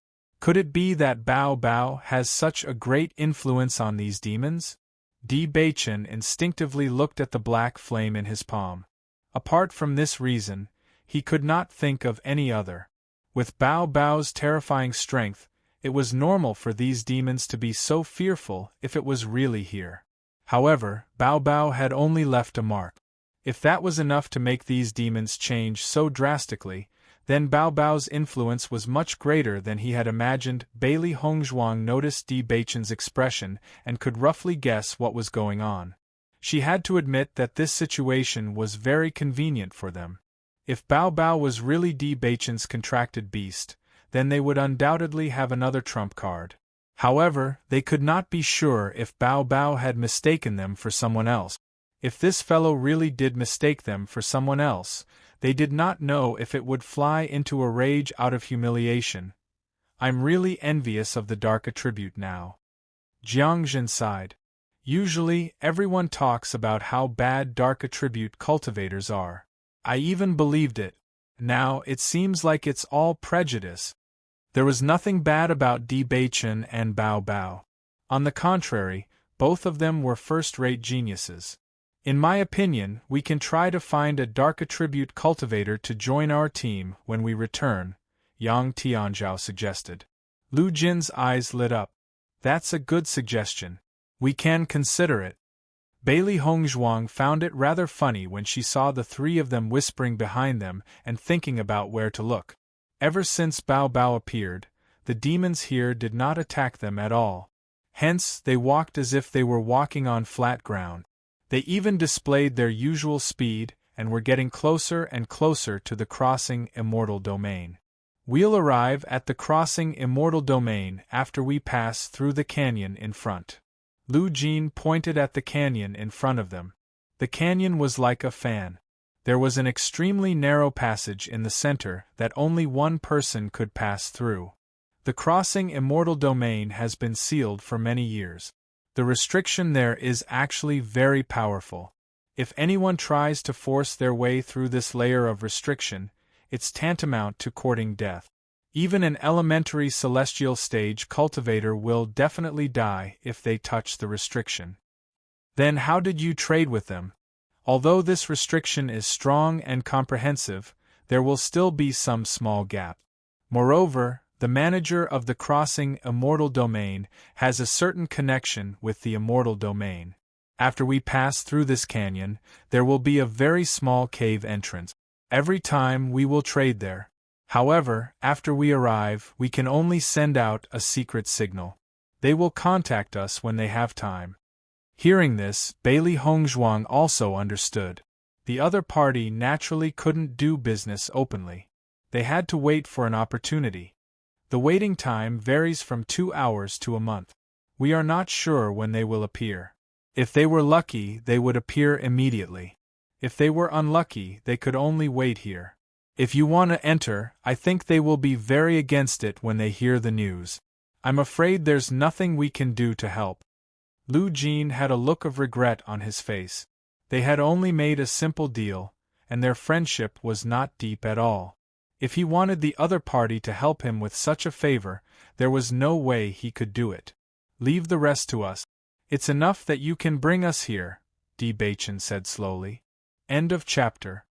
Could it be that Bao Bao has such a great influence on these demons? Di Beichen instinctively looked at the black flame in his palm. Apart from this reason, he could not think of any other. With Bao Bao's terrifying strength, it was normal for these demons to be so fearful if it was really here. However, Bao Bao had only left a mark. If that was enough to make these demons change so drastically, then Bao Bao's influence was much greater than he had imagined. Bailey Hongzhuang noticed Di Beichen's expression and could roughly guess what was going on. She had to admit that this situation was very convenient for them. If Bao Bao was really Di Beichen's contracted beast, then they would undoubtedly have another trump card. However, they could not be sure if Bao Bao had mistaken them for someone else. If this fellow really did mistake them for someone else, they did not know if it would fly into a rage out of humiliation. I'm really envious of the dark attribute now. Jiang Zhen sighed. Usually, everyone talks about how bad dark attribute cultivators are. I even believed it. Now, it seems like it's all prejudice. There was nothing bad about Di Beichen and Bao Bao. On the contrary, both of them were first-rate geniuses. In my opinion, we can try to find a dark attribute cultivator to join our team when we return, Yang Tianzhao suggested. Lu Jin's eyes lit up. That's a good suggestion. We can consider it. Bailey Hongzhuang found it rather funny when she saw the three of them whispering behind them and thinking about where to look. Ever since Bao Bao appeared, the demons here did not attack them at all. Hence, they walked as if they were walking on flat ground. They even displayed their usual speed and were getting closer and closer to the crossing Immortal Domain. We'll arrive at the crossing Immortal Domain after we pass through the canyon in front. Lu Jin pointed at the canyon in front of them. The canyon was like a fan. There was an extremely narrow passage in the center that only one person could pass through. The crossing Immortal Domain has been sealed for many years. The restriction there is actually very powerful. If anyone tries to force their way through this layer of restriction, it's tantamount to courting death. Even an elementary celestial stage cultivator will definitely die if they touch the restriction. Then how did you trade with them? Although this restriction is strong and comprehensive, there will still be some small gap. Moreover, the manager of the crossing Immortal Domain has a certain connection with the Immortal Domain. After we pass through this canyon, there will be a very small cave entrance. Every time we will trade there. However, after we arrive, we can only send out a secret signal. They will contact us when they have time. Hearing this, Bailey Hongzhuang also understood. The other party naturally couldn't do business openly. They had to wait for an opportunity. The waiting time varies from 2 hours to a month. We are not sure when they will appear. If they were lucky, they would appear immediately. If they were unlucky, they could only wait here. If you want to enter, I think they will be very against it when they hear the news. I'm afraid there's nothing we can do to help. Lu Jin had a look of regret on his face. They had only made a simple deal, and their friendship was not deep at all. If he wanted the other party to help him with such a favor, there was no way he could do it. Leave the rest to us. It's enough that you can bring us here, Di Baichen said slowly. End of chapter.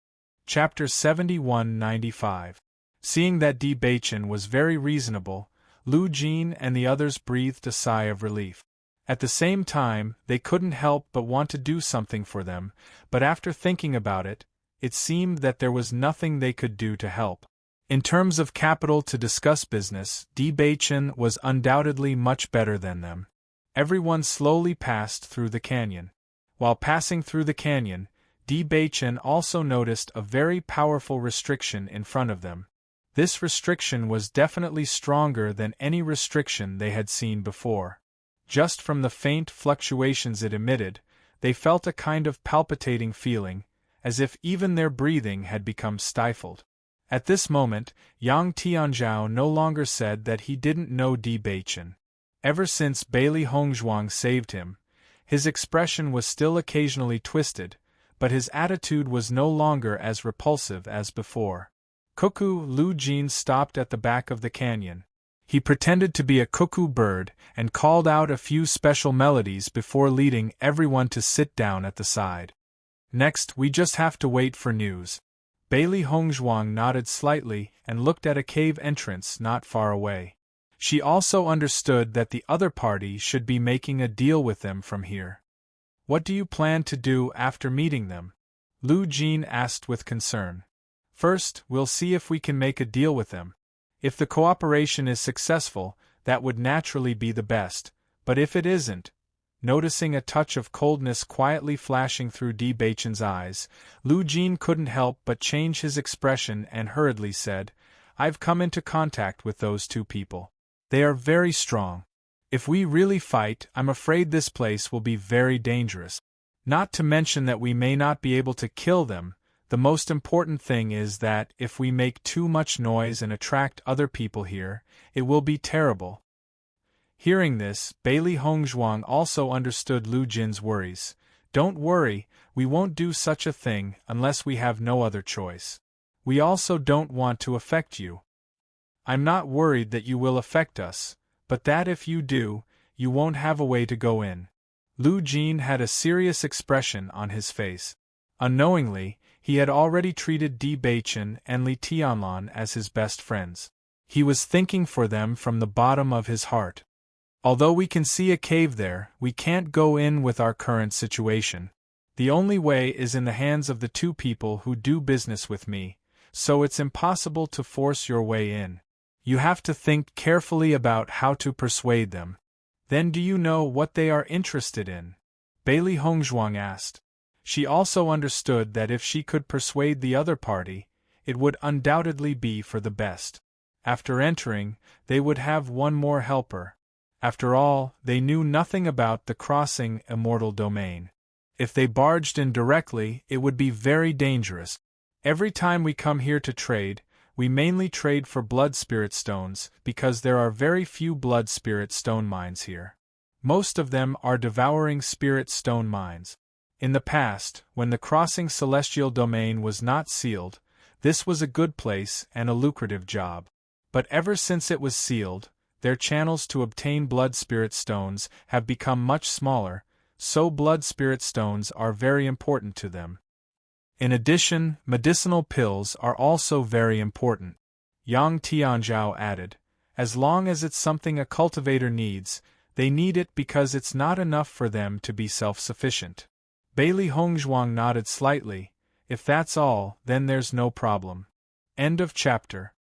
Chapter 7195. Seeing that Di Baichen was very reasonable, Lu Jin and the others breathed a sigh of relief. At the same time, they couldn't help but want to do something for them, but after thinking about it, it seemed that there was nothing they could do to help. In terms of capital to discuss business, Di Baichen was undoubtedly much better than them. Everyone slowly passed through the canyon. While passing through the canyon, Di Baichen also noticed a very powerful restriction in front of them. This restriction was definitely stronger than any restriction they had seen before. Just from the faint fluctuations it emitted, they felt a kind of palpitating feeling, as if even their breathing had become stifled. At this moment, Yang Tianzhao no longer said that he didn't know Di Baichen. Ever since Bailey Hongzhuang saved him, his expression was still occasionally twisted, but his attitude was no longer as repulsive as before. Cuckoo Lu Jin stopped at the back of the canyon. He pretended to be a cuckoo bird and called out a few special melodies before leading everyone to sit down at the side. Next, we just have to wait for news. Bailey Hongzhuang nodded slightly and looked at a cave entrance not far away. She also understood that the other party should be making a deal with them from here. What do you plan to do after meeting them? Lu Jin asked with concern. First, we'll see if we can make a deal with them. If the cooperation is successful, that would naturally be the best, but if it isn't, noticing a touch of coldness quietly flashing through Di Baichen's eyes, Lu Jin couldn't help but change his expression and hurriedly said, I've come into contact with those two people. They are very strong. If we really fight, I'm afraid this place will be very dangerous. Not to mention that we may not be able to kill them. The most important thing is that if we make too much noise and attract other people here, it will be terrible. Hearing this, Bailey Hongzhuang also understood Lu Jin's worries. Don't worry, we won't do such a thing unless we have no other choice. We also don't want to affect you. I'm not worried that you will affect us, but that if you do, you won't have a way to go in. Lu Jin had a serious expression on his face. Unknowingly, he had already treated Di Baichen and Li Tianlan as his best friends. He was thinking for them from the bottom of his heart. Although we can see a cave there, we can't go in with our current situation. The only way is in the hands of the two people who do business with me, so it's impossible to force your way in. You have to think carefully about how to persuade them. Then do you know what they are interested in? Bailey Hongzhuang asked. She also understood that if she could persuade the other party, it would undoubtedly be for the best. After entering, they would have one more helper. After all, they knew nothing about the crossing immortal domain. If they barged in directly, it would be very dangerous. Every time we come here to trade, we mainly trade for blood spirit stones because there are very few blood spirit stone mines here. Most of them are devouring spirit stone mines. In the past, when the crossing celestial domain was not sealed, this was a good place and a lucrative job. But ever since it was sealed, their channels to obtain blood spirit stones have become much smaller, so blood spirit stones are very important to them. In addition, medicinal pills are also very important. Yang Tianzhao added, as long as it's something a cultivator needs, they need it because it's not enough for them to be self-sufficient. Bailey Hongzhuang nodded slightly. If that's all, then there's no problem. End of chapter.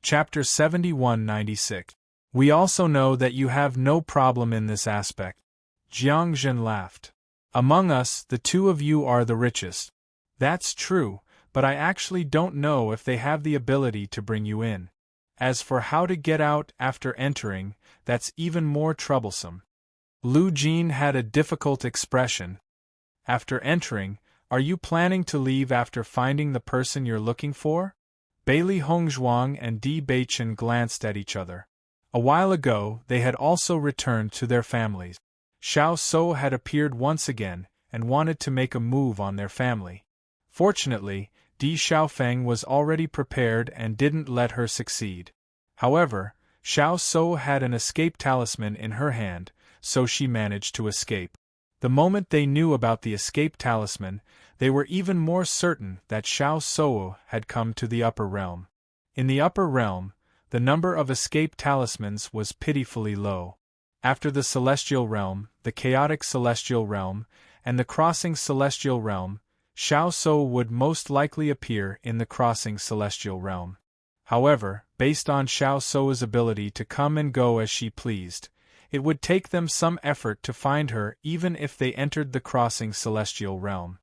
Chapter 7196. We also know that you have no problem in this aspect. Jiang Zhen laughed. Among us, the two of you are the richest. That's true, but I actually don't know if they have the ability to bring you in. As for how to get out after entering, that's even more troublesome. Lu Jin had a difficult expression. After entering, are you planning to leave after finding the person you're looking for? Bailey Hongzhuang and Di Beichen glanced at each other. A while ago, they had also returned to their families. Xiao So had appeared once again and wanted to make a move on their family. Fortunately, Di Xiaofeng was already prepared and didn't let her succeed. However, Xiao So had an escape talisman in her hand, so she managed to escape. The moment they knew about the escape talisman, they were even more certain that Xiao So had come to the upper realm. In the upper realm, the number of escape talismans was pitifully low. After the celestial realm, the chaotic celestial realm, and the crossing celestial realm, Xiao So would most likely appear in the crossing celestial realm. However, based on Xiao So's ability to come and go as she pleased, it would take them some effort to find her even if they entered the crossing celestial realm.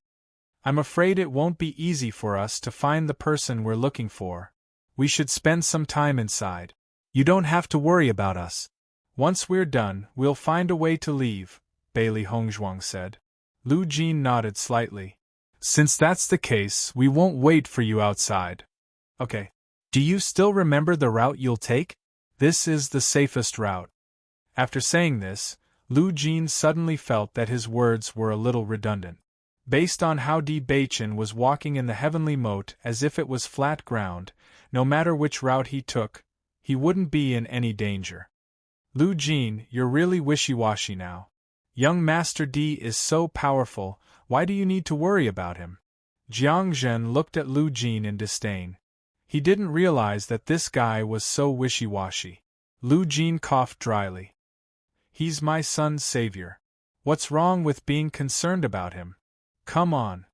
I'm afraid it won't be easy for us to find the person we're looking for. We should spend some time inside. You don't have to worry about us. Once we're done, we'll find a way to leave, Bailey Hongzhuang said. Lu Jin nodded slightly. Since that's the case, we won't wait for you outside. Okay. Do you still remember the route you'll take? This is the safest route. After saying this, Lu Jin suddenly felt that his words were a little redundant. Based on how Di Beichen was walking in the heavenly moat as if it was flat ground, no matter which route he took, he wouldn't be in any danger. Lu Jin, you're really wishy-washy now. Young Master Di is so powerful, why do you need to worry about him? Jiang Zhen looked at Lu Jin in disdain. He didn't realize that this guy was so wishy-washy. Lu Jin coughed dryly. He's my son's savior. What's wrong with being concerned about him? Come on.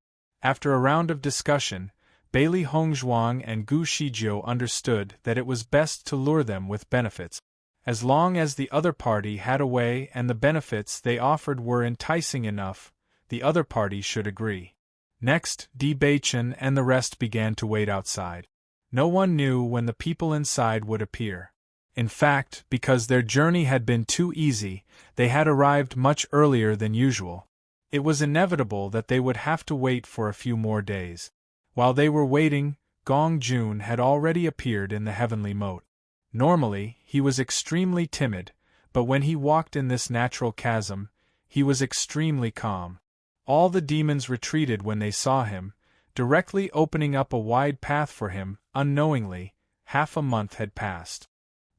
After a round of discussion, Bailey Hongzhuang and Gu Shijiu understood that it was best to lure them with benefits. As long as the other party had a way and the benefits they offered were enticing enough, the other party should agree. Next, Di Beichen and the rest began to wait outside. No one knew when the people inside would appear. In fact, because their journey had been too easy, they had arrived much earlier than usual. It was inevitable that they would have to wait for a few more days. While they were waiting, Gong Jun had already appeared in the heavenly moat. Normally, he was extremely timid, but when he walked in this natural chasm, he was extremely calm. All the demons retreated when they saw him, directly opening up a wide path for him. Unknowingly, half a month had passed.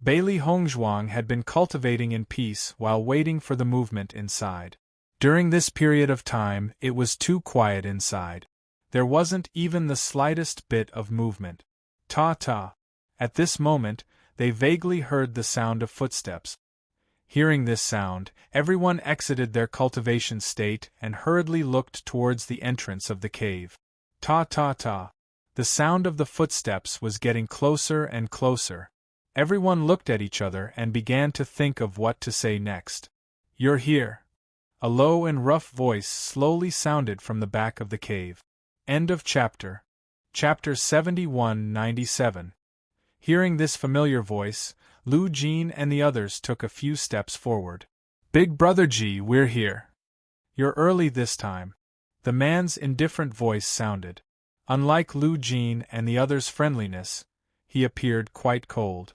Bailey Hongzhuang had been cultivating in peace while waiting for the movement inside. During this period of time, it was too quiet inside. There wasn't even the slightest bit of movement. Ta-ta. At this moment, they vaguely heard the sound of footsteps. Hearing this sound, everyone exited their cultivation state and hurriedly looked towards the entrance of the cave. Ta-ta-ta. The sound of the footsteps was getting closer and closer. Everyone looked at each other and began to think of what to say next. "You're here." A low and rough voice slowly sounded from the back of the cave. End of chapter. Chapter 71-97. Hearing this familiar voice, Lu Jin and the others took a few steps forward. "Big Brother G, we're here." "You're early this time." The man's indifferent voice sounded. Unlike Lu Jin and the others' friendliness, he appeared quite cold.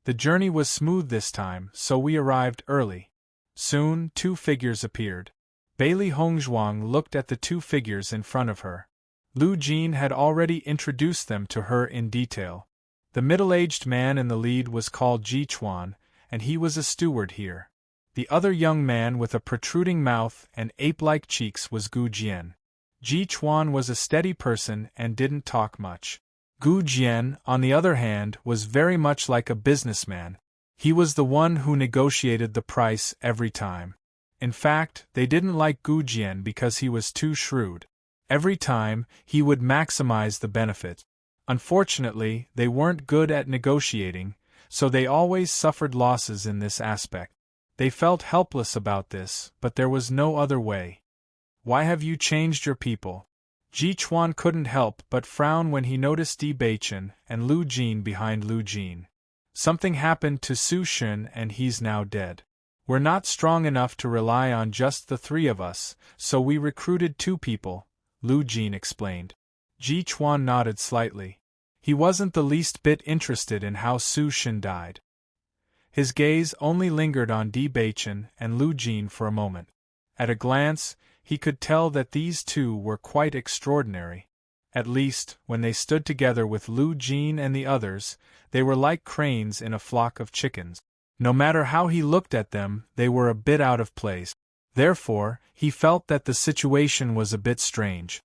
"The journey was smooth this time, so we arrived early." Soon, two figures appeared. Bailey Hongzhuang looked at the two figures in front of her. Lu Jin had already introduced them to her in detail. The middle-aged man in the lead was called Ji Chuan, and he was a steward here. The other young man with a protruding mouth and ape-like cheeks was Gu Jian. Ji Chuan was a steady person and didn't talk much. Gu Jian, on the other hand, was very much like a businessman. He was the one who negotiated the price every time. In fact, they didn't like Gu Jian because he was too shrewd. Every time, he would maximize the benefit. Unfortunately, they weren't good at negotiating, so they always suffered losses in this aspect. They felt helpless about this, but there was no other way. "Why have you changed your people?" Ji Chuan couldn't help but frown when he noticed Di Baichen and Lu Jin behind Lu Jin. "Something happened to Su Shen and he's now dead. We're not strong enough to rely on just the three of us, so we recruited two people," Lu Jin explained. Ji Chuan nodded slightly. He wasn't the least bit interested in how Su Shen died. His gaze only lingered on Di Baichen and Lu Jin for a moment. At a glance, he could tell that these two were quite extraordinary. At least, when they stood together with Lu Jin and the others, they were like cranes in a flock of chickens. No matter how he looked at them, they were a bit out of place. Therefore, he felt that the situation was a bit strange.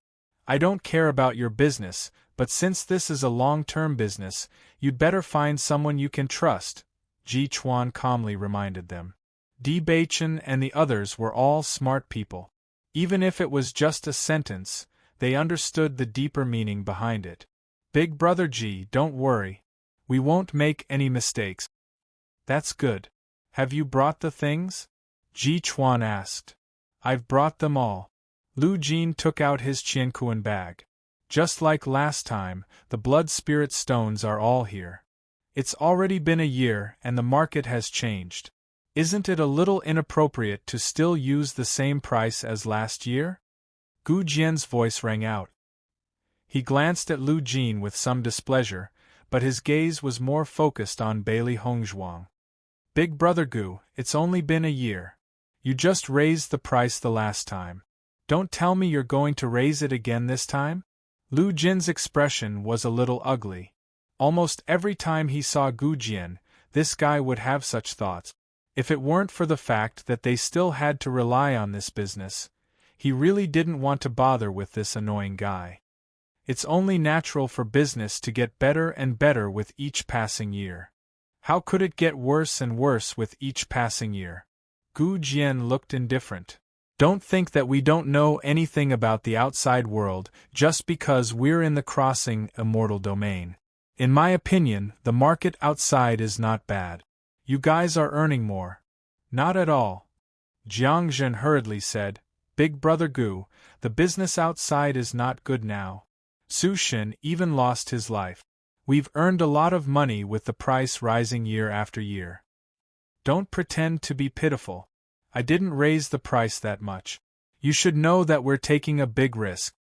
"I don't care about your business, but since this is a long-term business, you'd better find someone you can trust," Ji Chuan calmly reminded them. Di Baichen and the others were all smart people. Even if it was just a sentence, they understood the deeper meaning behind it. "Big Brother G, don't worry. We won't make any mistakes." "That's good. Have you brought the things?" Ji Chuan asked. "I've brought them all." Lu Jin took out his Qiankuan bag. "Just like last time, the blood spirit stones are all here. It's already been a year and the market has changed. Isn't it a little inappropriate to still use the same price as last year?" Gu Jian's voice rang out. He glanced at Lu Jin with some displeasure, but his gaze was more focused on Bailey Hongzhuang. "Big Brother Gu, it's only been a year. You just raised the price the last time. Don't tell me you're going to raise it again this time?" Lu Jin's expression was a little ugly. Almost every time he saw Gu Jian, this guy would have such thoughts. If it weren't for the fact that they still had to rely on this business, he really didn't want to bother with this annoying guy. It's only natural for business to get better and better with each passing year. How could it get worse and worse with each passing year? Gu Jian looked indifferent. "Don't think that we don't know anything about the outside world just because we're in the crossing immortal domain. In my opinion, the market outside is not bad. You guys are earning more." "Not at all," Jiang Zhen hurriedly said. "Big Brother Gu, the business outside is not good now. Su Shen even lost his life. We've earned a lot of money with the price rising year after year. Don't pretend to be pitiful. I didn't raise the price that much. You should know that we're taking a big risk."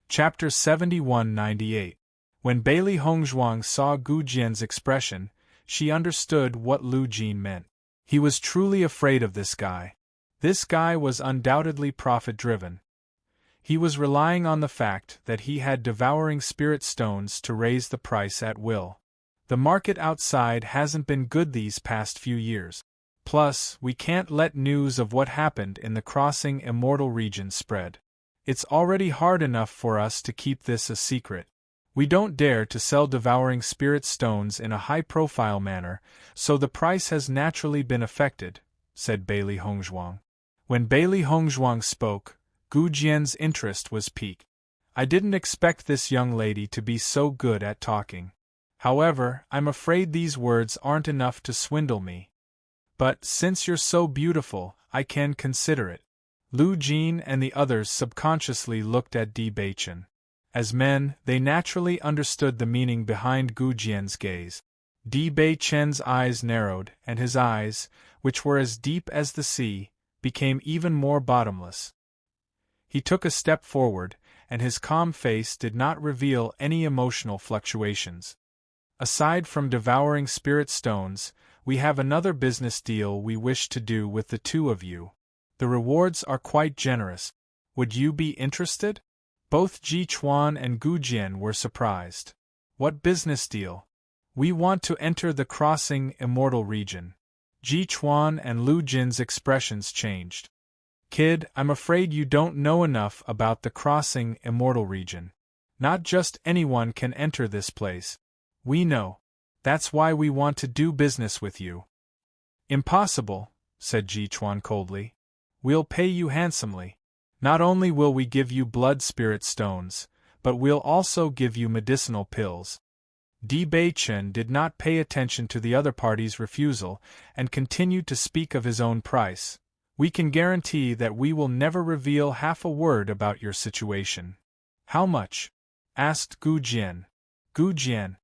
Chapter 71-98. When Bailey Hongzhuang saw Gu Jian's expression, she understood what Lu Jin meant. He was truly afraid of this guy. This guy was undoubtedly profit-driven. He was relying on the fact that he had devouring spirit stones to raise the price at will. The market outside hasn't been good these past few years. Plus, we can't let news of what happened in the crossing immortal region spread. It's already hard enough for us to keep this a secret. We don't dare to sell devouring spirit stones in a high-profile manner, so the price has naturally been affected, said Bailey Hongzhuang. When Bailey Hongzhuang spoke, Gu Jian's interest was piqued. I didn't expect this young lady to be so good at talking. However, I'm afraid these words aren't enough to swindle me. But since you're so beautiful, I can consider it. Lu Jin and the others subconsciously looked at Di Beichen. As men, they naturally understood the meaning behind Gu Jian's gaze. Di Beichen's eyes narrowed, and his eyes, which were as deep as the sea, became even more bottomless. He took a step forward, and his calm face did not reveal any emotional fluctuations. Aside from devouring spirit stones, we have another business deal we wish to do with the two of you. The rewards are quite generous. Would you be interested? Both Ji Chuan and Gu Jian were surprised. What business deal? We want to enter the crossing immortal region. Ji Chuan and Lu Jin's expressions changed. Kid, I'm afraid you don't know enough about the crossing immortal region. Not just anyone can enter this place. We know. That's why we want to do business with you. Impossible, said Ji Chuan coldly. We'll pay you handsomely. Not only will we give you blood spirit stones, but we'll also give you medicinal pills. Di Beichen did not pay attention to the other party's refusal and continued to speak of his own price. We can guarantee that we will never reveal half a word about your situation. How much? Asked Gu Jian. Gu Jian.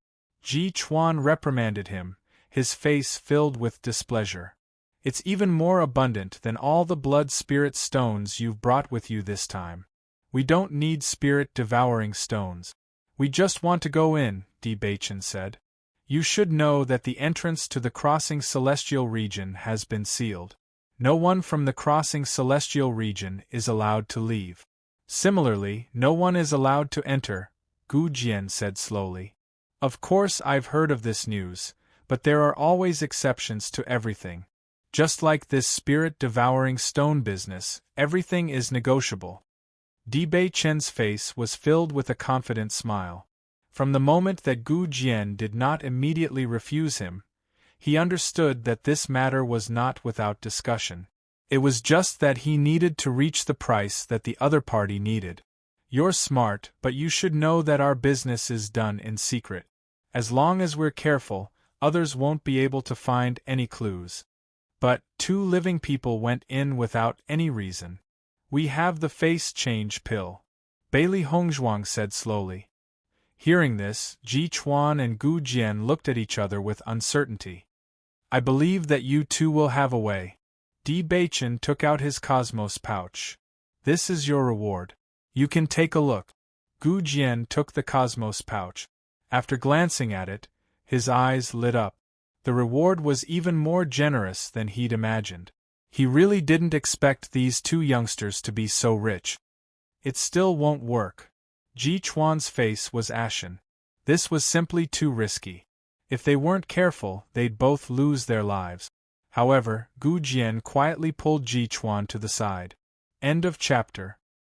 Ji Chuan reprimanded him, his face filled with displeasure. It's even more abundant than all the blood spirit stones you've brought with you this time. We don't need spirit-devouring stones. We just want to go in, Di Beichen said. You should know that the entrance to the crossing celestial region has been sealed. No one from the crossing celestial region is allowed to leave. Similarly, no one is allowed to enter, Gu Jian said slowly. Of course I've heard of this news, but there are always exceptions to everything. Just like this spirit-devouring stone business, everything is negotiable. Di Beichen's face was filled with a confident smile. From the moment that Gu Jian did not immediately refuse him, he understood that this matter was not without discussion. It was just that he needed to reach the price that the other party needed. You're smart, but you should know that our business is done in secret. As long as we're careful, others won't be able to find any clues. But 2 living people went in without any reason. We have the face change pill, Bailey Hongzhuang said slowly. Hearing this, Ji Chuan and Gu Jian looked at each other with uncertainty. I believe that you two will have a way. Di Beichen took out his cosmos pouch. This is your reward. You can take a look. Gu Jian took the cosmos pouch. After glancing at it, his eyes lit up. The reward was even more generous than he'd imagined. He really didn't expect these 2 youngsters to be so rich. It still won't work. Ji Chuan's face was ashen. This was simply too risky. If they weren't careful, they'd both lose their lives. However, Gu Jian quietly pulled Ji Chuan to the side. End of chapter.